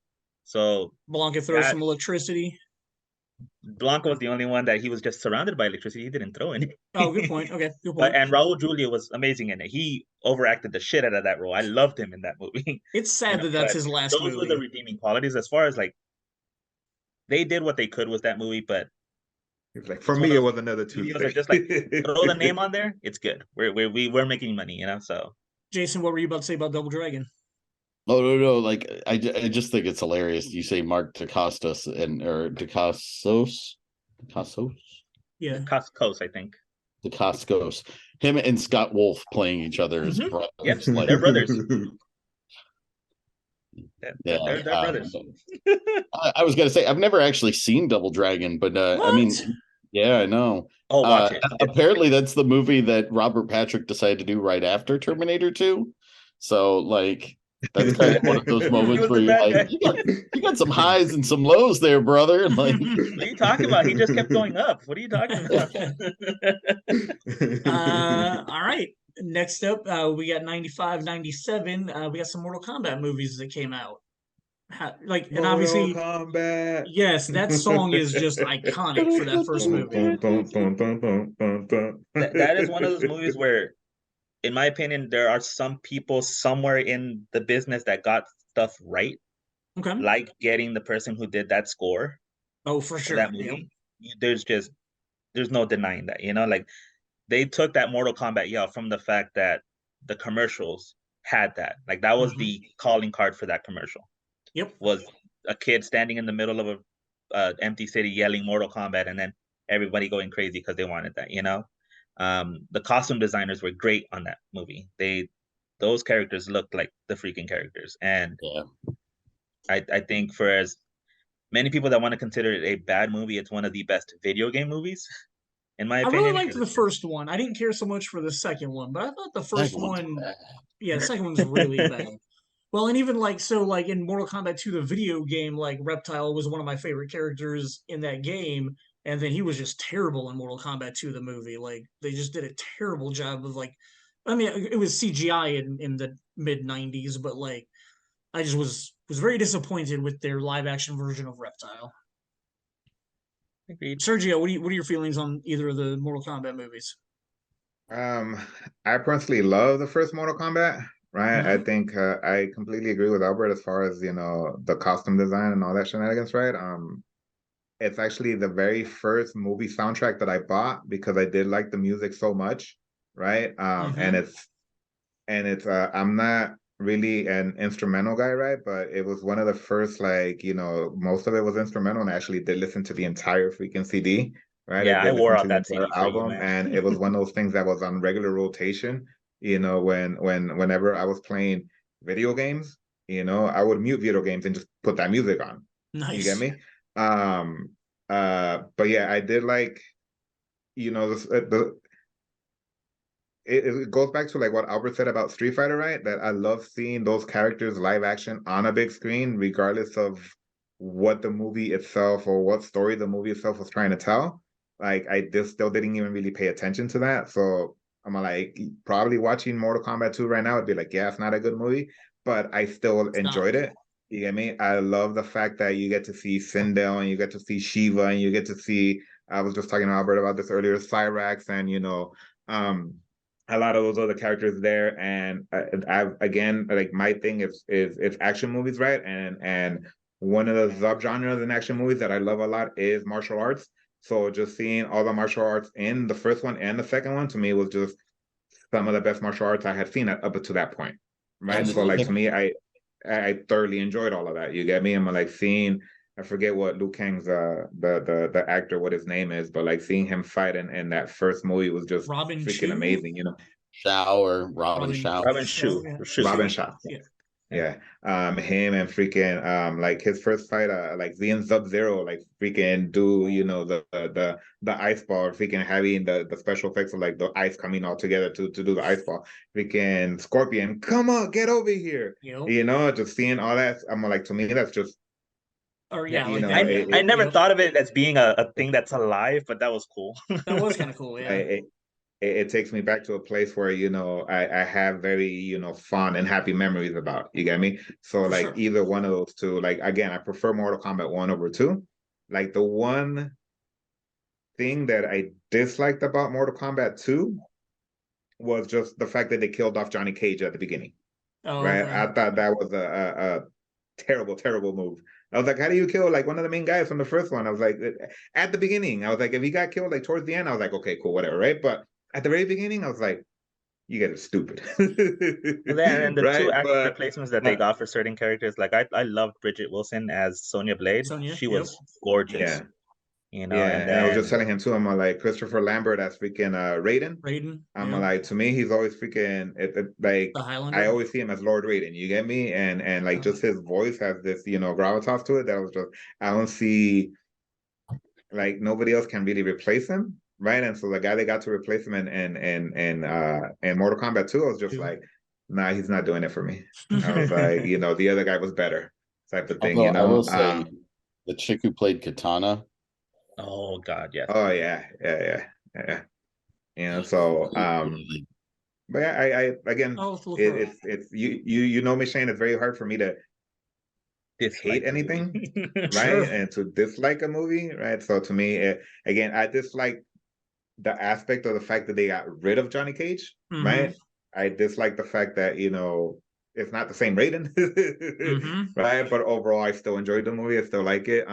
So Blanca throws some electricity. Blanca was the only one that he was just surrounded by electricity. He didn't throw any. Oh, good point. Okay, good point. And Raul Julia was amazing in it. He overacted the shit out of that role. I loved him in that movie. It's sad that that's his last movie. Those were the redeeming qualities. As far as like, they did what they could with that movie, but like for me, it was another two. Just like throw the name on there. It's good. We're making money, So, Jason, what were you about to say about Double Dragon? Oh no! Like I just think it's hilarious. You say Mark Dacascos or Dacascos. Yeah, Dacascos, I think. Dacascos. Him and Scott Wolf playing each other as brothers. Yes, they're brothers. They're brothers. I was gonna say I've never actually seen Double Dragon, but yeah, I know. Oh, watch it. Apparently, that's the movie that Robert Patrick decided to do right after Terminator 2. So, like, that's kind of one of those moments where you're like, you got some highs and some lows there, brother. And like, what are you talking about? He just kept going up. What are you talking about? All right. Next up, we got 95, 97. We got some Mortal Kombat movies that came out. And obviously, Kombat. Yes, that song is just iconic for that first movie. That is one of those movies where, in my opinion, there are some people somewhere in the business that got stuff right. Okay. Like getting the person who did that score. Oh, for sure. That movie. Yep. There's no denying that, like they took that Mortal Kombat from the fact that the commercials had that. Like that was the calling card for that commercial. Yep. Was a kid standing in the middle of a empty city yelling Mortal Kombat, and then everybody going crazy because they wanted that, The costume designers were great on that movie. Those characters looked like the freaking characters. And I think for as many people that want to consider it a bad movie, it's one of the best video game movies, in my opinion. I really liked the first one. I didn't care so much for the second one, but I thought the first one, the second one's really bad. Well, and even in Mortal Kombat 2, the video game, like Reptile was one of my favorite characters in that game. And then he was just terrible in Mortal Kombat 2, the movie. Like, they just did a terrible job of, it was CGI in the mid-90s, but, I just was very disappointed with their live-action version of Reptile. Agreed. Sergio, what are your feelings on either of the Mortal Kombat movies? I personally love the first Mortal Kombat, right? I Mhm. think I completely agree with Albert as far as, the costume design and all that shenanigans, right? It's actually the very first movie soundtrack that I bought because I did like the music so much, right? And Mhm. it's I'm not really an instrumental guy, right? But it was one of the first, like, most of it was instrumental, and I actually did listen to the entire freaking CD, right? I Yeah, I did wore listen out to the that entire CD for you, album, man. and it was one of those things that was on regular rotation, whenever I was playing video games, I would mute video games and just put that music on. You get Nice. me? Um, but yeah, I did like, it goes back to like what Albert said about Street Fighter, right? That I love seeing those characters live action on a big screen, regardless of what the movie itself or what story the movie itself was trying to tell. Like I just still didn't even really pay attention to that. So I'm like probably watching Mortal Kombat 2 right now, it'd be like, yeah, it's not a good movie, but I still It's not. enjoyed it. You get me? I love the fact that you get to see Sindel and you get to see Shiva and you get to see, I was just talking to Albert about this earlier, Cyrax and um a lot of those other characters there. And I again, like my thing is it's action movies, right? And one of the subgenres in action movies that I love a lot is martial arts. So just seeing all the martial arts in the first one and the second one to me was just some of the best martial arts I had seen up to that point, right? So like to Absolutely. me, I thoroughly enjoyed all of that. You get me? I'm like seeing, I forget what Liu Kang's the actor, what his name is, but like seeing him fight in that first movie was just Robin freaking Chu? amazing, Shower, Robin Robin Shower. Robin Show, Shu. yeah. Shu. Robin Shaw. Yeah. Yeah. Him and freaking like his first fight, like seeing Sub-Zero like freaking do, the ice ball, freaking having the special effects of like the ice coming all together to do the ice ball. Freaking Scorpion, come on, get over here. Yep. Just seeing all that. I'm like, to me, that's just Or Yeah. yeah, like that. Yeah. I never Yep. thought of it as being a thing that's alive, but that was cool. That was kind of cool. Yeah. it takes me back to a place where I have very fond and happy memories about. You get me? So For like sure. either one of those two. Like again, I prefer Mortal Kombat 1 over 2. Like the one thing that I disliked about Mortal Kombat 2 was just the fact that they killed off Johnny Cage at the beginning. Oh, Right? okay. I thought that was a terrible, terrible move. I was like, how do you kill like one of the main guys from the first one? I was like, at the beginning, I was like, if he got killed like towards the end, I was like, okay, cool, whatever, right? But at the very beginning, I was like, you guys are stupid. And then the two Right? actor But replacements that they got for certain characters, like I loved Bridget Wilson as Sonya Blade. Sonya. She Yep. was gorgeous, yeah, and and I was just then telling him too, I'm like Christopher Lambert as freaking Raiden. Raiden. I'm Yep. like, to me, he's always freaking like The I Highlander. always see him as Lord Raiden. You get me? And like Oh. just his voice has this, gravitas to it. That was just I don't see like nobody else can really replace him, right? And so the guy they got to replace him in Mortal Kombat 2, I was just Two. like, nah, he's not doing it for me. I was like, the other guy was better, type of thing, Although I will say, the chick who played Katana. oh god, yes. Oh yeah. So but yeah, I again, Oh, it's a little far. it's you know me, Shane. It's very hard for me to hate Dislike the anything, movie. right? Sure. And to dislike a movie, right? So to me, again, I dislike the aspect of the fact that they got rid of Johnny Cage, Mhm. right? I dislike the fact that it's not the same Raiden, Mhm. right? But overall, I still enjoyed the movie. I still like it.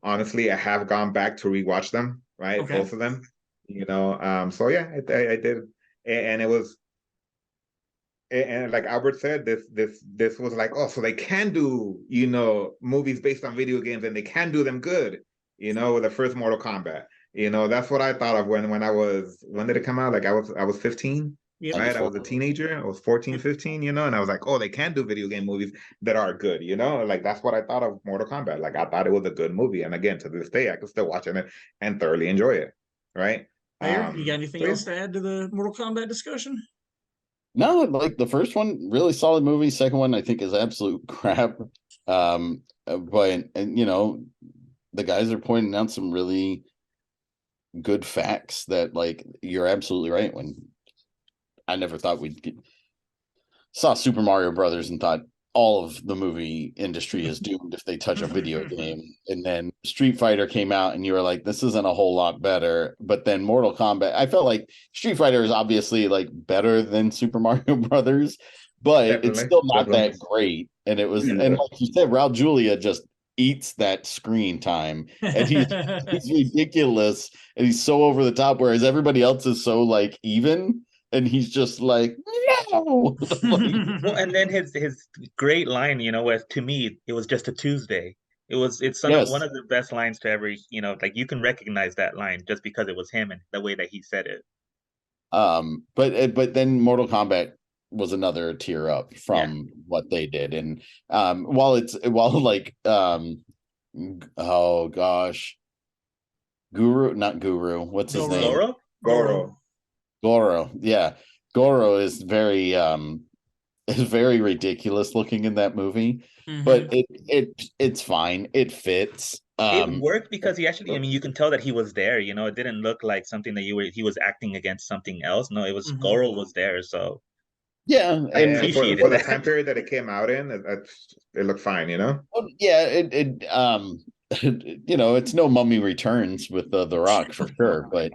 Honestly, I have gone back to rewatch them, right? Okay. Both of them, So yeah, I did, and it was. And like Albert said, this was like, oh, so they can do movies based on video games and they can do them good, with the first Mortal Kombat. That's what I thought of when did it come out? Like I was 15, Yep. right? I was a teenager. I was 14, 15, and I was like, oh, they can do video game movies that are good, like that's what I thought of Mortal Kombat. Like I thought it was a good movie, and again, to this day, I can still watch it and thoroughly enjoy it, right? Mayor, you got anything So yeah. else to add to the Mortal Kombat discussion? No, like the first one, really solid movie. Second one, I think, is absolute crap. But the guys are pointing out some really good facts that, like, you're absolutely right. When I never thought saw Super Mario Brothers and thought, all of the movie industry is doomed if they touch a video game. And then Street Fighter came out and you were like, this isn't a whole lot better. But then Mortal Kombat, I felt like Street Fighter is obviously like better than Super Mario Brothers, but it's still not that great. And it was, and like you said, Raul Julia just eats that screen time, and he's ridiculous, and he's so over the top, whereas everybody else is so like even, and he's just like, no. Well, and then his great line, was, to me, it was just a Tuesday. It's one of the best lines to ever, like you can recognize that line just because it was him and the way that he said it. But then Mortal Kombat was another tier up from what they did, and oh gosh, not Guru, what's his name? Goro, yeah. Goro is very ridiculous looking in that movie, but it's fine. It fits. It worked because he actually, you can tell that he was there. It didn't look like something that he was acting against something else. No, it was Goro was there. So yeah, and for the time period that it came out in, it looked fine. Yeah, it's no Mummy Returns with the Rock for sure, but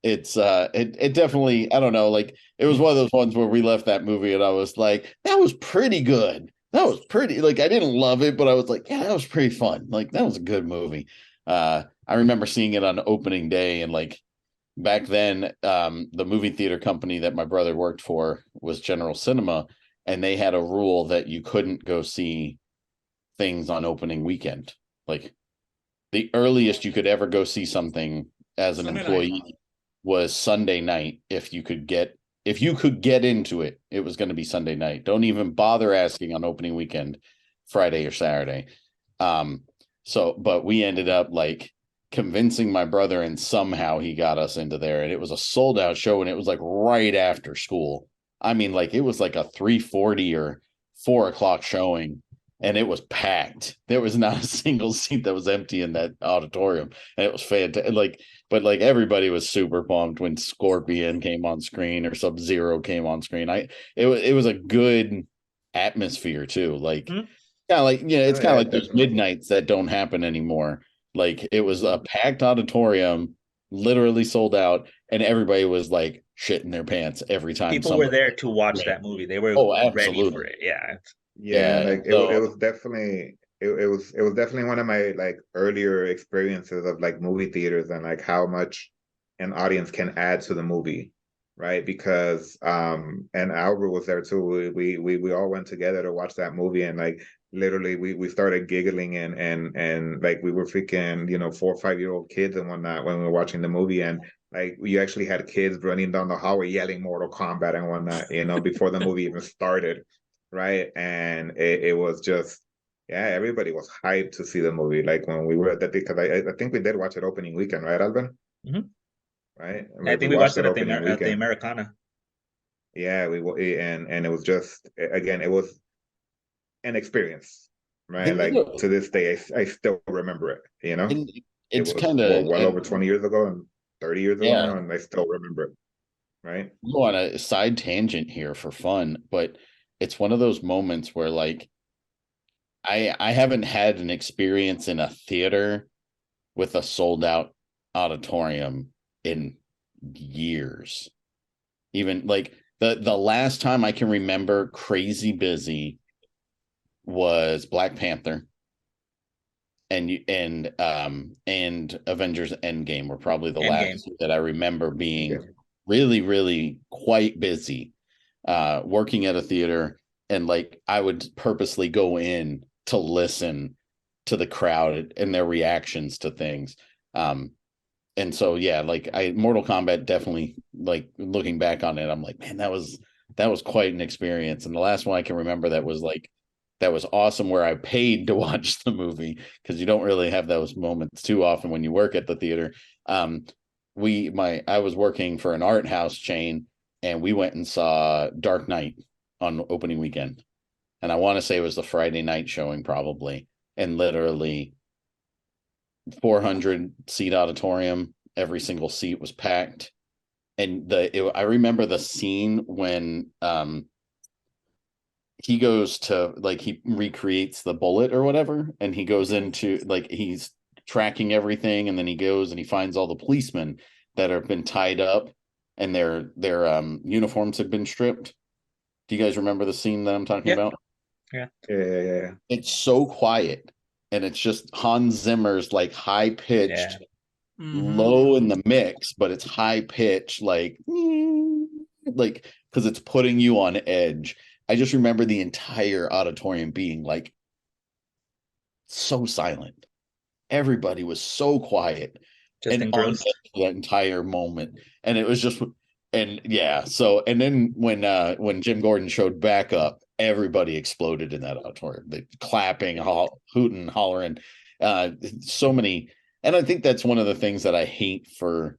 it's it definitely, I don't know, like it was one of those ones where we left that movie and I was like, that was pretty good. That was pretty, like I didn't love it, but I was like, yeah, that was pretty fun. Like that was a good movie. I remember seeing it on opening day, and like back then, the movie theater company that my brother worked for was General Cinema, and they had a rule that you couldn't go see things on opening weekend. Like the earliest you could ever go see something as an employee was Sunday night. If you could get into it, it was going to be Sunday night. Don't even bother asking on opening weekend, Friday or Saturday. But we ended up like convincing my brother, and somehow he got us into there, and it was a sold out show, and it was like right after school. I mean, like it was like a 3:40 or 4:00 showing, and it was packed. There was not a single seat that was empty in that auditorium, and it was fantastic. But everybody was super pumped when Scorpion came on screen or Sub-Zero came on screen. It was a good atmosphere too. Like kind of like, it's kind of like those midnights that don't happen anymore. Like it was a packed auditorium, literally sold out, and everybody was like shitting their pants every time. People were there to watch that movie. They were ready for it. Yeah. Like it was definitely it was definitely one of my like earlier experiences of like movie theaters, and like how much an audience can add to the movie, right? Because and Albert was there too. We all went together to watch that movie, and like literally we started giggling and like we were freaking 4 or 5-year-old kids and whatnot when we were watching the movie, and like we actually had kids running down the hallway yelling Mortal Kombat and whatnot, before the movie even started, right? And it was just, everybody was hyped to see the movie. Like when we were at that, because I think we did watch it opening weekend, right, Alvin? Right? I think we watched it at the Americana. Yeah, and it was just, again, it was an experience, right? Like to this day, I still remember it. It's kind of well over 20 years ago and 30 years ago now, and I still remember it. Right? I'm going on a side tangent here for fun, but it's one of those moments where like I haven't had an experience in a theater with a sold out auditorium in years. Even like the last time I can remember crazy busy was Black Panther and Avengers Endgame were probably the last that I remember being really, really quite busy, working at a theater, and like I would purposely go in to listen to the crowd and their reactions to things. And so like Mortal Kombat definitely, like looking back on it, I'm like, man, that was quite an experience. And the last one I can remember that was awesome, where I paid to watch the movie, because you don't really have those moments too often when you work at the theater. I was working for an art house chain, and we went and saw Dark Knight on opening weekend. And I want to say it was the Friday night showing probably. And literally 400 seat auditorium, every single seat was packed. And I remember the scene when he goes to like he recreates the bullet or whatever, and he goes into like he's tracking everything, and then he goes and he finds all the policemen that have been tied up and their uniforms have been stripped. Do you guys remember the scene that I'm talking about? Yeah. It's so quiet, and it's just Hans Zimmer's like high pitched, low in the mix, but it's high pitched, like because it's putting you on edge. I just remember the entire auditorium being like so silent. Everybody was so quiet, just and engrossed on that entire moment. And it was just, and yeah. So, and then when Jim Gordon showed back up, everybody exploded in that auditorium. They clapping, hooting, hollering. So many, and I think that's one of the things that I hate for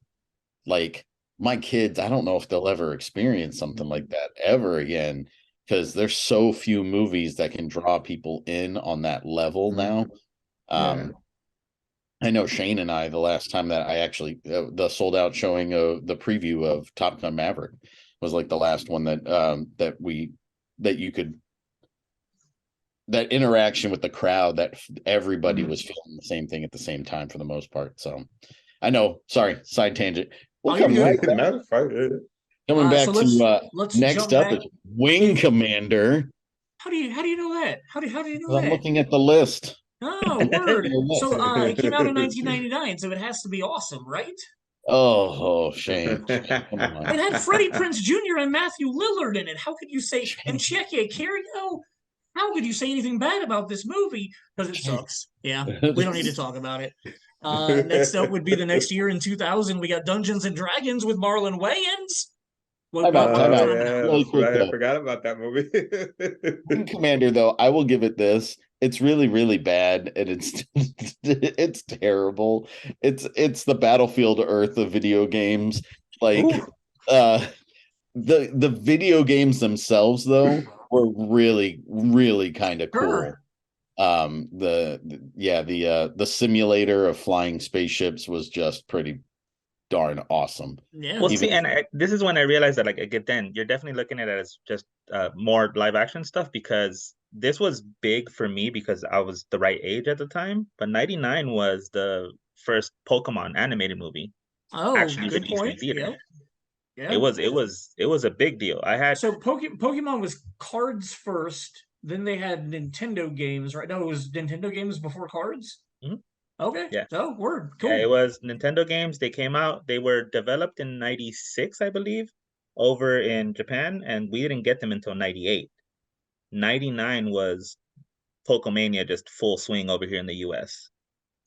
like my kids. I don't know if they'll ever experience something like that ever again, because there's so few movies that can draw people in on that level now. I know Shane and I, the last time that I actually the sold out showing of the preview of Top Gun Maverick was like the last one that that interaction with the crowd, that everybody was feeling the same thing at the same time for the most part. So I know, sorry, side tangent. We'll come right back. Coming back so to let's next up is Wing Commander. How do you know that? How do you know that? I'm looking at the list. Oh, word. So it came out in 1999, so it has to be awesome, right? Oh, Shane. Come on. It had Freddie Prinze Jr. and Matthew Lillard in it. How could you say, and Cheche Cario, how could you say anything bad about this movie? Because it sucks. Yeah, we don't need to talk about it. Next up would be the next year in 2000. We got Dungeons and Dragons with Marlon Wayans. Time out. I forgot about that movie. Wing Commander, though, I will give it this. It's really, really bad, and it's terrible. It's the Battlefield Earth of video games. Like the video games themselves, though, were really, really kind of cool. Sure. The simulator of flying spaceships was just pretty darn awesome. Yeah. Well, see, and this is when I realized that, like, again, then you're definitely looking at it as just more live action stuff, because this was big for me because I was the right age at the time. But 99 was the first Pokemon animated movie. Oh, actually good released in point. theater. Yeah. It was a big deal. I had Pokemon was cards first, then they had Nintendo games, right? No, it was Nintendo games before cards. Mm-hmm. Okay. Yeah. Oh, word. Cool. Yeah, it was Nintendo games. They came out. They were developed in 96, I believe, over in Japan, and we didn't get them until 98. 99 was Pokemania just full swing over here in the US.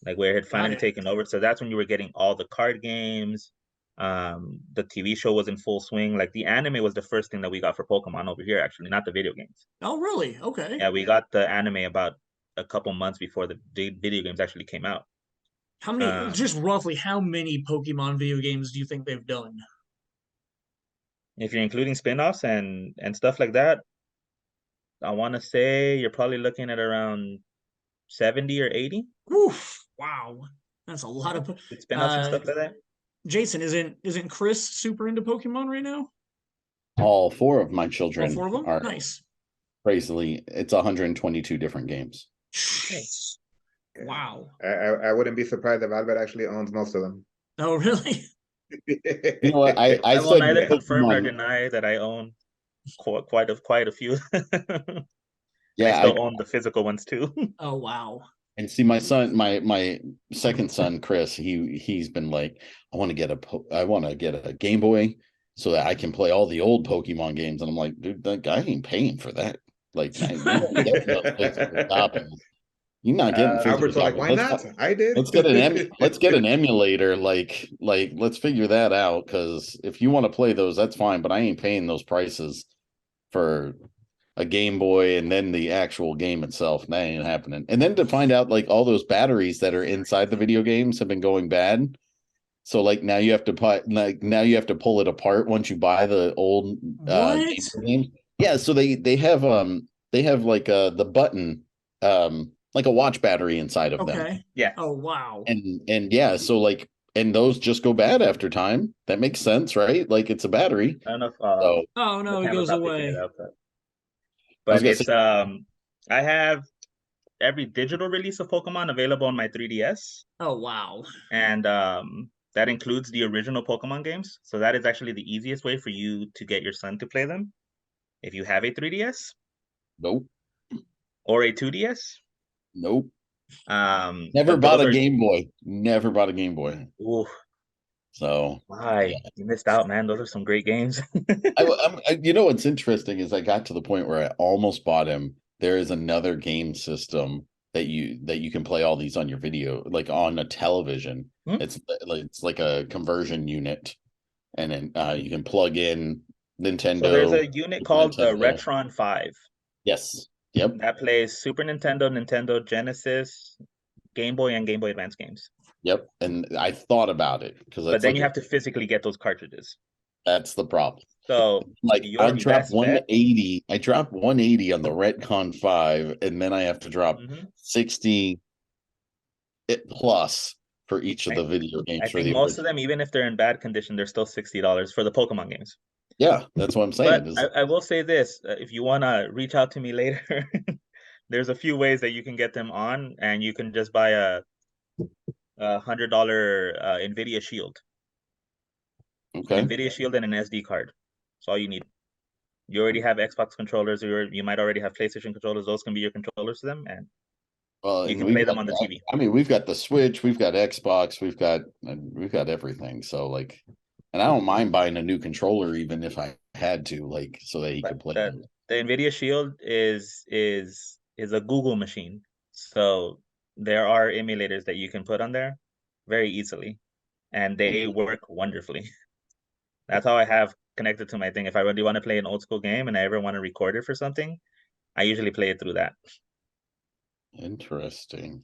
Like, where it had finally taken over. So that's when you were getting all the card games. The TV show was in full swing. Like, the anime was the first thing that we got for Pokemon over here, actually, not the video games. Oh, really? Okay. Yeah, we got the anime about a couple months before the video games actually came out. How many, just roughly, how many Pokemon video games do you think they've done? If you're including spin-offs and stuff like that, I want to say you're probably looking at around 70 or 80. Oof! Wow, that's a lot of spin-offs and stuff like that. Jason, isn't Chris super into Pokemon right now? All four of my children. All four of them? Are nice. Crazily, it's 122 different games. Nice. Wow. I wouldn't be surprised if Albert actually owns most of them. Oh, really? You know what? I will neither confirm nor deny that I own quite a few. Yeah, I still own the physical ones too. Oh, wow. And see, my son, my second son, Chris, he's been like, I want to get a Game Boy so that I can play all the old Pokemon games. And I'm like, dude, that guy ain't paying for that. Like, you're not getting Albert's like, why not? I did. Let's get an emulator. Like let's figure that out, because if you want to play those, that's fine. But I ain't paying those prices for a Game Boy and then the actual game itself. That ain't happening. And then to find out, like, all those batteries that are inside the video games have been going bad. So like now you have to pull it apart once you buy the old game. Yeah, so they have like the button like a watch battery inside of them. Yeah. Oh, wow. And yeah, so like, and those just go bad after time. That makes sense, right? Like, it's a battery. I don't know if oh no, it goes away. But gonna it's say, I have every digital release of Pokemon available on my 3DS, Oh wow. and that includes the original Pokemon games. So that is actually the easiest way for you to get your son to play them. If you have a 3DS nope, or a 2DS, nope. Never but bought those a are Game Boy. Never bought a Game Boy. ooh, So why you missed out, man. Those are some great games. you know what's interesting is I got to the point where I almost bought him. There is another game system that you can play all these on your video, like on a television. Hmm? It's like a conversion unit, and then you can plug in So there's Nintendo, a unit Super called the Nintendo. Retron 5 Yes, yep. that plays Super Nintendo, Nintendo Genesis, Game Boy, and Game Boy Advance games. Yep, and I thought about it because But it's then like you have to physically get those cartridges. that's the problem. So Like I your dropped best bet. 180. I dropped 180 on the Retcon 5, and then I have to drop Mhm. 60 plus for each of the video I games for think the most of original. them, even if they're in bad condition, they're still $60 for the Pokemon games. Yeah, that's what I'm But saying. I will say this: if you want to reach out to me later, there's a few ways that you can get them on, and you can just buy a $100 NVIDIA Shield, Okay. an NVIDIA Shield, and an SD card. That's all you need. You already have Xbox controllers, or you might already have PlayStation controllers. Those can be your controllers to them, and Well, you and can we've play them got on the TV. I mean, we've got the Switch, we've got Xbox, we've got everything. So like, and I don't mind buying a new controller even if I had to, like, so that he But could play the them. the NVIDIA Shield is a Google machine, so there are emulators that you can put on there very easily, and they work wonderfully. That's how I have connected to my thing. If I really want to play an old school game and I ever want to record it for something, I usually play it through that. Interesting.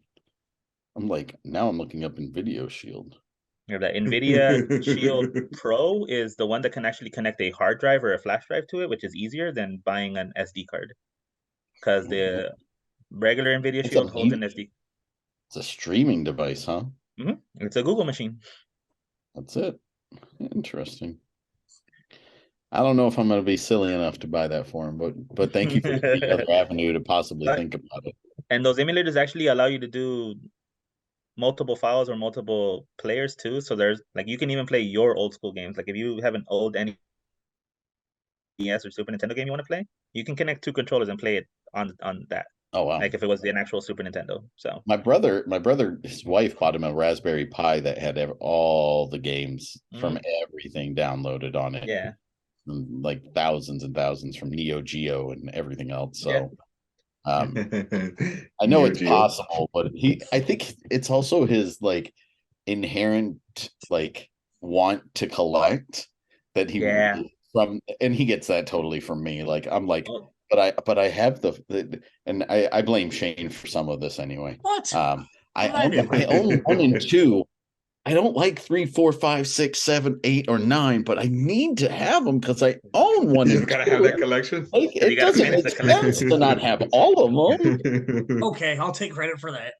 I'm looking up in Video Shield. You know, the NVIDIA Shield Pro is the one that can actually connect a hard drive or a flash drive to it, which is easier than buying an SD card. Because the regular NVIDIA It's a Shield holds an mute. SD. It's a streaming device, huh? It's a Google machine. That's it. Interesting. I don't know if I'm going to be silly enough to buy that for him, but thank you for the other avenue to possibly think about it. And those emulators actually allow you to do multiple files or multiple players too. So there's like you can even play your old school games. Like if you have an old NES or Super Nintendo game you want to play, you can connect two controllers and play it on that. Oh wow! Like if it was an actual Super Nintendo. So my brother, his wife bought him a Raspberry Pi that had all the games from everything downloaded on it. Yeah, like thousands and thousands from Neo Geo and everything else. So I know it's possible, but I think it's also his like inherent like want to collect that he and he gets that totally from me. Like I'm like, but I have and I blame Shane for some of this anyway. What? I own 1 and 2. I don't like 3, 4, 5, 6, 7, 8, or 9, but I need to have them because I own 1 and 2. Gotta have that collection. Like, it doesn't make sense to not have all of them. Okay, I'll take credit for that.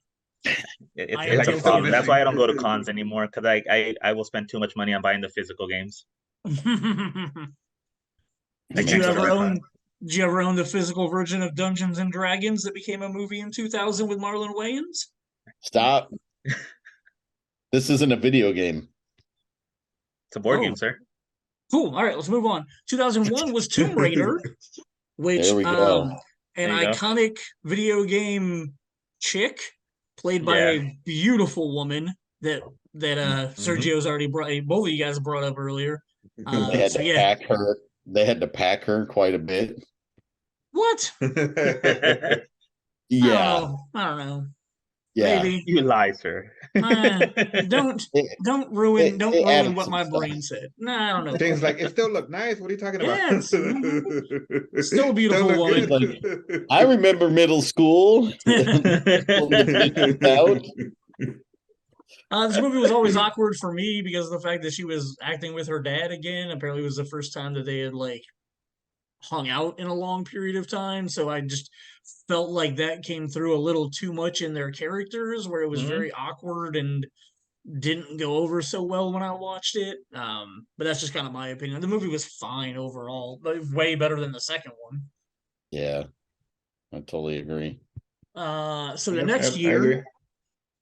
It's a problem. That's why I don't go to cons anymore because I will spend too much money on buying the physical games. Did you ever own the physical version of Dungeons and Dragons that became a movie in 2000 with Marlon Wayans? Stop. This isn't a video game. It's a board game, sir. Cool. All right, let's move on. 2001 was Tomb Raider, which there we go. An iconic video game chick played by a beautiful woman that Sergio's already both of you guys brought up earlier. They had to pack her. They had to pack her quite a bit. What? Yeah. I don't know. Yeah. Maybe. You lie, sir. Don't ruin what my brain said. No, I don't know. Things like it still looked nice. What are you talking about? Yes. Still a beautiful woman. Like, I remember middle school. This movie was always awkward for me because of the fact that she was acting with her dad again. Apparently, it was the first time that they had like hung out in a long period of time. So I just felt like that came through a little too much in their characters, where it was very awkward and didn't go over so well when I watched it. But that's just kind of my opinion. The movie was fine overall, but way better than the second one. Yeah. I totally agree. So the Yep, next I agree. year,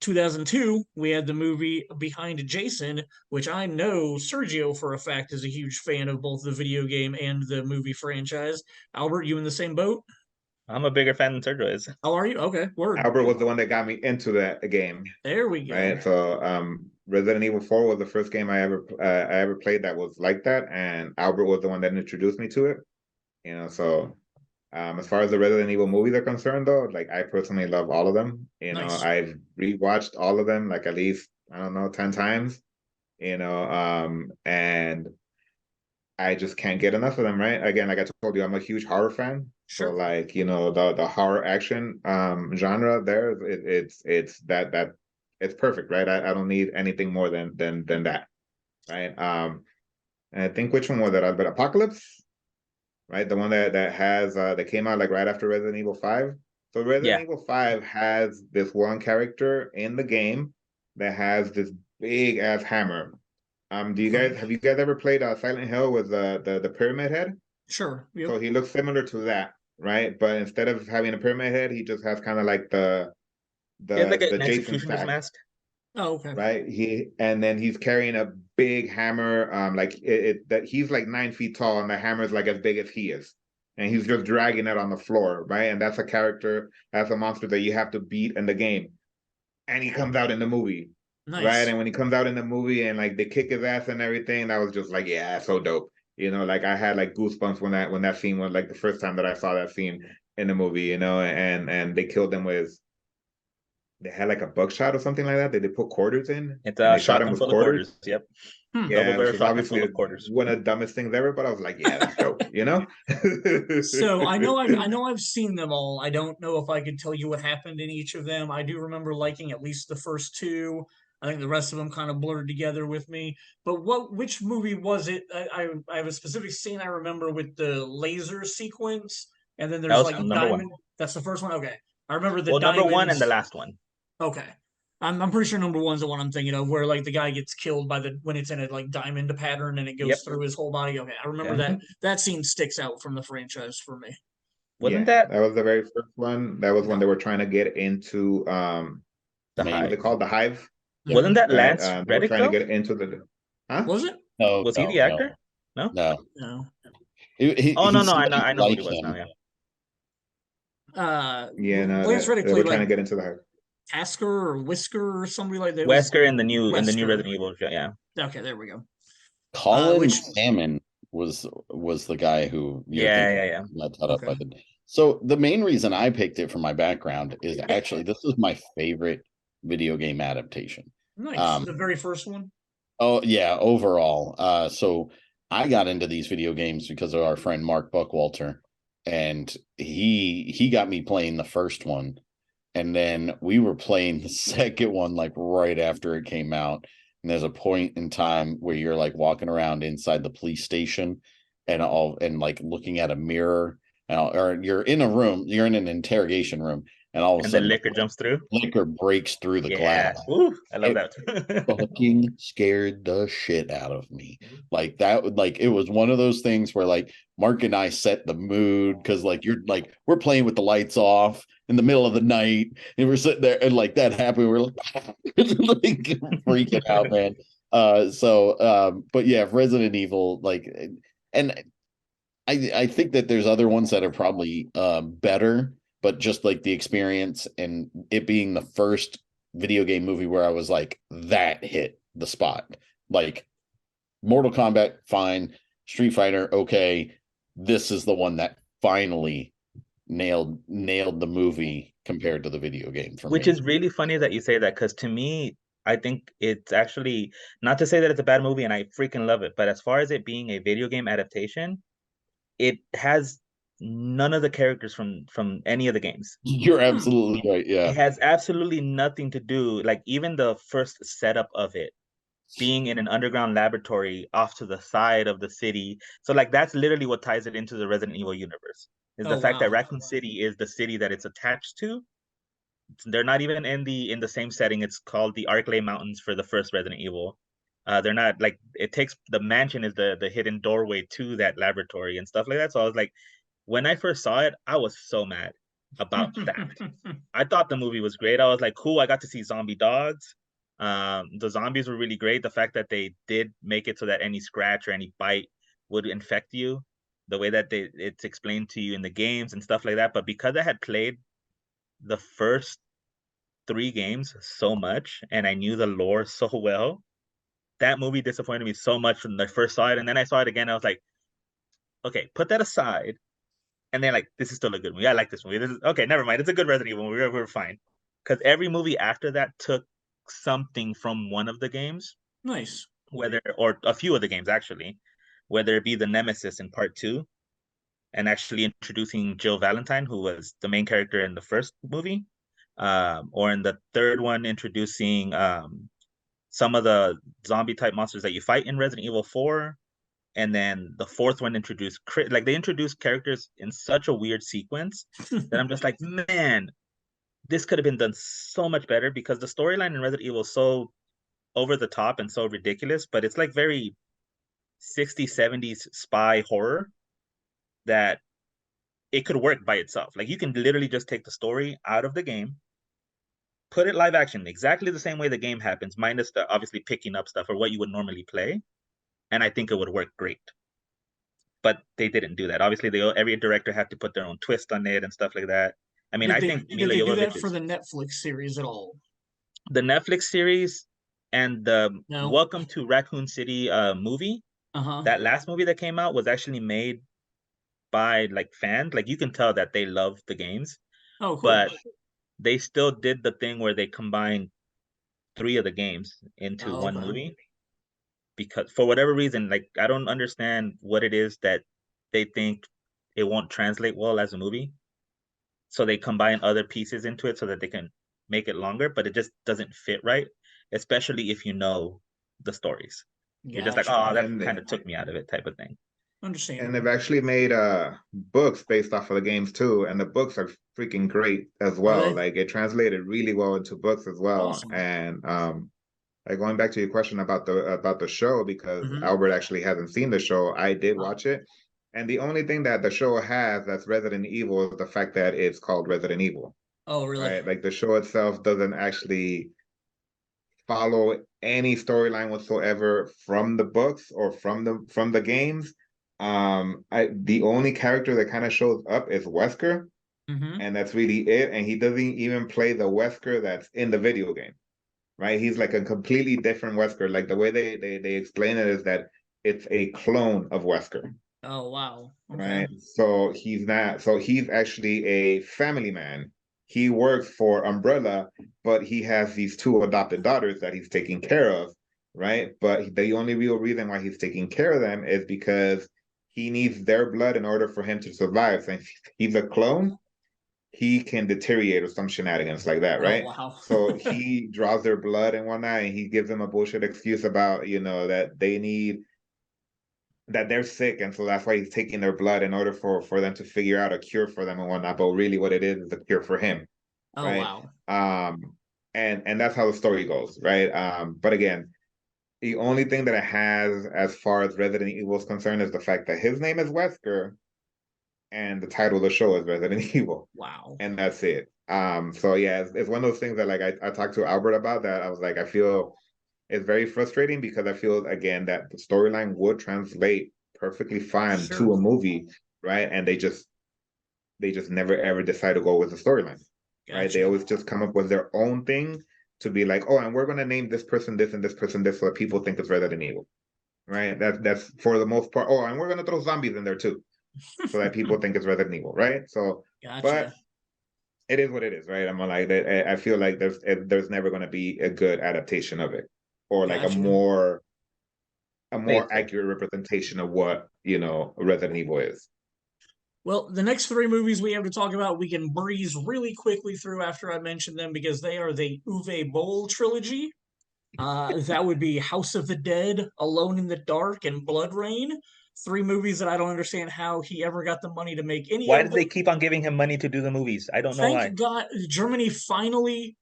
2002, we had the movie Behind Jason, which I know Sergio for a fact is a huge fan of both the video game and the movie franchise. Albert, you in the same boat? I'm a bigger fan than Sergio is. How are you? Okay, word. Albert was the one that got me into that game, There we go. right? So, Resident Evil 4 was the first game I ever played that was like that, and Albert was the one that introduced me to it. You know, so as far as the Resident Evil movies are concerned, though, like I personally love all of them. You know, Nice. I've rewatched all of them like at least, I don't know, 10 times. You know, and I just can't get enough of them, right? Again, like I told you, I'm a huge horror fan. Sure. So like, you know, the horror action genre there, it's that it's perfect, right? I don't need anything more than that. Right. And I think which one was that? But Apocalypse, right? The one that has that came out like right after Resident Evil 5. So Resident Evil 5 has this one character in the game that has this big ass hammer. Have you guys ever played Silent Hill with the pyramid head? Sure. Yep. So he looks similar to that, right? But instead of having a pyramid head, he just has kind of like the like an Jason executioner's stack, mask. Oh, okay. right? And then he's carrying a big hammer, like that he's like 9 feet tall, and the hammer is like as big as he is, and he's just dragging it on the floor, right? And that's a character, that's a monster that you have to beat in the game, and he comes out in the movie. Nice. Right. And when he comes out in the movie and like they kick his ass and everything, that was just like, yeah, so dope. You know, like I had like goosebumps when that scene was like the first time that I saw that scene in the movie, you know, and they killed him with, they had like a buckshot or something like that. They put quarters in. It's and a they shot him shotgun with full of quarters. Yep. Yeah, Double barrel which is shotgun full obviously of quarters. one of the dumbest things ever, but I was like, yeah, that's dope, you know? So I know I've seen them all. I don't know if I could tell you what happened in each of them. I do remember liking at least the first two. I think the rest of them kind of blurred together with me. But which movie was it? I have a specific scene I remember with the laser sequence, and then That there's was like number diamond. one. That's the first one. Okay, I remember the Well, number one diamonds. and the last one. Okay. I'm pretty sure number one's the one I'm thinking of, where like the guy gets killed by when it's in a like diamond pattern and it goes through his whole body. Okay, I remember that scene sticks out from the franchise for me. Wasn't that was the very first one. That was when they were trying to get into the what's Hive? it called? The Hive. Wasn't that Lance They were Reddick trying though? to get into the Was it? No, Was he the actor? No. No. No. Oh no, He I know who like he was him. now. Yeah. Yeah, no, Lance Reddick they were played trying to like get into the Hive. Tasker or Whisker or somebody like that. Wesker in the new Wesker. Resident Evil. Yeah. Okay, there we go. Colin Salmon was the guy who Yeah. got caught up by the. So the main reason I picked it for my background is actually this is my favorite video game adaptation. Nice. The very first one. Oh yeah, overall. So I got into these video games because of our friend Mark Buckwalter, and he got me playing the first one, and then we were playing the second one like right after it came out. And there's a point in time where you're like walking around inside the police station and like looking at a mirror, or you're in a room, you're in an interrogation room, and all of a sudden the liquor jumps through. Liquor breaks through the glass. Ooh, I love that. Fucking scared the shit out of me. Like that, like it was one of those things where like Mark and I set the mood because like we're playing with the lights off in the middle of the night, and we're sitting there and like that happened. We're like, like freaking out, man. But yeah, Resident Evil, like, and I think that there's other ones that are probably better, but just like the experience and it being the first video game movie where I was like, that hit the spot. Like Mortal Kombat, fine. Street Fighter, okay. This is the one that finally nailed the movie compared to the video game for Which me. is really funny that you say that, because to me, I think it's actually, not to say that it's a bad movie and I freaking love it, but as far as it being a video game adaptation, it has none of the characters from any of the games. You're absolutely right. Yeah. It has absolutely nothing to do, like even the first setup of it being in an underground laboratory off to the side of the city. So like that's literally what ties it into the Resident Evil universe, is the fact that Raccoon City is the city that it's attached to. They're not even in the same setting. It's called the Arklay Mountains for the first Resident Evil. They're not like, it takes, the mansion is the hidden doorway to that laboratory and stuff like that. So I was like, when I first saw it, I was so mad. about that. I thought the movie was great. I was like, cool, I got to see zombie dogs. The zombies were really great. The fact that they did make it so that any scratch or any bite would infect you, the way that it's explained to you in the games and stuff like that. But because I had played the first 3 games so much and I knew the lore so well, that movie disappointed me so much when I first saw it. And then I saw it again. I was like, okay, put that aside. And then like, this is still a good movie. I like this movie. This is okay. Never mind. It's a good Resident Evil movie. We're fine. Because every movie after that took something from one of the games, Nice. or a few of the games actually, whether it be the Nemesis in part 2, and actually introducing Jill Valentine, who was the main character in the first movie, or in the third one introducing some of the zombie type monsters that you fight in Resident Evil 4. And then the fourth one introduced like they introduced characters in such a weird sequence that I'm just like, man, this could have been done so much better, because the storyline in Resident Evil is so over the top and so ridiculous, but it's like very 60s, 70s spy horror that it could work by itself. Like you can literally just take the story out of the game, put it live action exactly the same way the game happens, minus the obviously picking up stuff or what you would normally play, and I think it would work great. But they didn't do that. Obviously, every director had to put their own twist on it and stuff like that. I mean, I think did Mila they do Jovovich that for the Netflix series at all? The Netflix series and the No. Welcome to Raccoon City movie. That last movie that came out was actually made by like fans. Like you can tell that they love the games. Oh, cool. But they still did the thing where they combined 3 of the games into one movie. Because for whatever reason, like I don't understand what it is that they think it won't translate well as a movie. So they combine other pieces into it so that they can make it longer, but it just doesn't fit right, especially if you know the stories. You're just like, oh, that kind of took me out of it type of thing. Understand. And they've actually made books based off of the games too, and the books are freaking great as well. Like it translated really well into books as well. Awesome. And like going back to your question about the show, because Albert actually hasn't seen the show, I did watch it. And the only thing that the show has that's Resident Evil is the fact that it's called Resident Evil. Oh, really? Right? Like the show itself doesn't actually follow any storyline whatsoever from the books or from the games. The only character that kind of shows up is Wesker, and that's really it. And he doesn't even play the Wesker that's in the video game. Right? He's like a completely different Wesker. Like the way they explain it is that it's a clone of Wesker. Oh, wow. Okay. Right. So he's not, so he's actually a family man. He works for Umbrella, but he has these 2 adopted daughters that he's taking care of. Right. But the only real reason why he's taking care of them is because he needs their blood in order for him to survive. So if he's a clone, he can deteriorate or some shenanigans like that, right? Oh, wow. So he draws their blood and whatnot, and he gives them a bullshit excuse about, that they need, that they're sick, and so that's why he's taking their blood in order for them to figure out a cure for them and whatnot. But really what it is a cure for him. Oh, right? Wow. And that's how the story goes, right? But again, the only thing that it has as far as Resident Evil is concerned is the fact that his name is Wesker, and the title of the show is Resident Evil. Wow. And that's it. So yeah, it's one of those things that like I talked to Albert about that. I was like, I feel it's very frustrating because I feel again that the storyline would translate perfectly fine to a movie, right? And they just never ever decide to go with the storyline. Gotcha. Right? They always just come up with their own thing to be like, oh, and we're gonna name this person this and this person this so that people think it's Resident Evil. Right? That's for the most part. Oh, and we're gonna throw zombies in there too. So that people think it's Resident Evil, right? So, gotcha. But it is what it is, right? I'm like, I feel like there's never going to be a good adaptation of it, or like a more accurate representation of what Resident Evil is. Well, the next 3 movies we have to talk about, we can breeze really quickly through after I mention them because they are the Uwe Boll trilogy. That would be House of the Dead, Alone in the Dark, and Blood Rain. 3 movies that I don't understand how he ever got the money to make any of them. Why did they keep on giving him money to do the movies? I don't know why. Thank God Germany finally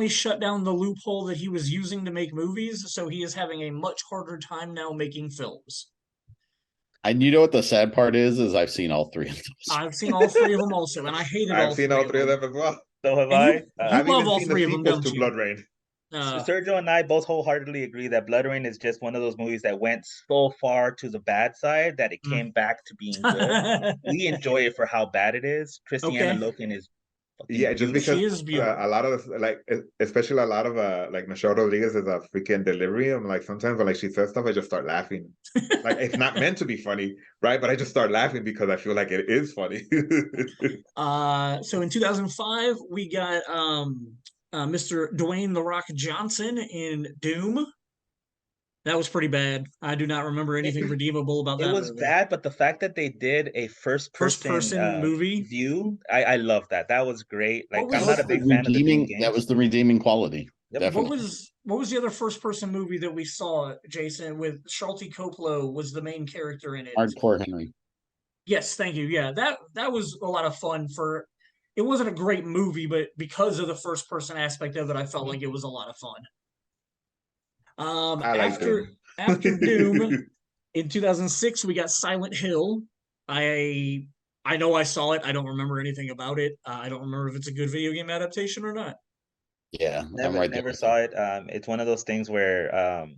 shut down the loophole that he was using to make movies, so he is having a much harder time now making films. And you know what the sad part is I've seen all three of those. I've seen all three of them also, and I hated all I've seen all three of them as well. So have And I. you I've love even all seen three the of them, sequels don't to you? Blood Rain. Sergio and I both wholeheartedly agree that Blood Rain is just one of those movies that went so far to the bad side that it came back to being good. We enjoy it for how bad it is. Christiana Okay. Loken is Yeah, just because She is beautiful. a lot of like, especially a lot of like Michelle Rodriguez is a freaking delivery. I'm like sometimes when like she says stuff, I just start laughing. Like it's not meant to be funny, right? But I just start laughing because I feel like it is funny. So in 2005, we got Mr. Dwayne The Rock Johnson in Doom. That was pretty bad. I do not remember anything redeemable about It that was movie. bad, but the fact that they did a first person movie view, I love that. That was great. Like What I'm was not a big fan of the Doom games. That was the redeeming quality. Yep. Definitely. What was the other first person movie that we saw, Jason, with Sharlto Copley was the main character in it? Hardcore Henry. Yes, thank you. Yeah, that was a lot of fun for. It wasn't a great movie, but because of the first person aspect of it, I felt like it was a lot of fun. I like Doom. After Doom, in 2006, we got Silent Hill. I know I saw it. I don't remember anything about it. I don't remember if it's a good video game adaptation or not. Yeah, I'm right there. Never saw it. It's one of those things where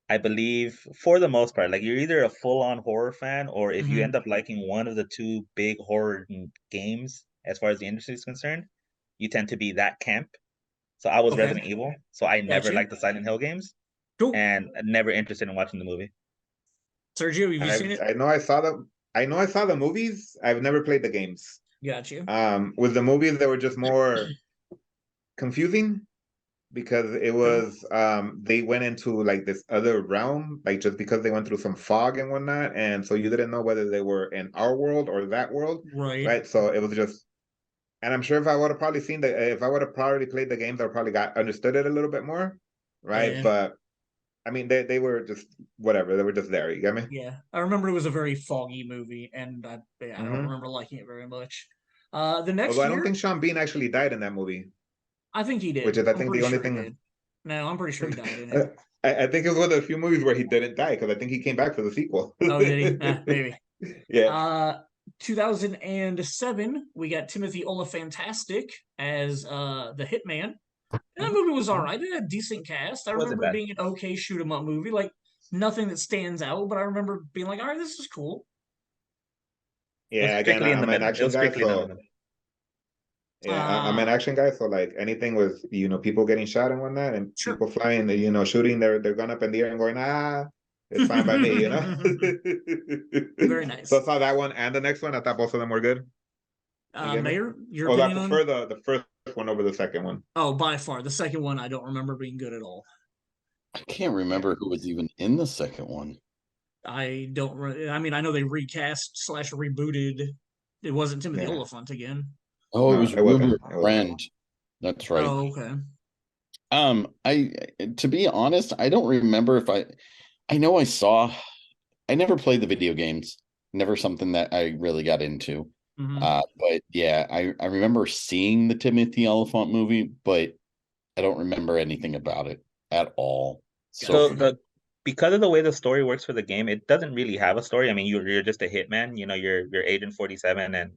I believe for the most part, like you're either a full-on horror fan, or if you end up liking one of the two big horror games, as far as the industry is concerned, you tend to be that camp. So I was Resident Evil, so I never liked the Silent Hill games, and never interested in watching the movie. Sergio, have you seen it? I know I saw the movies. I've never played the games. Got you. With the movies, they were just more confusing because it was they went into like this other realm, like just because they went through some fog and whatnot, and so you didn't know whether they were in our world or that world, right? So it was just, and I'm sure if I would have probably played the games, I would probably understood it a little bit more, right? Yeah. But I mean, they were just whatever. They were just there. You get me? Yeah, I remember it was a very foggy movie, and I don't remember liking it very much. The next Although I don't year, think Sean Bean actually died in that movie. I think he did. Which is, I I'm think, pretty the only sure he thing. did. No, I'm pretty sure he died in it. I think it was one of the few movies where he didn't die because I think he came back for the sequel. Oh, did he? Maybe. Yeah. 2007, we got Timothy Olyphantastic as the Hitman. And that movie was all right. It had a decent cast. I remember it being an okay shoot 'em up movie, like nothing that stands out, but I remember being like, all right, this is cool. Yeah, again, I'm an action guy, so yeah, I'm an action guy, so like anything with people getting shot and whatnot, and people flying, shooting their gun up in the air and going, it's fine by me, Very nice. So I saw that one and the next one. I thought both of them were good. Mayor, your opinion I prefer the first one over the second one. Oh, by far. The second one I don't remember being good at all. I can't remember who was even in the second one. I know they recast / rebooted. It wasn't Timothy Olyphant again. Oh, it was Ruby Friend. That's right. Oh, okay. To be honest, I don't remember if I know I never played the video games. Never something that I really got into. But yeah, I remember seeing the Timothy Olyphant movie, but I don't remember anything about it at all. So because of the way the story works for the game, it doesn't really have a story. I mean, you're just a hitman, you're Agent 47, and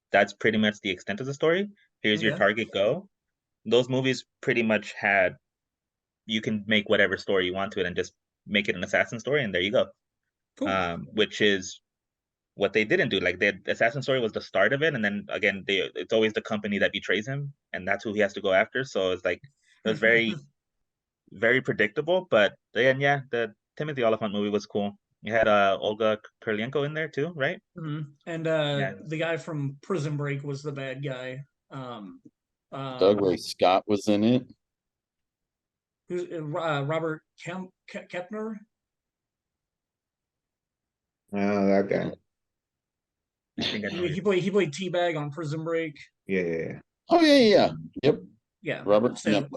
that's pretty much the extent of the story. Here's your target, go. Those movies pretty much you can make whatever story you want to it and just make it an assassin story, and there you go. Cool. Which is what they didn't do. Like, the assassin story was the start of it, and then again, it's always the company that betrays him, and that's who he has to go after. So it's like, it was very very predictable. But then the Timothy Olyphant movie was cool. You had Olga Kurylenko in there too, right? And the guy from Prison Break was the bad guy. Doug Ray Scott was in it. Who's Robert Kepner? That guy. He played Teabag on Prison Break. Yeah. Oh yeah. Yep. Yeah. Robert. So,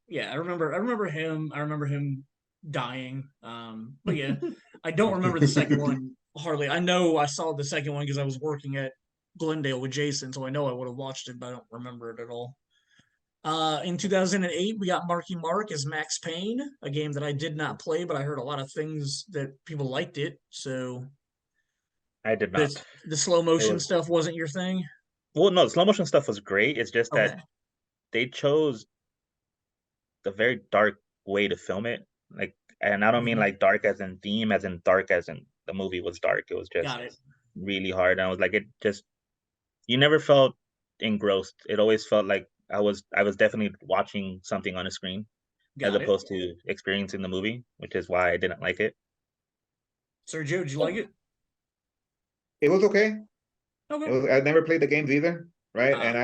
yeah, I remember him. I remember him dying. But yeah, I don't remember the second one hardly. I know I saw the second one because I was working at Glendale with Jason, so I know I would have watched it, but I don't remember it at all. In 2008, we got Marky Mark as Max Payne, a game that I did not play, but I heard a lot of things that people liked it. So I did not. the slow motion was- stuff wasn't your thing? Well, no, the slow motion stuff was great. It's just Okay. that they chose the very dark way to film it. Like, and I don't mean Mhm. like dark as in theme, as in dark as in the movie was dark. It was just Got it. really hard. And I was like, it just, you never felt engrossed. It always felt like I was definitely watching something on a screen as Got it. opposed to experiencing the movie, which is why I didn't like it. Sergio, did you like it? It was okay. Okay. I never played the games either, right? Ah. And I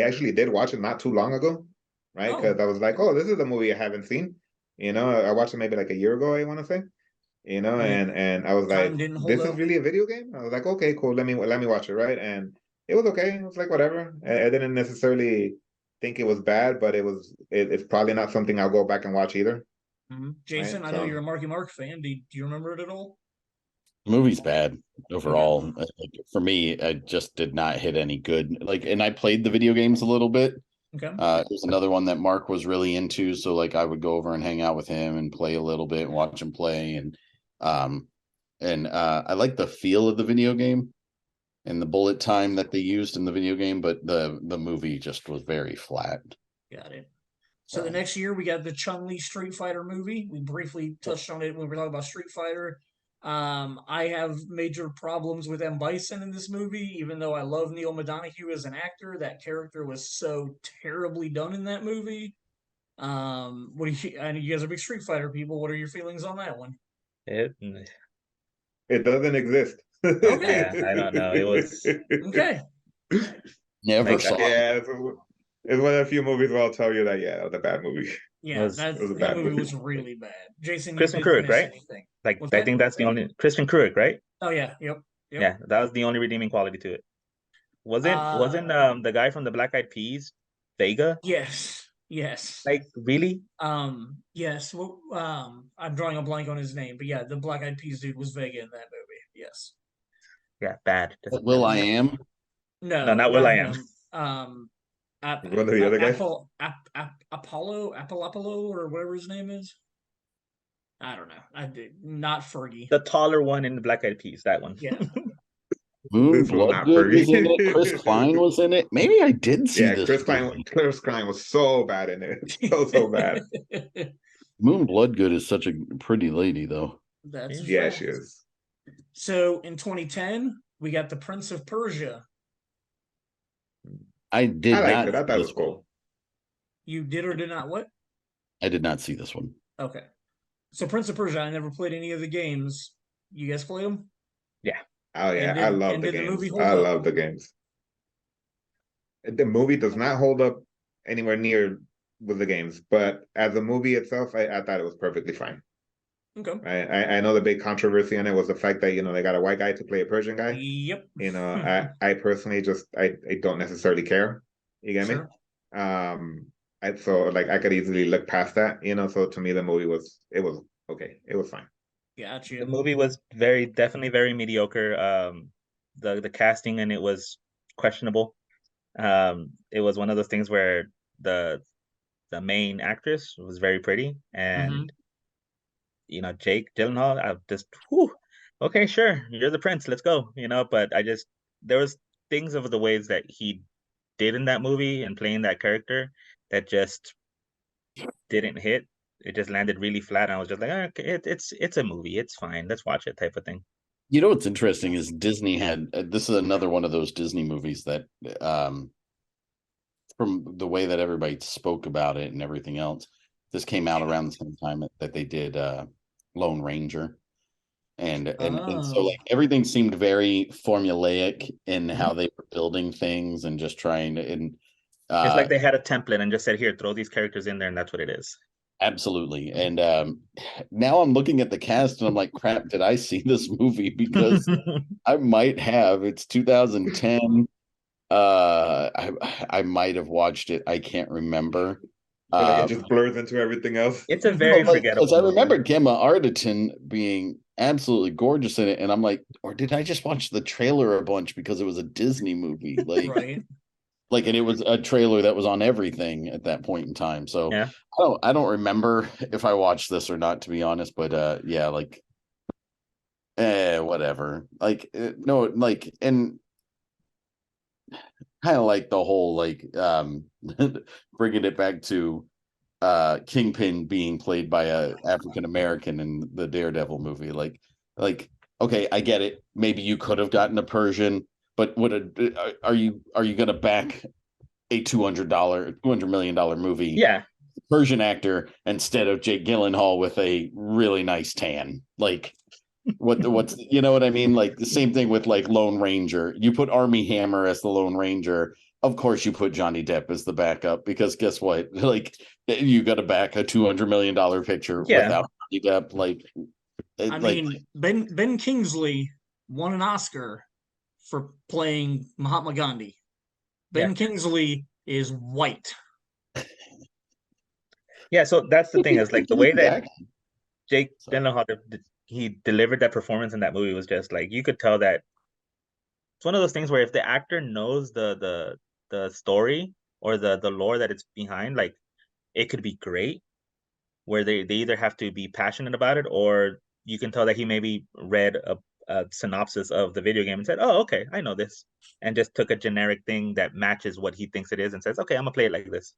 actually did watch it not too long ago, right? Oh. Because I was like, oh, this is a movie I haven't seen. You know, I watched it maybe like a year ago, I want to say. You know, and I was like, Time didn't hold this is up. really a video game? I was like, okay, cool. Let me watch it, right? And it was okay. It was like whatever. I didn't necessarily think it was bad, but it's probably not something I'll go back and watch either. Mhm. Jason, Right, I know so- you're a Marky Mark fan. Do you remember it at all? The movie's bad overall. Like, for me, it just did not hit any good. Like, and I played the video games a little bit. Okay. It was another one that Mark was really into, so like I would go over and hang out with him and play a little bit and watch him play, and I like the feel of the video game and the bullet time that they used in the video game, but the movie just was very flat. Got it. So the next year we got the Chun-Li Street Fighter movie. We briefly touched on it when we were talking about Street Fighter. I have major problems with M. Bison in this movie, even though I love Neil Madonahue as an actor. That character was so terribly done in that movie. What do you? I know you guys are big Street Fighter people. What are your feelings on that one? It, It doesn't exist. Okay. Yeah, I don't know. It was Okay. Never Like, saw it. Yeah, it's one of the few movies where I'll tell you that, yeah, it was a bad movie. Yeah, was- that it was a that bad movie movie. was really bad. Jason, you Kristen didn't Krug, miss right? anything. like What's I that? think that's the only Kristen Krug, right? Oh yeah, yep. Yeah, that was the only redeeming quality to it. Wasn't the guy from the Black Eyed Peas Vega? Yes. Like, really? Yes. Well, I'm drawing a blank on his name, but yeah, the Black Eyed Peas dude was Vega in that movie. Yes. Yeah, bad. Just Will I bad. Am? No, not Will I Am. him. One of the other guys? Apollo, or whatever his name is. I don't know. I did not Fergie. The taller one in the Black Eyed Peas, that one. Yeah. Moon This was not Bloodgood was in Fergie. it. Chris Klein was in it. Maybe I did see Yeah, this. Chris Klein was so bad in it. So bad. Moon Bloodgood is such a pretty lady, though. That's Yeah, right. she is. So in 2010, we got the Prince of Persia. I did I not. liked it. I see thought it was this one. cool. You did or did not what? I did not see this one. Okay. So Prince of Persia, I never played any of the games. You guys play them? Oh yeah, And I did- love and the did the games. movie hold I up? love the games. The movie does not hold up anywhere near with the games, but as a movie itself, I thought it was perfectly fine. Okay. I know the big controversy on it was the fact that they got a white guy to play a Persian guy. Yep. I personally just I don't necessarily care. You get Sure. me? I could easily look past that. So to me the movie was okay. It was fine. Gotcha. The movie was definitely very mediocre. The casting in it was questionable. It was one of those things where the main actress was very pretty, and Jake Gyllenhaal, I just, okay, sure, you're the prince, let's go. But there was things of the ways that he did in that movie and playing that character that just didn't hit. It just landed really flat. And I was just like, okay, it's a movie, it's fine, let's watch it, type of thing. You know what's interesting is Disney had this is another one of those Disney movies that from the way that everybody spoke about it and everything else, this came out around the same time that they did Lone Ranger. And so like everything seemed very formulaic in how they were building things and just trying to it's like they had a template and just said, here, throw these characters in there, and that's what it is. Absolutely. And now I'm looking at the cast and I'm like, crap, did I see this movie? Because I might have. It's 2010. I might have watched it. I can't remember. It just blurs into everything else. It's a very forgettable because I movie. remember Gemma Arterton being absolutely gorgeous in it, and I'm like, or did I just watch the trailer a bunch because it was a Disney movie? Like, Right. Like, and it was a trailer that was on everything at that point in time. So Yeah. I don't remember if I watched this or not, to be honest. But yeah, like, whatever. Like, no, like, and kind of like the whole like bringing it back to Kingpin being played by a African American in the Daredevil movie. Like okay, I get it. Maybe you could have gotten a Persian, but are you going to back a $200 million movie? Yeah. Persian actor instead of Jake Gyllenhaal with a really nice tan. Like what's you know what I mean? Like the same thing with like Lone Ranger. You put Army Hammer as the Lone Ranger. Of course you put Johnny Depp as the backup because guess what? Like you got to back a $200 million picture without Johnny Depp. Like I mean, Ben Kingsley won an Oscar for playing Mahatma Gandhi. Ben Kingsley is white. Yeah, so that's the thing is like the way that Jake Gyllenhaal he delivered that performance in that movie was just like you could tell that it's one of those things where if the actor knows the story or the lore that it's behind, like it could be great. Where they either have to be passionate about it or you can tell that he maybe read a synopsis of the video game and said, "Oh, okay, I know this," and just took a generic thing that matches what he thinks it is and says, "Okay, I'm gonna play it like this."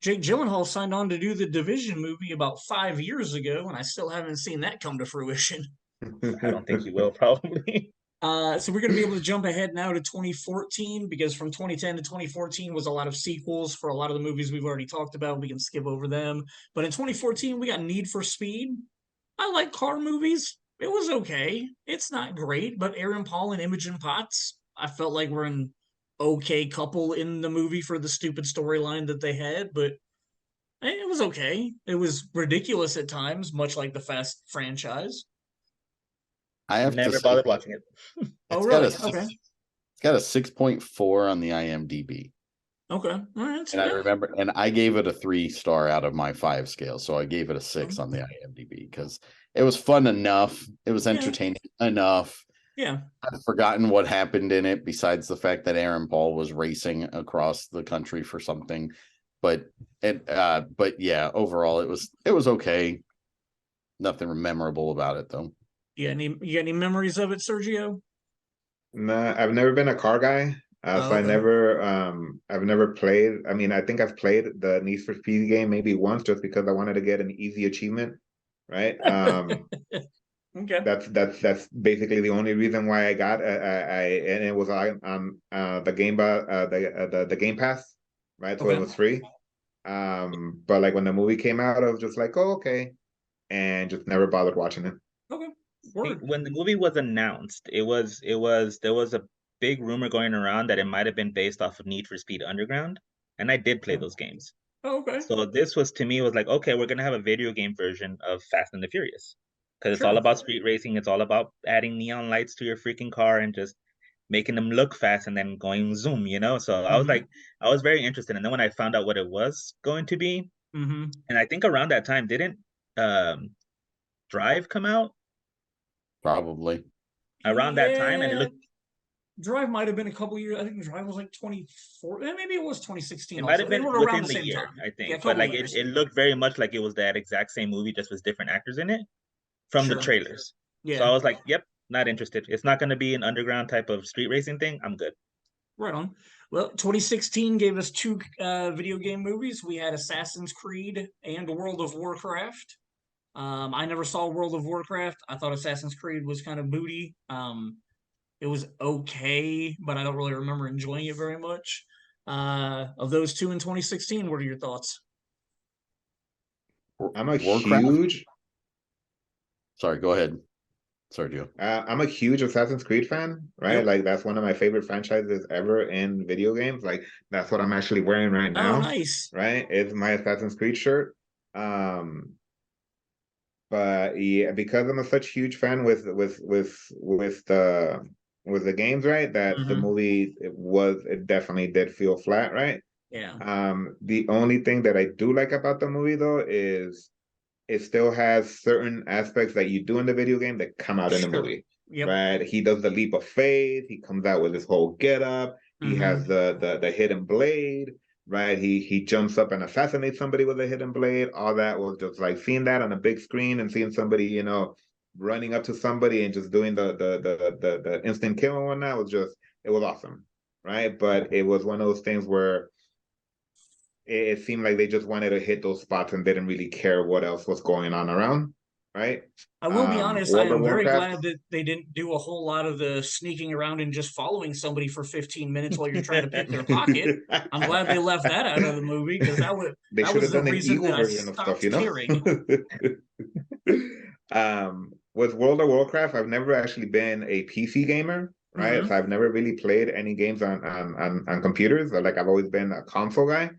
Jake Gyllenhaal signed on to do the Division movie about 5 years ago, and I still haven't seen that come to fruition. I don't think he will, probably. So we're going to be able to jump ahead now to 2014 because from 2010 to 2014 was a lot of sequels for a lot of the movies we've already talked about. We can skip over them. But in 2014, we got Need for Speed. I like car movies. It was okay. It's not great, but Aaron Paul and Imogen Potts, I felt like were an okay couple in the movie for the stupid storyline that they had, but it was okay. It was ridiculous at times, much like the Fast franchise. I have never to bothered watching it. Oh, really? Okay. It's got a 6.4 on the IMDb. Okay. All right. And I remember, and I gave it a 3-star out of my 5 scale. So I gave it a 6 on the IMDb because it was fun enough. It was entertaining enough. Yeah. I've forgotten what happened in it besides the fact that Aaron Paul was racing across the country for something. But yeah, overall it was okay. Nothing memorable about it though. You got any memories of it, Sergio? Nah, I've never been a car guy. So I've never played. I mean, I think I've played the Need for Speed game maybe once just because I wanted to get an easy achievement, right? Okay. That's basically the only reason why I got and it was on the the Game Pass, right? So it was free. But like when the movie came out, I was just like, oh, okay, and just never bothered watching it. Okay. When the movie was announced, there was a big rumor going around that it might have been based off of Need for Speed Underground, and I did play those games. Oh, okay. So this was to me was like, okay, we're gonna have a video game version of Fast and the Furious because it's all about street racing. It's all about adding neon lights to your freaking car and just making them look fast and then going zoom, you know? So I was like, I was very interested. And then when I found out what it was going to be, and I think around that time, didn't Drive come out? Probably. Around that time, and it looked Drive might have been a couple years. I think Drive was like 24. Maybe it was 2016. It might have been within the year, time. I think. But like it looked very much like it was that exact same movie, just with different actors in it from the trailers. Yeah. So I was like, yep, not interested. It's not going to be an underground type of street racing thing. I'm good. Right on. Well, 2016 gave us 2 video game movies. We had Assassin's Creed and World of Warcraft. I never saw World of Warcraft. I thought Assassin's Creed was kind of moody. It was okay, but I don't really remember enjoying it very much. Of those 2 in 2016, what are your thoughts? I'm a huge. Sorry, go ahead, Sergio. I'm a huge Assassin's Creed fan, right? Yep. Like that's one of my favorite franchises ever in video games. Like that's what I'm actually wearing right now. Oh, nice. Right? It's my Assassin's Creed shirt. But yeah, because I'm a such huge fan with the games, right? That the movie it definitely did feel flat, right? Yeah. The only thing that I do like about the movie though is it still has certain aspects that you do in the video game that come out in the movie. Yep. Right? He does the leap of faith, he comes out with his whole getup, He has the hidden blade, right? He jumps up and assassinates somebody with a hidden blade. All that was just like seeing that on a big screen and seeing somebody, you know, running up to somebody and just doing the instant kill and whatnot was just, it was awesome, right? But it was one of those things where it seemed like they just wanted to hit those spots and didn't really care what else was going on around, right? I will be honest, I World of am very Warcraft. glad that they didn't do a whole lot of the sneaking around and just following somebody for 15 minutes while you're trying to pick their pocket. I'm glad they left that out of the movie because that They was should have the done an reason evil that I version of stuff, stopped you know? caring. With World of Warcraft, I've never actually been a PC gamer, right? So I've never really played any games on computers. Like I've always been a console guy,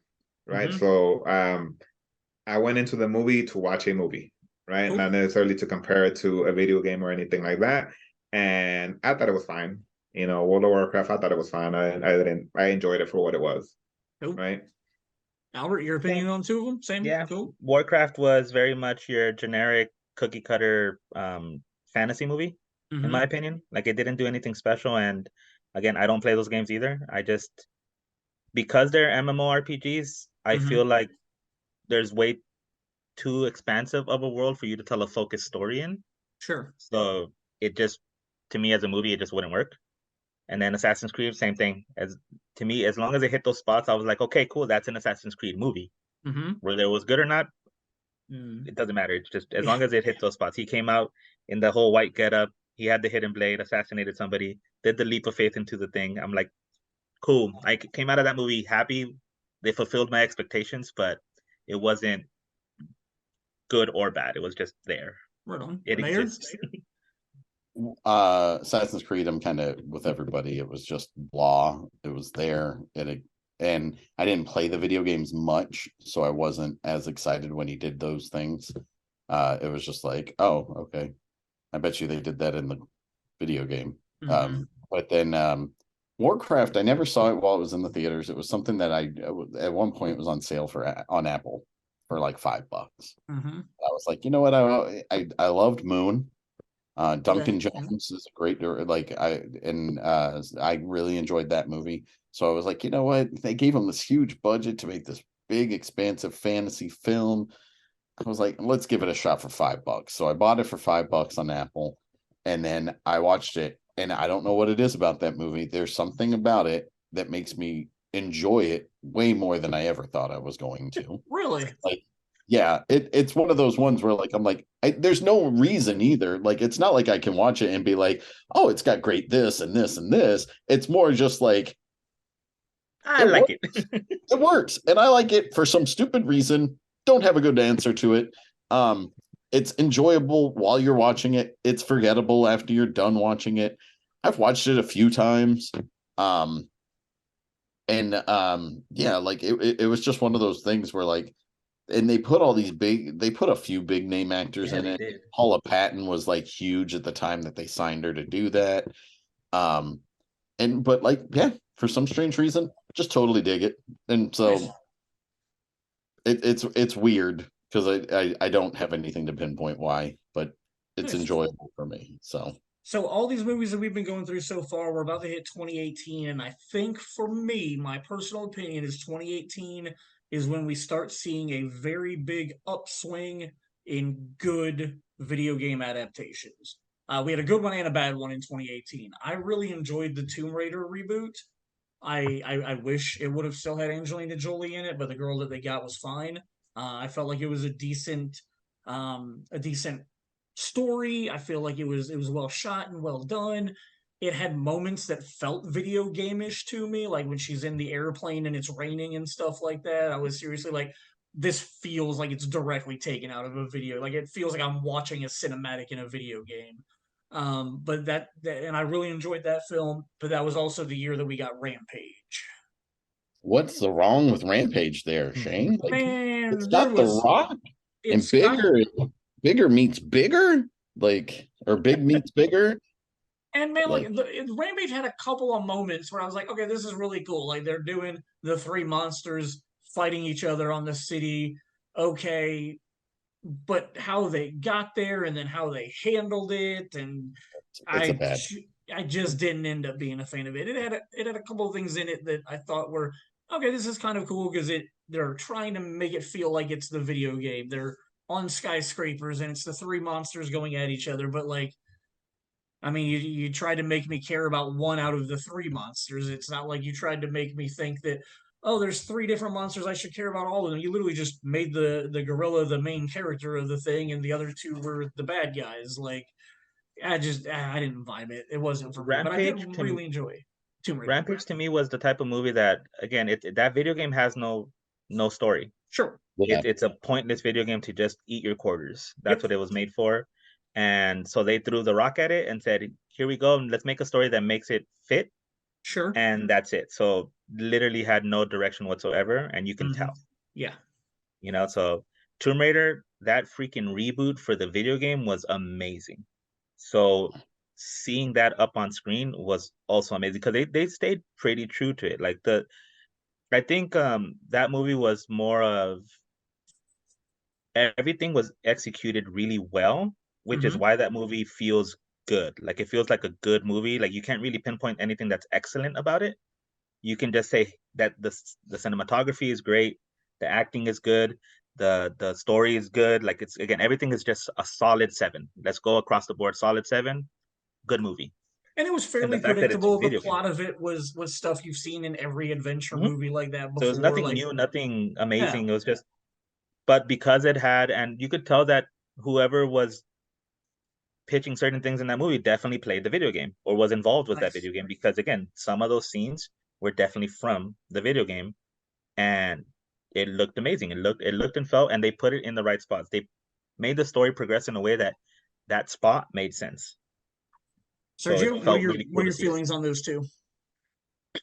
right? So I went into the movie to watch a movie, right? Cool. Not necessarily to compare it to a video game or anything like that. And I thought it was fine. You know, World of Warcraft, I thought it was fine. I enjoyed it for what it was. Cool. Right. Albert, your opinion on two of them? Same? Yeah. Cool. Warcraft was very much your generic cookie cutter fantasy movie, in my opinion. Like it didn't do anything special. And again, I don't play those games either. I just, because they're MMORPGs, I feel like there's way too expansive of a world for you to tell a focused story in. Sure. So it just, to me as a movie, it just wouldn't work. And then Assassin's Creed, same thing. To me, as long as it hit those spots, I was like, okay, cool, that's an Assassin's Creed movie. Whether it was good or not, it doesn't matter. It's just as long as it hit those spots. He came out in the whole white getup. He had the hidden blade, assassinated somebody, did the leap of faith into the thing. I'm like, cool. I came out of that movie happy. They fulfilled my expectations, but it wasn't good or bad. It was just there. Right on. It exists. Assassin's Creed, I'm kind of with everybody. It was just blah. It was there. And I didn't play the video games much, so I wasn't as excited when he did those things. It was just like, oh, okay. I bet you they did that in the video game. But then Warcraft, I never saw it while it was in the theaters. It was something that at one point it was on sale on Apple for like $5. I was like, you know what? I loved Moon. Duncan Jones is a great, like I really enjoyed that movie. So I was like, you know what? They gave him this huge budget to make this big, expansive fantasy film. I was like, let's give it a shot for $5. So I bought it for $5 on Apple, and then I watched it. And I don't know what it is about that movie. There's something about it that makes me enjoy it way more than I ever thought I was going to. Really? Like, yeah, it's one of those ones where like I'm like, there's no reason either. Like it's not like I can watch it and be like, oh, it's got great this and this and this. It's more just like I like it. It works, and I like it for some stupid reason. Don't have a good answer to it. It's enjoyable while you're watching it. It's forgettable after you're done watching it. I've watched it a few times. Yeah, like it was just one of those things where like, and they put a few big name actors in it. Did. Paula Patton was like huge at the time that they signed her to do that. But like, yeah, for some strange reason, just totally dig it. And so it's weird because I don't have anything to pinpoint why, but it's enjoyable for me. So all these movies that we've been going through so far, we're about to hit 2018, and I think for me, my personal opinion is 2018 is when we start seeing a very big upswing in good video game adaptations. We had a good one and a bad one in 2018. I really enjoyed the Tomb Raider reboot. I wish it would have still had Angelina Jolie in it, but the girl that they got was fine. I felt like it was a decent story. I feel like it was well shot and well done. It had moments that felt video game-ish to me, like when she's in the airplane and it's raining and stuff like that. I was seriously like, this feels like it's directly taken out of a video. Like it feels like I'm watching a cinematic in a video game. But that and I really enjoyed that film, but that was also the year that we got Rampage. what's the wrong with Rampage there, Shane? Like, Man, it's got The Rock and bigger meets bigger, like, or big meets bigger. And man, like Rampage had a couple of moments where I was like, okay, this is really cool. Like they're doing the three monsters fighting each other on the city. Okay, but how they got there and then how they handled it, and I just didn't end up being a fan of it. It had a couple of things in it that I thought were okay. This is kind of cool because they're trying to make it feel like it's the video game. They're on skyscrapers and it's the three monsters going at each other. But like, I mean, you tried to make me care about one out of the three monsters. It's not like you tried to make me think that, oh, there's three different monsters. I should care about all of them. You literally just made the gorilla the main character of the thing, and the other two were the bad guys. Like, I didn't vibe it. It wasn't for me, but I did really enjoy Tomb Raider. Rampage to me was the type of movie that, again, that video game has no story. Sure. Yeah. It's a pointless video game to just eat your quarters. That's what it was made for. And so they threw the rock at it and said, here we go. Let's make a story that makes it fit. Sure. And that's it. So literally had no direction whatsoever. And you can tell. Yeah. You know, so Tomb Raider, that freaking reboot for the video game was amazing. So seeing that up on screen was also amazing because they stayed pretty true to it. Like I think that movie was more of everything was executed really well, which is why that movie feels good. Like it feels like a good movie. Like you can't really pinpoint anything that's excellent about it. You can just say that the cinematography is great, the acting is good, the story is good. Like it's, again, everything is just a solid 7. Let's go across the board, solid 7. Good movie. And it was fairly predictable. The plot of it was stuff you've seen in every adventure movie like that before. So it was nothing new, nothing amazing. It was just, but because it had, and you could tell that whoever was pitching certain things in that movie definitely played the video game or was involved with that video game, because again, some of those scenes were definitely from the video game, and it looked amazing. It looked and felt, and they put it in the right spots. They made the story progress in a way that spot made sense. Sergio, what are your feelings on those two?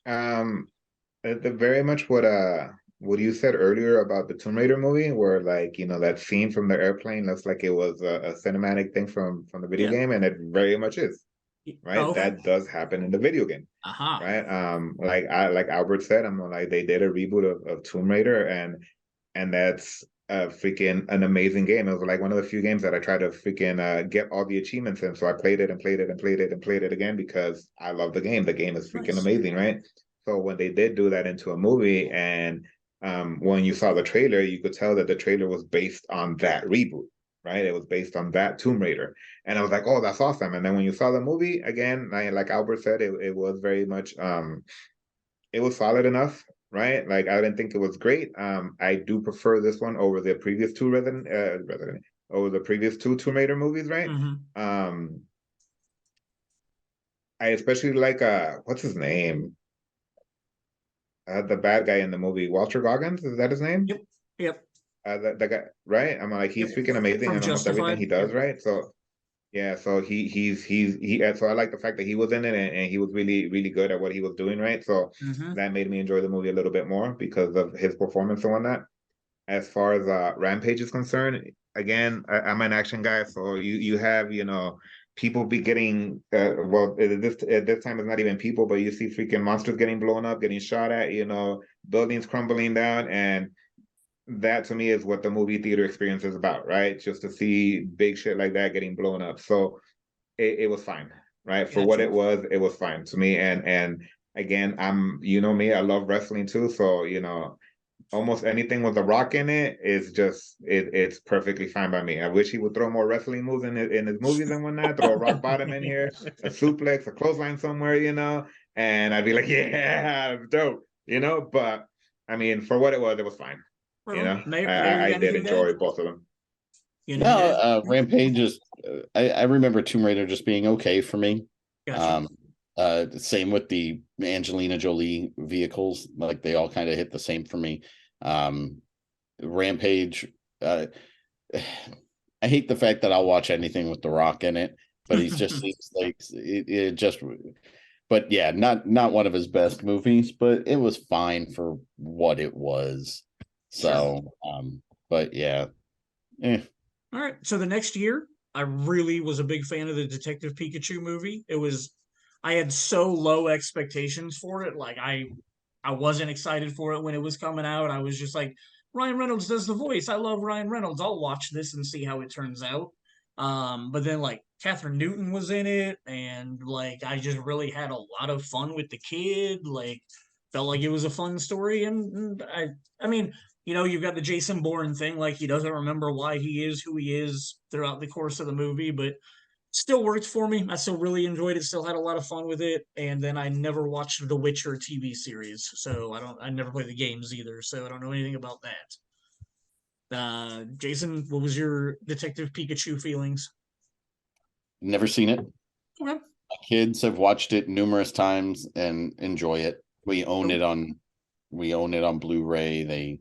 Very much what you said earlier about the Tomb Raider movie, where like, you know, that scene from the airplane looks like it was a cinematic thing from the video game, and it very much is. Right, that does happen in the video game. Right, like Albert said, I'm like, they did a reboot of Tomb Raider, and that's freaking an amazing game. It was like one of the few games that I tried to freaking get all the achievements in. So I played it and played it and played it and played it again because I love the game. The game is freaking amazing, right? So when they did do that into a movie, and when you saw the trailer, you could tell that the trailer was based on that reboot. Right, it was based on that Tomb Raider, and I was like, "Oh, that's awesome!" And then when you saw the movie again, like Albert said, it was very much, it was solid enough, right? Like I didn't think it was great. I do prefer this one over the previous two over the previous two Tomb Raider movies, right? I especially like what's his name? The bad guy in the movie, Walter Goggins, is that his name? Yep. The guy, right? I'm like, he's freaking amazing in almost everything he does, right? So yeah, so so I like the fact that he was in it, and he was really, really good at what he was doing, right? So that made me enjoy the movie a little bit more because of his performance and whatnot. As far as Rampage is concerned, again, I'm an action guy, so you have, you know, people be getting well, at this time it's not even people, but you see freaking monsters getting blown up, getting shot at, you know, buildings crumbling down, and that to me is what the movie theater experience is about, right? Just to see big shit like that getting blown up. So it was fine, right? For what it was fine to me. And again, you know me, I love wrestling too. So, you know, almost anything with The Rock in it is just it's perfectly fine by me. I wish he would throw more wrestling moves in his movies and whatnot. Throw a rock bottom in here, a suplex, a clothesline somewhere, you know, and I'd be like, yeah, dope, you know. But I mean, for what it was fine. You know, I did enjoy both of them. No, Rampage is. I remember Tomb Raider just being okay for me. Gotcha. Same with the Angelina Jolie vehicles; like they all kind of hit the same for me. Rampage. I hate the fact that I'll watch anything with The Rock in it, but he just seems like it just. But yeah, not one of his best movies, but it was fine for what it was. So, but yeah. All right. So the next year, I really was a big fan of the Detective Pikachu movie. I had so low expectations for it. Like I wasn't excited for it when it was coming out. I was just like, Ryan Reynolds does the voice. I love Ryan Reynolds. I'll watch this and see how it turns out. But then like Catherine Newton was in it, and like I just really had a lot of fun with the kid. Like felt like it was a fun story, and I mean, you know, you've got the Jason Bourne thing, like he doesn't remember why he is who he is throughout the course of the movie, but still worked for me. I still really enjoyed it, still had a lot of fun with it. And then I never watched the Witcher TV series, so I never played the games either, so I don't know anything about that. Jason, what was your Detective Pikachu feelings? Never seen it. Okay. My kids have watched it numerous times and enjoy it. We own it on Blu-ray. They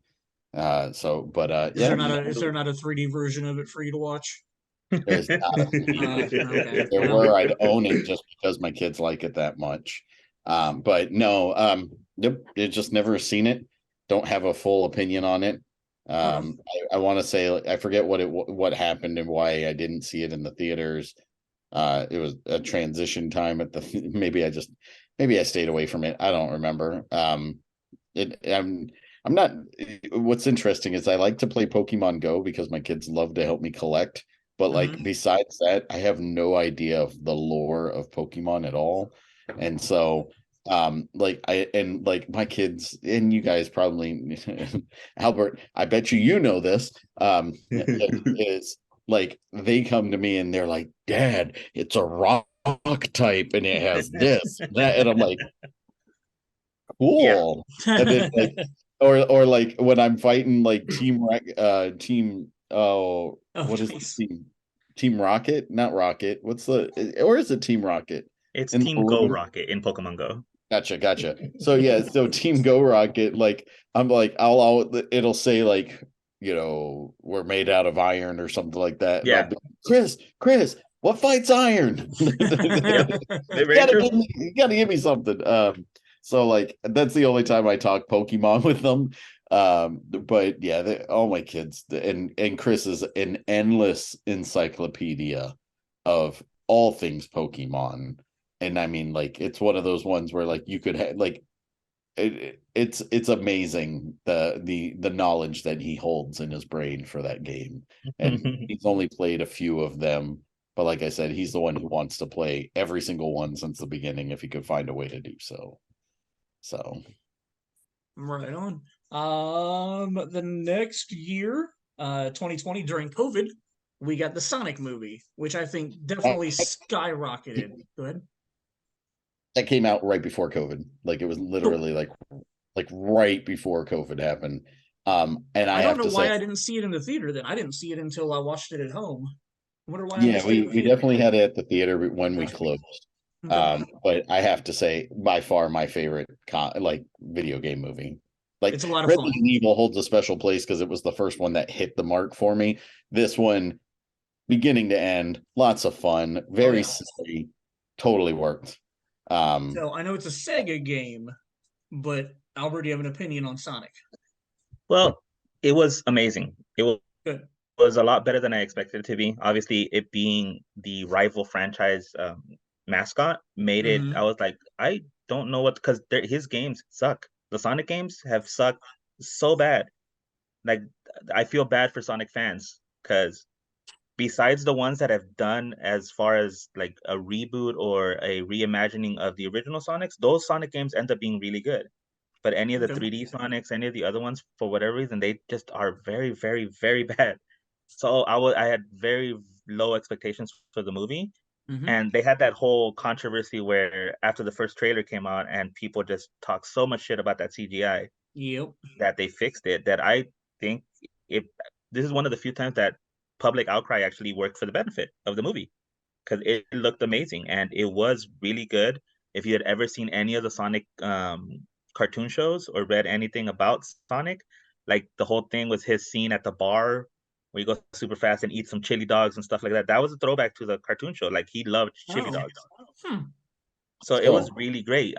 Is there not a 3D version of it for you to watch? there's not a 3D. Okay. If there were, I'd own it just because my kids like it that much. But no, yep, it just never seen it. Don't have a full opinion on it. I want to say I forget what happened and why I didn't see it in the theaters. It was a transition time at the maybe I stayed away from it. I don't remember. I'm not. What's interesting is I like to play Pokemon Go because my kids love to help me collect. But like besides that, I have no idea of the lore of Pokemon at all. And so like my kids and you guys probably Albert, I bet you know this is like they come to me and they're like, Dad, it's a rock type and it has this that, and I'm like, cool. And then like or like when I'm fighting like team what is nice. the team Rocket, not Rocket, what's the, or is it Team Rocket? It's In Team Go Rocket in Pokemon Go. Gotcha. So yeah, so Team Go Rocket, like I'm like it'll say like, you know, we're made out of iron or something like that. And Yeah. I'll be, Chris, what fights iron? You gotta give me something. So like that's the only time I talk Pokemon with them. But yeah, all my kids and Chris is an endless encyclopedia of all things Pokemon. And I mean, like, it's one of those ones where like you could have like it's amazing the knowledge that he holds in his brain for that game. And he's only played a few of them, but like I said, he's the one who wants to play every single one since the beginning if he could find a way to do so. So right on. The next year, 2020 during COVID, we got the Sonic movie, which I think definitely skyrocketed. Go ahead. that came out right before COVID. Like it was literally like right before COVID happened. And I don't have know to why say, I didn't see it in the theater then. I didn't see it until I watched it at home. I wonder why I yeah, missed we, it in the we theater. definitely had it at the theater when we closed. Okay. But I have to say, by far my favorite like video game movie. Like It's a lot of fun. Resident Evil holds a special place because it was the first one that hit the mark for me. This one, beginning to end, lots of fun, very silly, totally worked. So I know it's a Sega game, but Albert, do you have an opinion on Sonic? Well, it was amazing. It was Good. was a lot better than I expected it to be. Obviously, it being the rival franchise mascot made it. I was like, I don't know what, because his games suck. The Sonic games have sucked so bad. Like, I feel bad for Sonic fans because besides the ones that have done as far as like a reboot or a reimagining of the original Sonics, those Sonic games end up being really good. But any of the 3D Sonics, any of the other ones, for whatever reason, they just are very, very, very bad. So I had very low expectations for the movie. And they had that whole controversy where after the first trailer came out and people just talked so much shit about that CGI that they fixed it, that I think this is one of the few times that public outcry actually worked for the benefit of the movie, because it looked amazing and it was really good. If you had ever seen any of the Sonic cartoon shows or read anything about Sonic, like the whole thing was his scene at the bar where he goes super fast and eats some chili dogs and stuff like that. That was a throwback to the cartoon show. Like he loved chili dogs. So it was really great.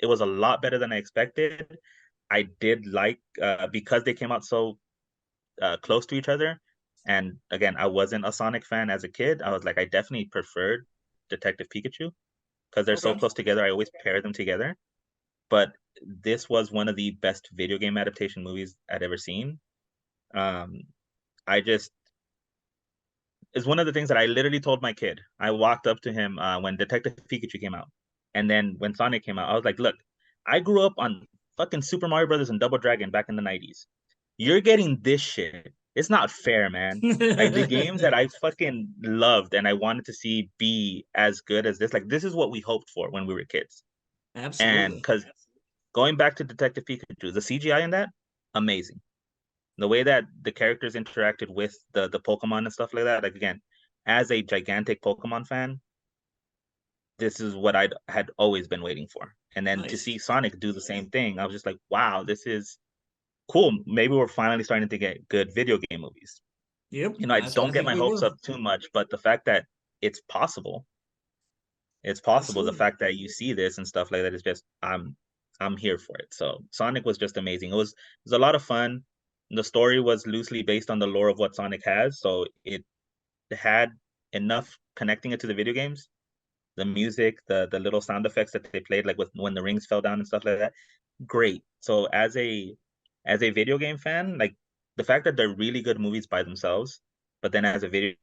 It was a lot better than I expected. I did like because they came out so close to each other. And again, I wasn't a Sonic fan as a kid. I was like, I definitely preferred Detective Pikachu because they're so close together. I always pair them together. But this was one of the best video game adaptation movies I'd ever seen. I just is one of the things that I literally told my kid. I walked up to him when Detective Pikachu came out, and then when Sonic came out, I was like, "Look, I grew up on fucking Super Mario Brothers and Double Dragon back in the '90s. You're getting this shit. It's not fair, man. Like the games that I fucking loved and I wanted to see be as good as this. Like this is what we hoped for when we were kids. And Absolutely. because going back to Detective Pikachu, the CGI in that, amazing. The way that the characters interacted with the Pokemon and stuff like that. Like again, as a gigantic Pokemon fan, this is what I had always been waiting for. And then to Nice. see Sonic do the same thing, I was just like, wow, this is cool. Maybe we're finally starting to get good video game movies. Yep. You know, I That's what don't I get think my we hopes were. up too much, but the fact that it's possible, the Absolutely. fact that you see this and stuff like that is just I'm here for it. So Sonic was just amazing. It was a lot of fun. The story was loosely based on the lore of what Sonic has, so it had enough connecting it to the video games. The music, the little sound effects that they played, like with when the rings fell down and stuff like that, great. So as a video game fan, like the fact that they're really good movies by themselves, but then as a video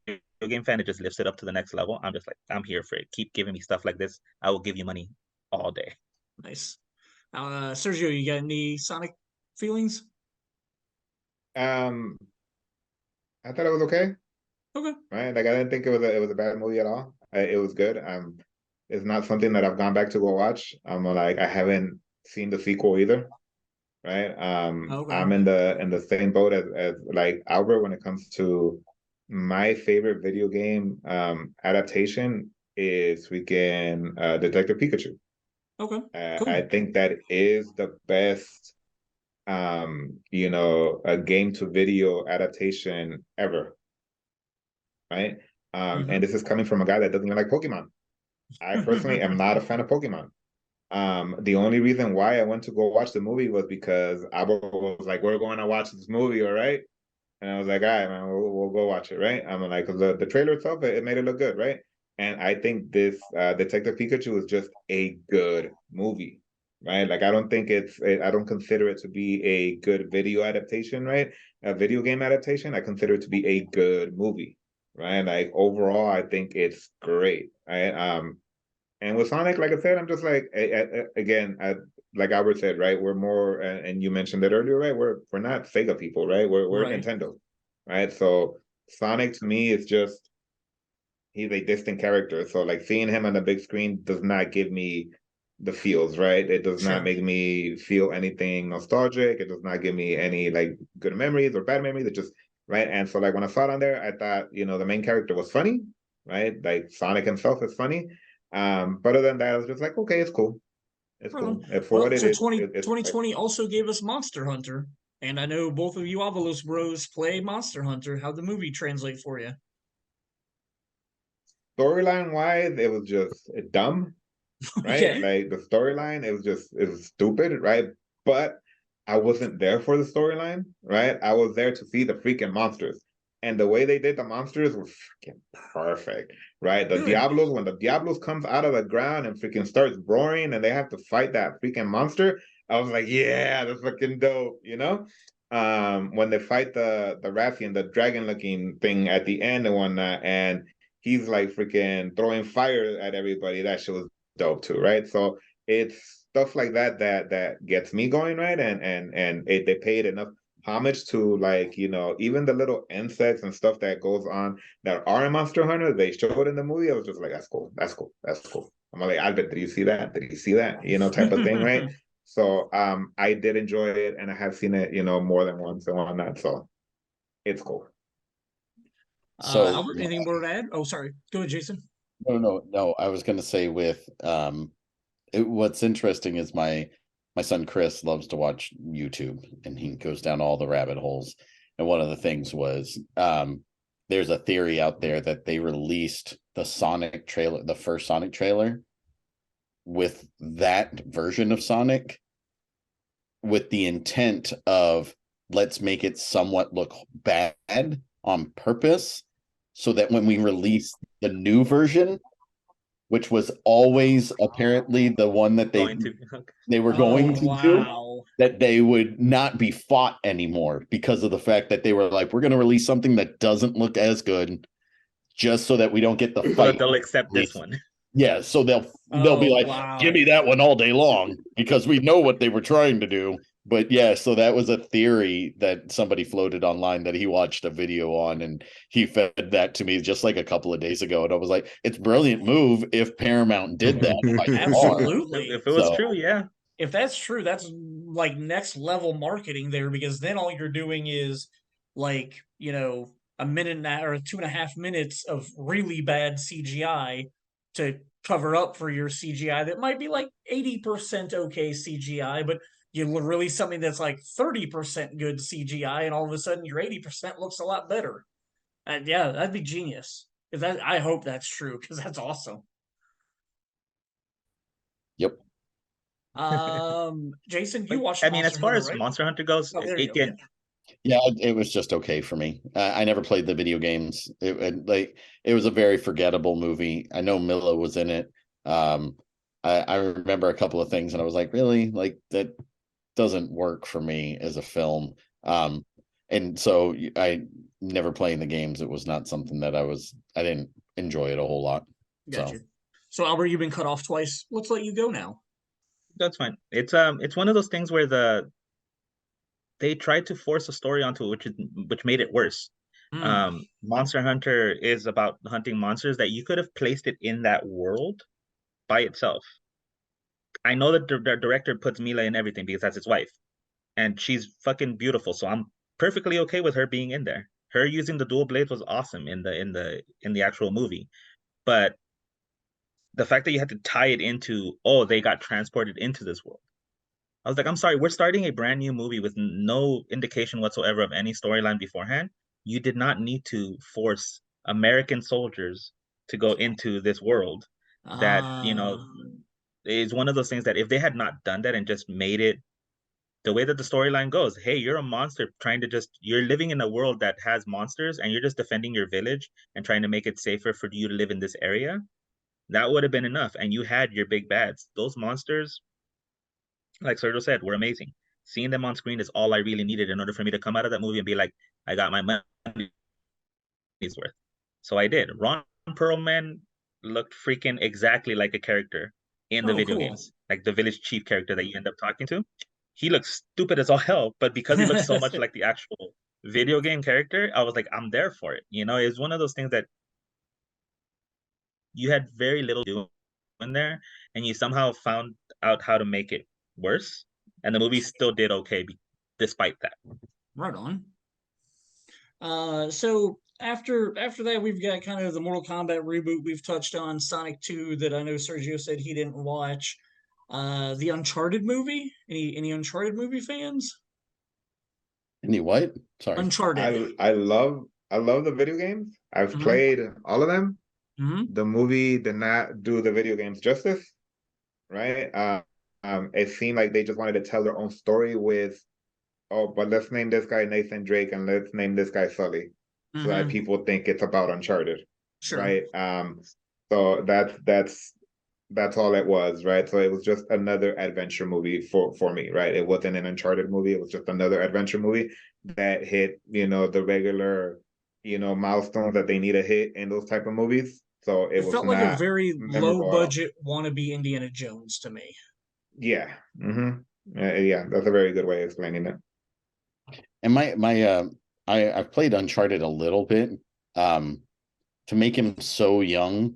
game fan, it just lifts it up to the next level. I'm just like, I'm here for it. Keep giving me stuff like this. I will give you money all day. Nice. Sergio, you got any Sonic feelings? Um, I thought it was okay. Okay. Right, like I didn't think it was a bad movie at all. It was good. It's not something that I've gone back to go watch. I'm like I haven't seen the sequel either. Right. Okay. I'm in the same boat as like Albert when it comes to my favorite video game adaptation is freaking Detective Pikachu. Okay. I Cool. think that is the best a game to video adaptation ever. Right. And this is coming from a guy that doesn't like Pokemon. I personally am not a fan of Pokemon. The only reason why I went to go watch the movie was because Albert was like, "We're going to watch this movie, all right?" And I was like, "All right, man, we'll go watch it, right?" I'm like, because the trailer itself, it made it look good, right? And I think this Detective Pikachu is just a good movie, right? Like, I don't think I don't consider it to be a good video adaptation, right? A video game adaptation. I consider it to be a good movie, right? Like overall, I think it's great, right? And with Sonic, like I said, I'm just like again, like Albert said, right? We're more, and you mentioned it earlier, right? We're not Sega people, right? We're Right. Nintendo, right? So Sonic to me is just he's a distant character. So like seeing him on the big screen does not give me the feels, right? It does not Sure. make me feel anything nostalgic. It does not give me any like good memories or bad memories. It just right. And so like when I saw it on there, I thought the main character was funny, right? Like Sonic himself is funny. But other than that, I was just like, okay, it's cool. It's Right on. cool. And for Well, what it so is, 2020 also gave us Monster Hunter. And I know both of you Avalos Bros play Monster Hunter. How'd the movie translate for you? storyline wise, it was just dumb, right? Okay. Like the storyline, it was stupid, right? But I wasn't there for the storyline, right? I was there to see the freaking monsters. And the way they did the monsters was freaking perfect, right? The Good. Diablos, when the Diablos comes out of the ground and freaking starts roaring and they have to fight that freaking monster, I was like, yeah, that's fucking dope, you know? When they fight the Rathian, the dragon looking thing at the end and whatnot, and he's like freaking throwing fire at everybody, that shit was dope too, right? So it's stuff like that gets me going, right? They paid enough homage to like even the little insects and stuff that goes on that are in Monster Hunter. They showed in the movie. I was just like, that's cool, that's cool, that's cool. I'm like, Albert, did you see that? Did you see that? Type of thing, right? So I did enjoy it, and I have seen it, more than once and whatnot. So it's cool. So Albert, anything more to add? Oh, sorry. Go ahead, Jason. no. I was going to say with what's interesting is my son Chris loves to watch YouTube, and he goes down all the rabbit holes. And one of the things was there's a theory out there that they released the Sonic trailer, the first Sonic trailer, with that version of Sonic, with the intent of let's make it somewhat look bad on purpose, so that when we release the new version, which was always apparently the one that they were going to do, that they would not be fought anymore because of the fact that they were like, we're going to release something that doesn't look as good just so that we don't get the So that fight. they'll accept this one. Yeah, so they'll be like, wow. give me that one all day long, because we know what they were trying to do. But yeah, so that was a theory that somebody floated online that he watched a video on, and he fed that to me just like a couple of days ago. And I was like, it's a brilliant move if Paramount did that. by far. Absolutely. If it was So- true, yeah. If that's true, that's like next level marketing there, because then all you're doing is like, you know, a minute or 2.5 minutes of really bad CGI to cover up for your CGI that might be like 80% okay CGI, but you release something that's like 30% good CGI, and all of a sudden your 80% looks a lot better. Yeah, that'd be genius. If that, I hope that's true, because that's awesome. Yep. Jason, you Like, watched I mean, as Monster far Hunter, as right? Monster Hunter goes, Oh, there you go. again, Yeah, it was just okay for me. I never played the video games. It was a very forgettable movie. I know Mila was in it. I remember a couple of things, and I was like, really, like that doesn't work for me as a film. And so I never playing the games. It was not something that I didn't enjoy it a whole lot. Gotcha. So Albert, you've been cut off twice. Let's let you go now. that's fine. It's one of those things where they tried to force a story onto it, which made it worse. Monster Hunter is about hunting monsters that you could have placed it in that world by itself. I know that the director puts Mila in everything because that's his wife, and she's fucking beautiful. So I'm perfectly okay with her being in there. Her using the dual blades was awesome in the actual movie, but the fact that you had to tie it into, oh, they got transported into this world. I was like, I'm sorry, we're starting a brand new movie with no indication whatsoever of any storyline beforehand. You did not need to force American soldiers to go into this world that, is one of those things that if they had not done that and just made it the way that the storyline goes, hey, you're a monster you're living in a world that has monsters and you're just defending your village and trying to make it safer for you to live in this area. That would have been enough. And you had your big bads. Those monsters, like Sergio said, were amazing. Seeing them on screen is all I really needed in order for me to come out of that movie and be like, I got my money's worth. So I did. Ron Perlman looked freaking exactly like a character in the video games, like the village chief character that you end up talking to. He looks stupid as all hell, but because he looks so much like the actual video game character, I was like, I'm there for it. You know, it's one of those things that you had very little to do in there, and you somehow found out how to make it worse, and the movie still did okay despite that. Right on. So after that, we've got kind of the Mortal Kombat reboot. We've touched on Sonic 2 that I know Sergio said he didn't watch. The Uncharted movie. Any Uncharted movie fans? Any what? Sorry. Uncharted. I love the video games. I've played all of them. The movie did not do the video games justice, right? It seemed like they just wanted to tell their own story with, oh, but let's name this guy Nathan Drake and let's name this guy Sully, so that people think it's about Uncharted, Sure. right? So that's all it was, right? So it was just another adventure movie for me, right? It wasn't an Uncharted movie. It was just another adventure movie that hit, the regular, milestones that they need to hit in those type of movies. So it was felt like a very low budget wannabe Indiana Jones to me. Yeah. Yeah, that's a very good way of explaining it. And I've played Uncharted a little bit. To make him so young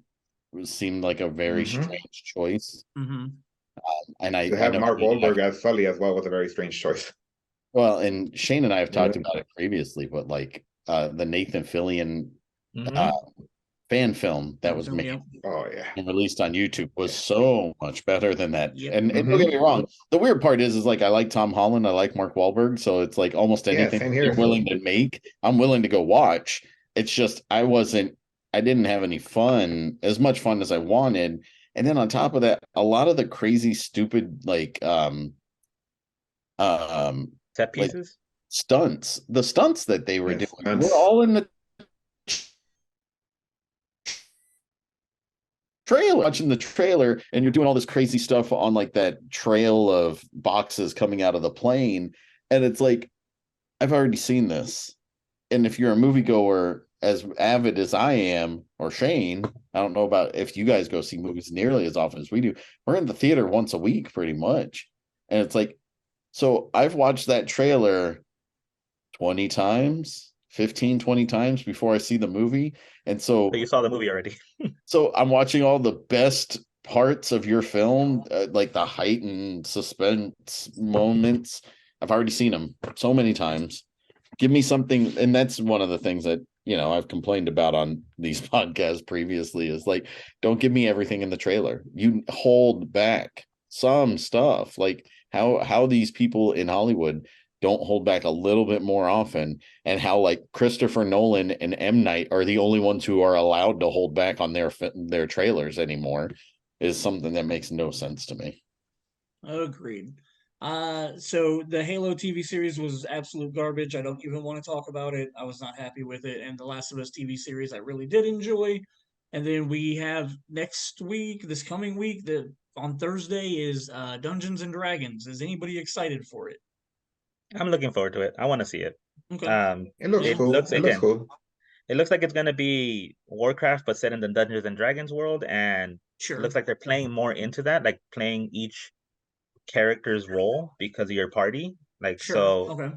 seemed like a very strange choice. Mm-hmm. And I to have Mark Wahlberg as Sully as well was a very strange choice. Well, and Shane and I have talked about it previously, but like the Nathan Fillion fan film that was made and released on YouTube was so much better than that. And don't get me wrong, the weird part is like I like Tom Holland, I like Mark Wahlberg, so it's like almost anything they're willing to make, I'm willing to go watch. It's just I didn't have any fun, as much fun as I wanted. And then on top of that, a lot of the crazy, stupid, like set pieces, like stunts, the stunts that they were doing were all in the trailer. Watching the trailer, and you're doing all this crazy stuff on like that trail of boxes coming out of the plane, and it's like I've already seen this. And if you're a moviegoer, as avid as I am, or Shane, I don't know about if you guys go see movies nearly as often as we do. We're in the theater once a week, pretty much. And it's like, so I've watched that trailer 20 times, 15, 20 times before I see the movie. And so you saw the movie already. so I'm watching all the best parts of your film, like the heightened suspense moments. I've already seen them so many times. Give me something, and that's one of the things that I've complained about on these podcasts previously is like, don't give me everything in the trailer. You hold back some stuff, like how these people in Hollywood don't hold back a little bit more often, and how like Christopher Nolan and M. Night are the only ones who are allowed to hold back on their trailers anymore is something that makes no sense to me. Agreed. So the Halo TV series was absolute garbage. I don't even want to talk about it. I was not happy with it. And the Last of Us TV series I really did enjoy. And then we have next week, this coming week, on Thursday is Dungeons and Dragons. Is anybody excited for it? I'm looking forward to it. I want to see it. Okay. It looks It cool. looks It looks again. cool. It looks like it's gonna be Warcraft, but set in the Dungeons and Dragons world, and Sure. it looks like they're playing more into that, like playing each character's role because of your party. Like Sure. so, Okay.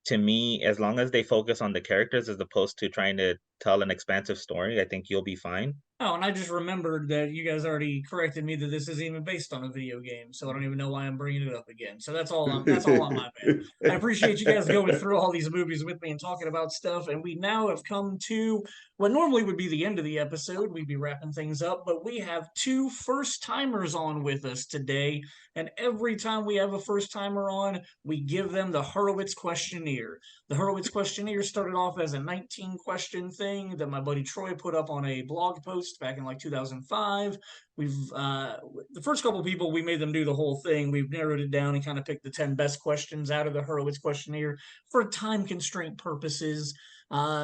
to me, as long as they focus on the characters as opposed to trying to tell an expansive story, I think you'll be fine. Oh, and I just remembered that you guys already corrected me that this isn't even based on a video game, so I don't even know why I'm bringing it up again. So that's all on my bad. I appreciate you guys going through all these movies with me and talking about stuff, and we now have come to what normally would be the end of the episode. We'd be wrapping things up, but we have two first-timers on with us today, and every time we have a first-timer on, we give them the Horowitz questionnaire. The Horowitz questionnaire started off as a 19-question thing that my buddy Troy put up on a blog post back in like 2005. We've the first couple people we made them do the whole thing. We've narrowed it down and kind of picked the 10 best questions out of the Horowitz questionnaire for time constraint purposes.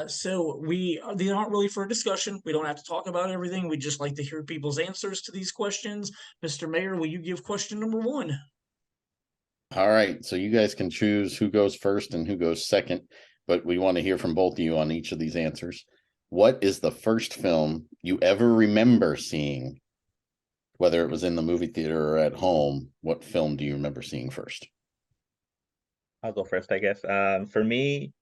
So they aren't really for a discussion. We don't have to talk about everything. We just like to hear people's answers to these questions. Mr. Mayor, will you give question number 1? All right, so you guys can choose who goes first and who goes second, but we want to hear from both of you on each of these answers. What is the first film you ever remember seeing? Whether it was in the movie theater or at home, what film do you remember seeing first? I'll go first, I guess. For me,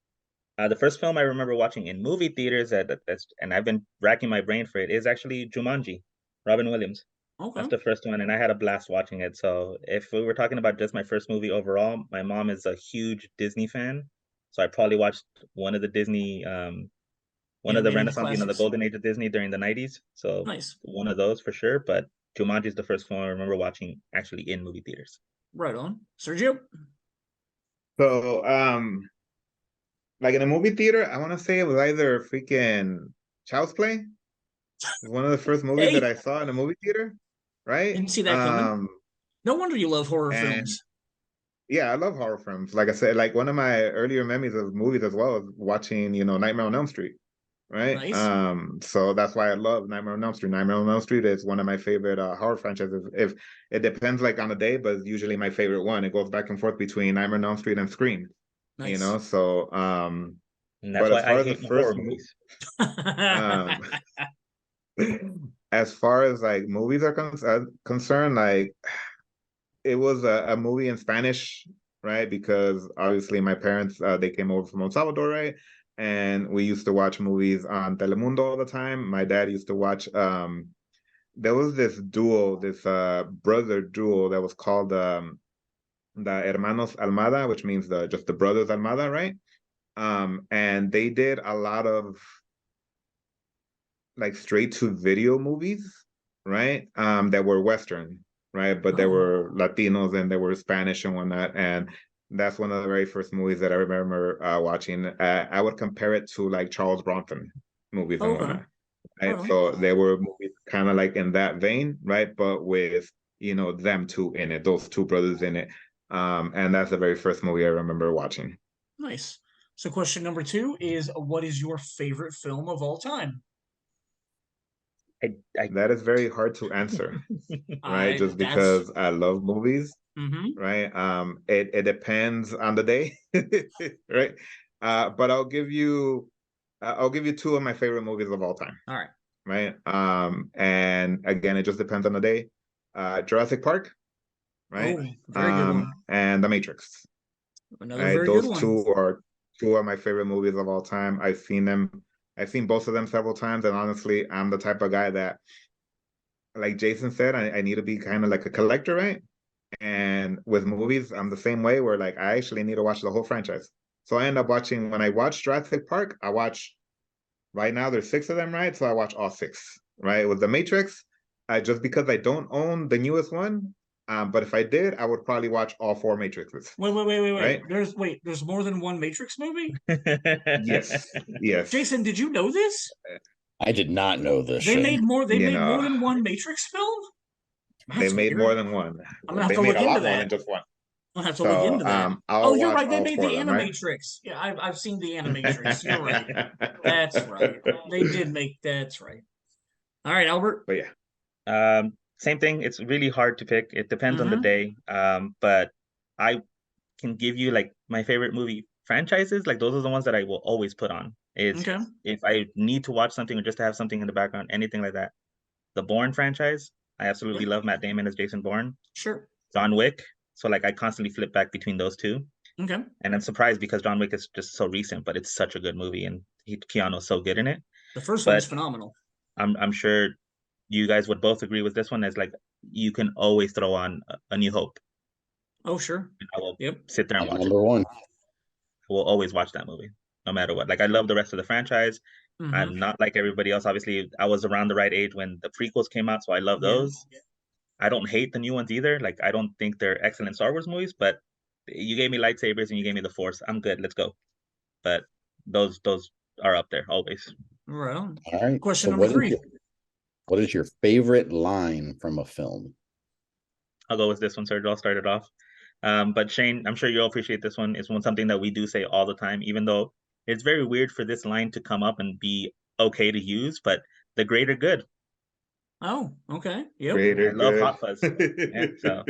the first film I remember watching in movie theaters and I've been racking my brain for it is actually Jumanji, Robin Williams. Okay. That's the first one, and I had a blast watching it. So if we were talking about just my first movie overall, my mom is a huge Disney fan. So I probably watched one of the Disney, one of the Animated Renaissance, the classics. golden age of Disney during the 90s. So Nice. one of those for sure. But Jumanji is the first film I remember watching actually in movie theaters. Right on. Sergio? So, like in a movie theater, I want to say it was either freaking Child's Play. It was one of the first movies Hey! that I saw in a movie theater, right? Didn't see that coming. No wonder you love horror and films. yeah, I love horror films. Like I said, like one of my earlier memories of movies as well is watching, Nightmare on Elm Street, right? Nice. So that's why I love Nightmare on Elm Street. Nightmare on Elm Street is one of my favorite horror franchises. If it depends, like on the day, but it's usually my favorite one. It goes back and forth between Nightmare on Elm Street and Scream. Nice. So And that's but why as far I as the hate first horror movies. as far as like movies are concerned, like it was a movie in Spanish, right? Because obviously my parents they came over from El Salvador, right? And we used to watch movies on Telemundo all the time. My dad used to watch there was this duo, this brother duo that was called the Hermanos Almada, which means just the brothers Almada, right? And they did a lot of like straight to video movies, right? That were Western, right? But there were Latinos and there were Spanish and whatnot. And that's one of the very first movies that I remember watching. I would compare it to like Charles Bronson movies and whatnot. Right? So they were movies kind of like in that vein, right? But with them two in it, those two brothers in it. And that's the very first movie I remember watching. Nice. So question number 2 is, what is your favorite film of all time? That is very hard to answer, right? Just because I love movies, right? It depends on the day, right? But I'll give you I'll give you two of my favorite movies of all time. All right. Right. And again, it just depends on the day. Jurassic Park, right? Oh, very good one. And The Matrix. Another Right. very Those good one. two are two of my favorite movies of all time. I've seen them. I've seen both of them several times, and honestly, I'm the type of guy that, like Jason said, I need to be kind of like a collector, right? And with movies, I'm the same way where like I actually need to watch the whole franchise. So I end up watching, when I watch Jurassic Park, I watch, right now there's 6 of them, right? So I watch all 6, right? With The Matrix, just because I don't own the newest one, but if I did, I would probably watch all 4 Matrixes. Wait. Right? There's more than one Matrix movie? Yes. Yes. Jason, did you know this? I did not know this. They Shane. made more You know, than one Matrix film? they That's made weird. more than one. I'm gonna have They to made look a lot into more that. than just one. I'll have to So, look into that. I'll Oh, you're watch right. They all made 4 the of them, right? Animatrix. Yeah, I've seen the Animatrix. You're right. That's right. They did make. That's right. All right, Albert. But yeah. Same thing. It's really hard to pick. It depends on the Mhm. day. But I can give you like my favorite movie franchises. Like those are the ones that I will always put on. Is Okay. if I need to watch something or just to have something in the background, anything like that. The Bourne franchise. I absolutely Yeah. love Matt Damon as Jason Bourne. Sure. John Wick. So like I constantly flip back between those two. Okay. And I'm surprised because John Wick is just so recent, but it's such a good movie and Keanu's so good in it. The first But one's phenomenal. I'm sure you guys would both agree with this one. As like you can always throw on A New Hope. Oh, sure. I will Yep. sit there and watch it. Number one. I will always watch that movie, no matter what. Like I love the rest of the franchise. Mhm. I'm not like everybody else. Obviously, I was around the right age when the prequels came out, so I love Yeah. those. I don't hate the new ones either. Like I don't think they're excellent Star Wars movies, but you gave me lightsabers and you gave me the Force. I'm good. Let's go. But those are up there always. Right on. All right. Question So number 3. what is your favorite line from a film? I'll go with this one, Sergio. I'll start it off. But Shane, I'm sure you'll appreciate this one. It's something that we do say all the time, even though it's very weird for this line to come up and be okay to use, but the greater good. Oh, okay. Yep. Greater I love good. Hot Fuzz. Yeah, so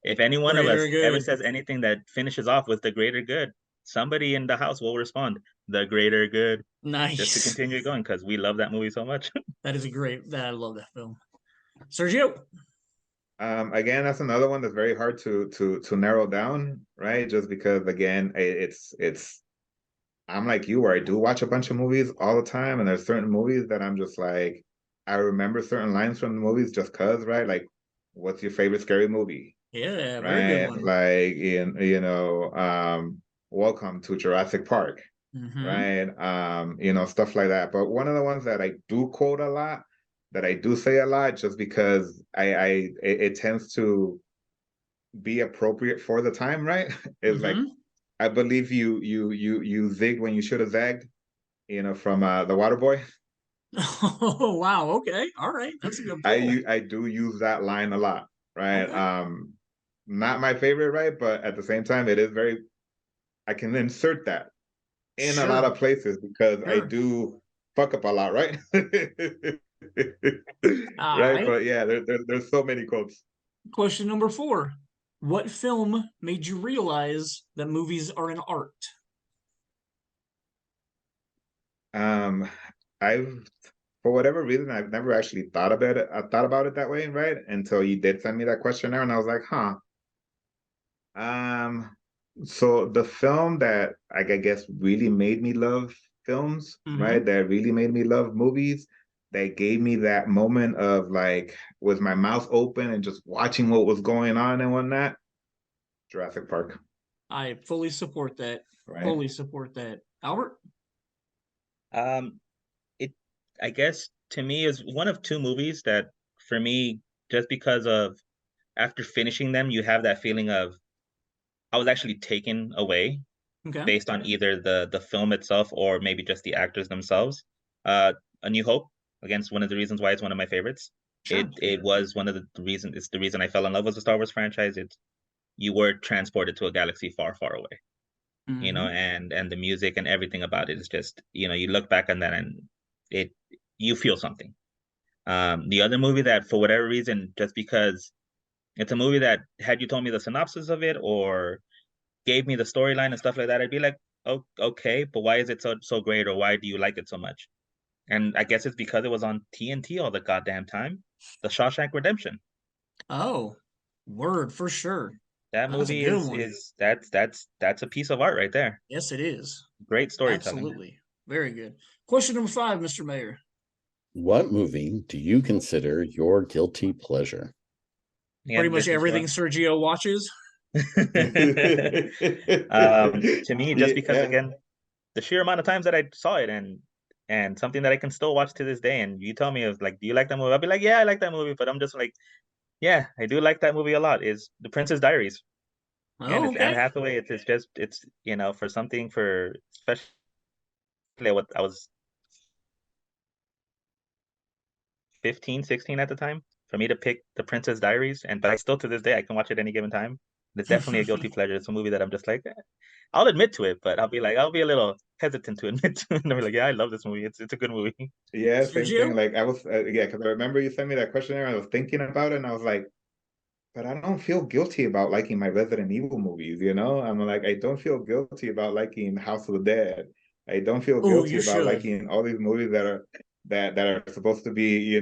if any one of us Greater ever good. says anything that finishes off with the greater good, somebody in the house will respond, the greater good, just to Nice. continue going because we love that movie so much. That is a great. I love that film. Sergio. Again, that's another one that's very hard to narrow down, right? Just because again, it's I'm like you, where I do watch a bunch of movies all the time, and there's certain movies that I'm just like, I remember certain lines from the movies just cause, right? Like, what's your favorite scary movie? Yeah, very good Right? one. Like Welcome to Jurassic Park, Mhm. right? Stuff like that. But one of the ones that I do quote a lot, that I do say a lot, just because it tends to be appropriate for the time, right? Is like, Mhm. I believe you zigged when you should have zagged, from The Waterboy. Oh, wow. Okay. All right. That's a good pull. I do use that line a lot, right? Okay. Not my favorite, right? But at the same time, it is very, I can insert that in a lot Sure. of places because I Sure. do fuck up a lot, right? All Right? right. But yeah, there's so many quotes. Question number 4. What film made you realize that movies are an art? I've For whatever reason, I've never actually thought about it. I thought about it that way, right? Until you did send me that questionnaire, and I was like, huh. So the film that I guess really made me love films, right? Mhm. That really made me love movies, that gave me that moment of like with my mouth open and just watching what was going on and whatnot. Jurassic Park, I fully support that. right? Fully support that. Albert? It I guess to me is one of two movies that for me, just because of after finishing them, you have that feeling of I was actually taken away Okay. based on either the film itself or maybe just the actors themselves. A New Hope, against one of the reasons why it's one of my favorites. Sure. It was one of the reasons. It's the reason I fell in love with the Star Wars franchise. It's you were transported to a galaxy far, far away. Mhm. And the music and everything about it is just you look back on that and it you feel something. The other movie that for whatever reason, just because it's a movie that had you told me the synopsis of it or gave me the storyline and stuff like that, I'd be like, oh, okay, but why is it so great, or why do you like it so much? And I guess it's because it was on TNT all the goddamn time. The Shawshank Redemption. Oh, word for sure. That That's a movie good one. is that's a piece of art right there. Yes, it is. Great storytelling. Absolutely. Very good. Question number 5, Mr. Mayor. What movie do you consider your guilty pleasure? Pretty much This is everything what- Sergio watches. To me, just because Yeah. again, the sheer amount of times that I saw it, and something that I can still watch to this day. And you tell me, it was like, do you like that movie? I'll be like, yeah, I like that movie. But I'm just like, yeah, I do like that movie a lot. Is The Princess Diaries. And Oh, it's Anne okay. Hathaway. It's just for something, for especially what I was 15, 16 at the time, for me to pick The Princess Diaries, but I still to this day I can watch it any given time. It's definitely a guilty pleasure. It's a movie that I'm just like, I'll admit to it, but I'll be a little hesitant to admit to it. And I'll be like, yeah, I love this movie. It's a good movie. Yeah, same thing. Sergio? Like I was, yeah, because I remember you sent me that questionnaire. I was thinking about it, and I was like, but I don't feel guilty about liking my Resident Evil movies. I'm like, I don't feel guilty about liking House of the Dead. I don't feel Oh, guilty you about should. liking all these movies that are supposed to be,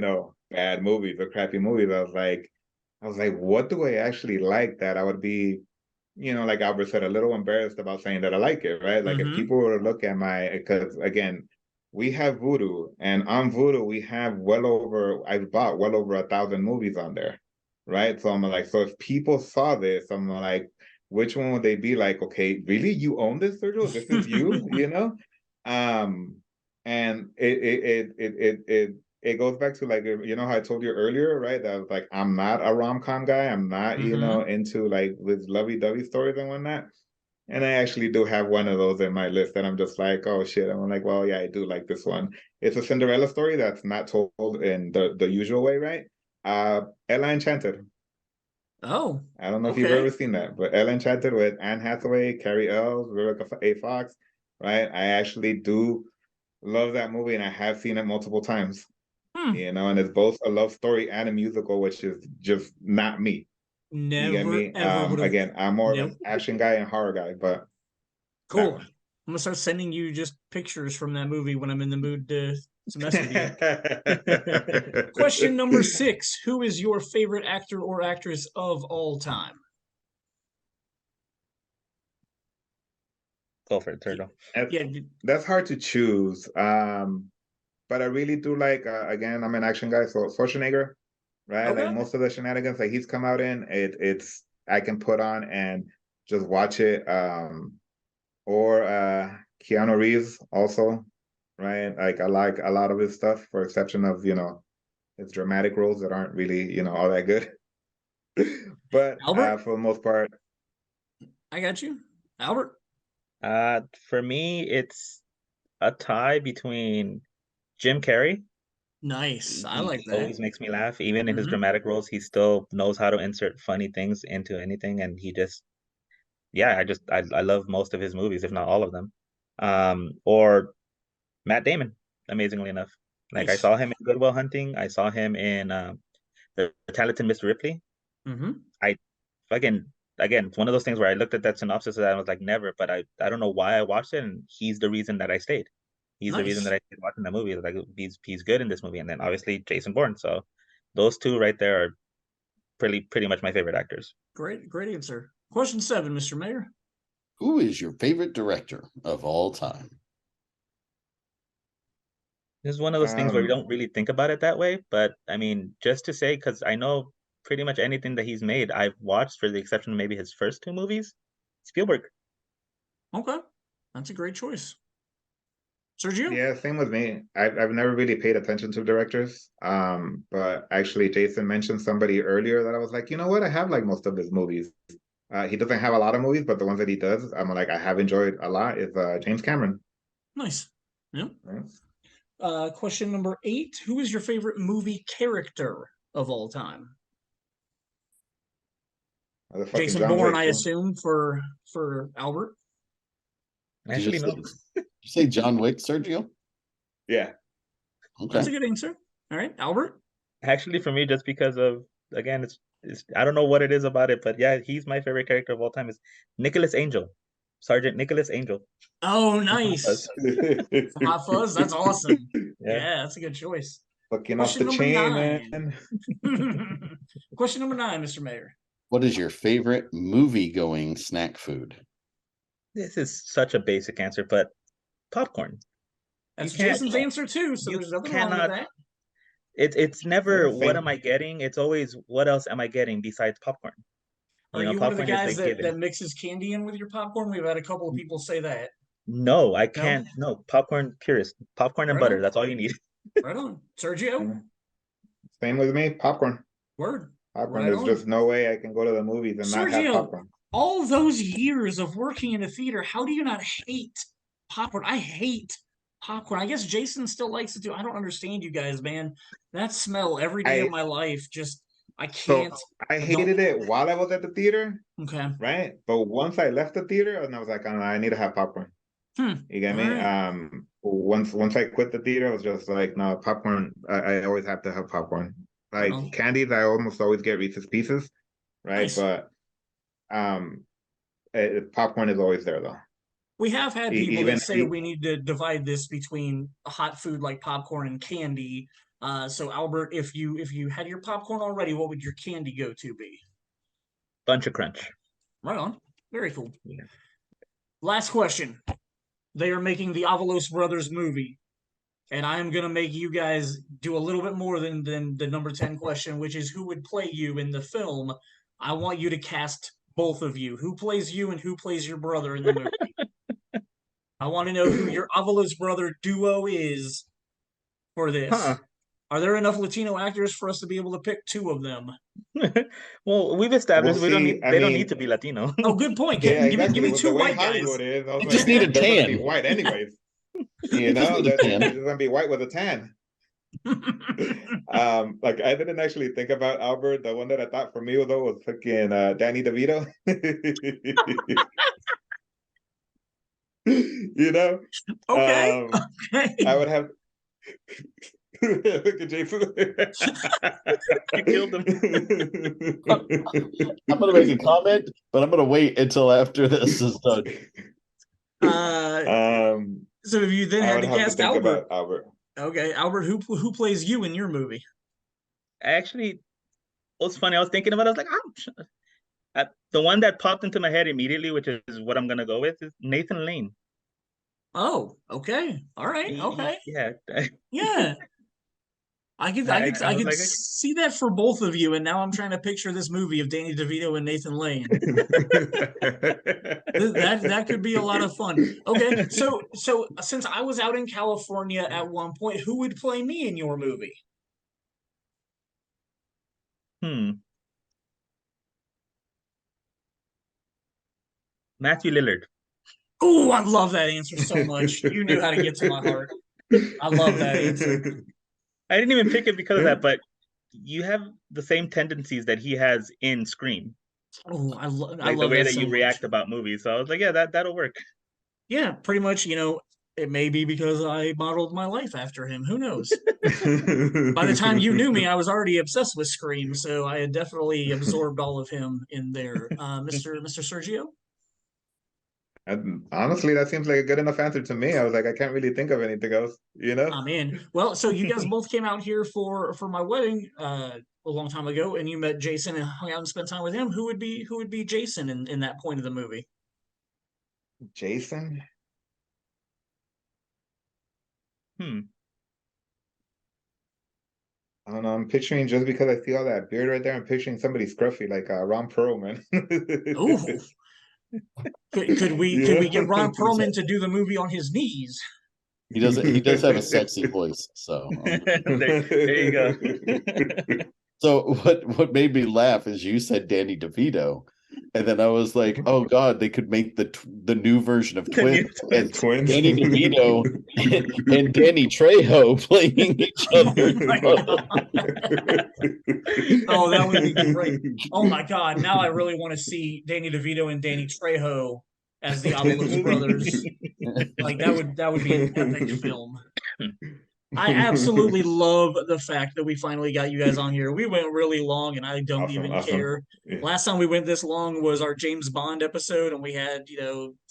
bad movies or crappy movies. I was like, what do I actually like that I would be, like Albert said, a little embarrassed about saying that I like it, right? Like if Mhm. people were to look at because again, we have Voodoo, and on Voodoo we have I've bought well over 1,000 movies on there, right? So I'm like, so if people saw this, I'm like, which one would they be like? Okay, really, you own this, Sergio? This is you, Um, and it goes back to like how I told you earlier, right? That I was like, I'm not a rom-com guy. I'm not, Mhm. into like with lovey-dovey stories and whatnot. And I actually do have one of those in my list, and I'm just like, oh shit. I'm like, well, yeah, I do like this one. It's a Cinderella story that's not told in the usual way, right? Ella Enchanted. Oh, I don't know if you've okay. ever seen that, but Ella Enchanted with Anne Hathaway, Carrie Ells, Rebecca A. Fox, right? I actually do love that movie, and I have seen it multiple times. Hmm. And it's both a love story and a musical, which is just not me. You get Never me? ever would have. Again, I'm more of Nope. an action guy and horror guy, but that Cool. I'm gonna start sending you just pictures from that movie when I'm in the mood to mess with you. Question one. number 6. Who is your favorite actor or actress of all time? Go for it, Turtle. Yeah. That's hard to choose. But I really do like, again, I'm an action guy, so Schwarzenegger, right? Like Okay. most of the shenanigans that he's come out in, it's I can put on and just watch it. Or Keanu Reeves also, right? Like I like a lot of his stuff, for exception of his dramatic roles that aren't really all that good. But Albert, for the most part, I got you. Albert. For me, it's a tie between Jim Carrey. Nice. I He like that. always makes me laugh. Even in his Hmm. dramatic roles, he still knows how to insert funny things into anything, and he just, yeah, I love most of his movies, if not all of them. Or Matt Damon, amazingly enough. Like I Nice. saw him in Good Will Hunting. I saw him in The Talented Mr. Ripley. Hmm. I again, it's one of those things where I looked at that synopsis and I was like, never, but I don't know why I watched it, and he's the reason that I stayed. He's the reason that Nice. I stayed watching that movie. Like he's good in this movie, and then obviously Jason Bourne. So those two right there are pretty much my favorite actors. Great answer. Question 7, Mr. Mayor. Who is your favorite director of all time? This is one of those things where you don't really think about it that way, but I mean, just to say, because I know pretty much anything that he's made, I've watched, for the exception of maybe his first 2 movies. Spielberg. Okay. That's a great choice. Sergio? yeah, same with me. I've never really paid attention to directors. But actually, Jason mentioned somebody earlier that I was like, you know what? I have like most of his movies. He doesn't have a lot of movies, but the ones that he does, I'm like, I have enjoyed a lot. Is James Cameron. Nice. Yep. Right? Question number 8. Who is your favorite movie character of all time? The fucking Jason John Bourne, Wick. I assume, for Albert. Did you Actually, no. did you say John Wick, Sergio? Yeah. That's Okay. a good answer. All right, Albert. Actually, for me, just because of, again, it's I don't know what it is about it, but yeah, he's my favorite character of all time. Is Nicholas Angel, Sergeant Nicholas Angel. Oh, nice. Hot Fuzz. That's awesome. Yeah. Yeah, that's a good choice. Fucking off Question the number chain, 9. man. Question number 9, Mr. Mayor. What is your favorite movie-going snack food? This is such a basic answer, but popcorn. That's You can't- Jason's answer too, so you there's nothing wrong with cannot- that. It's never Same. what am I getting? It's always what else am I getting besides popcorn? Are you one of the popcorn is guys a that given. mixes candy in with your popcorn? We've had a couple of people say that. No, I can't. No, popcorn purist. Popcorn and Right butter. on. That's all you need. Right on. Sergio? Same with me. Popcorn. Word. Popcorn. Right There's on. just no way I can go to the movies and not have Sergio, popcorn. all those years of working in a theater, how do you not hate popcorn? I hate popcorn. I guess Jason still likes it too. I don't understand you guys, man. That smell every day of my life, just I So can't. I hated it while I was at the theater, Okay. right? But once I left the theater, and I was like, I need to have popcorn. You get me? Alright. Once I quit the theater, I was just like, no, popcorn. I always have to have popcorn. Like Uh-huh. candies, I almost always get Reese's Pieces, right? Nice. But popcorn is always there though. We have had people even that say if- we need to divide this between hot food like popcorn and candy. So Albert, if you had your popcorn already, what would your candy go to be? Bunch of crunch. Right on. Very cool. Yeah. Last question. They are making the Avalos Brothers movie. And I am going to make you guys do a little bit more than the number 10 question, which is who would play you in the film. I want you to cast both of you. Who plays you and who plays your brother in the movie? I want to know who your Avalos brother duo is for this. Huh. Are there enough Latino actors for us to be able to pick 2 of them? Well, we've established We'll we don't see. need. I They don't mean- need to be Latino. Oh, good point. Yeah, Give exactly. me With 2 the way white guys. Hollywood is, I was You just like, need a they're gonna tan. be white anyways. You just know, need a tan. they're gonna be white with a tan. Like I didn't actually think about Albert. The one that I thought for me though was fucking Danny DeVito. You know, Okay. Okay. I would have. Look at Jay Fu. You killed him. I'm gonna make a comment, but I'm gonna wait until after this is done. So if you then I had would to have to cast think Albert. about Albert. Okay, Albert, who plays you in your movie? Actually, what's funny, I was thinking about it, I was like, the one that popped into my head immediately, which is what I'm gonna go with, is Nathan Lane. Oh, okay. All right. Okay. Yeah. Yeah. I could I was like, see that for both of you, and now I'm trying to picture this movie of Danny DeVito and Nathan Lane. That could be a lot of fun. Okay, so since I was out in California at one point, who would play me in your movie? Matthew Lillard. Oh, I love that answer so much. You knew how to get to my heart. I love that answer. I didn't even pick it because of that, but you have the same tendencies that he has in Scream. Oh, I love the way that so you much. react about movies. So I was like, yeah, that'll work. Yeah, pretty much, it may be because I modeled my life after him. Who knows? By the time you knew me, I was already obsessed with Scream, so I had definitely absorbed all of him in there. Mr. Sergio? Honestly, that seems like a good enough answer to me. I was like, I can't really think of anything else, you know? I'm in. Well, so you guys both came out here for my wedding a long time ago, and you met Jason and hung out and spent time with him. Who would be Jason in that point of the movie? Jason? Hmm. I don't know. I'm picturing, just because I see all that beard right there, I'm picturing somebody scruffy like Ron Perlman. Ooh. Could we get Ron Perlman to do the movie on his knees? He does have a sexy voice, so there you go. So what made me laugh is you said Danny DeVito, and then I was like, oh God, they could make the new version of Twins, and Twins. Danny DeVito and Danny Trejo playing each other. Oh, that would be great. Oh my God. Now I really want to see Danny DeVito and Danny Trejo as the Avalos brothers. Like that would be an epic film. I absolutely love the fact that we finally got you guys on here. We went really long, and I don't even care. Last time we went this long was our James Bond episode, and we had,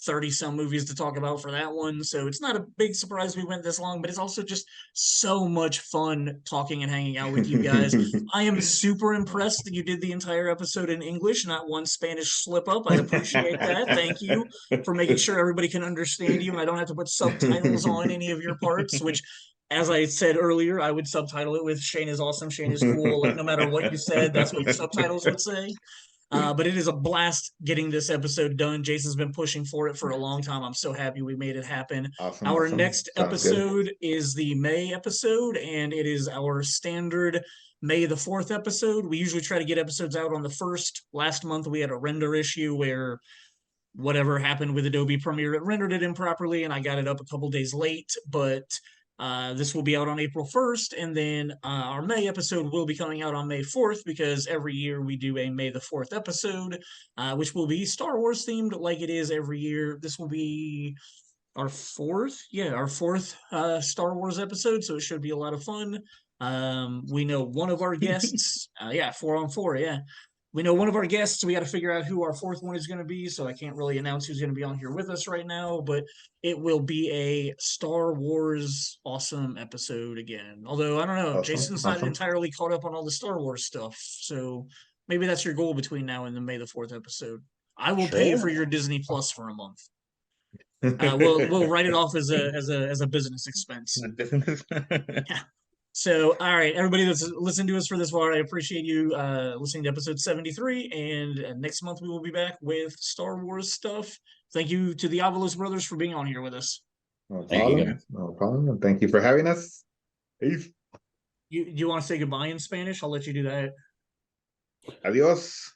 30 some movies to talk about for that one. So it's not a big surprise we went this long, but it's also just so much fun talking and hanging out with you guys. I am super impressed that you did the entire episode in English, not one Spanish slip up. I appreciate that. Thank you for making sure everybody can understand you, and I don't have to put subtitles on any of your parts, which, as I said earlier, I would subtitle it with Shane is awesome, Shane is cool. Like, no matter what you said, that's what your subtitles would say. But it is a blast getting this episode done. Jason's been pushing for it for a long time. I'm so happy we made it happen. Our next episode is the May episode, and it is our standard May the 4th episode. We usually try to get episodes out on the 1st. Last month, we had a render issue where whatever happened with Adobe Premiere, it rendered it improperly, and I got it up a couple days late, but this will be out on April 1st, and then our May episode will be coming out on May 4th, because every year we do a May the 4th episode, which will be Star Wars themed like it is every year. This will be our fourth Star Wars episode, so it should be a lot of fun. We know one of our guests, 4 on 4, yeah. We know one of our guests. We got to figure out who our 4th one is going to be, so I can't really announce who's going to be on here with us right now, but it will be a Star Wars awesome episode again. Although, I don't know, Jason's not entirely caught up on all the Star Wars stuff, so maybe that's your goal between now and the May the 4th episode. I will pay for your Disney Plus for a month. We'll write it off as a business expense. Yeah. So, all right, everybody that's listened to us for this far, I appreciate you listening to episode 73. And next month we will be back with Star Wars stuff. Thank you to the Avalos brothers for being on here with us. No problem. No problem. And thank you for having us. Peace. You want to say goodbye in Spanish? I'll let you do that. Adios.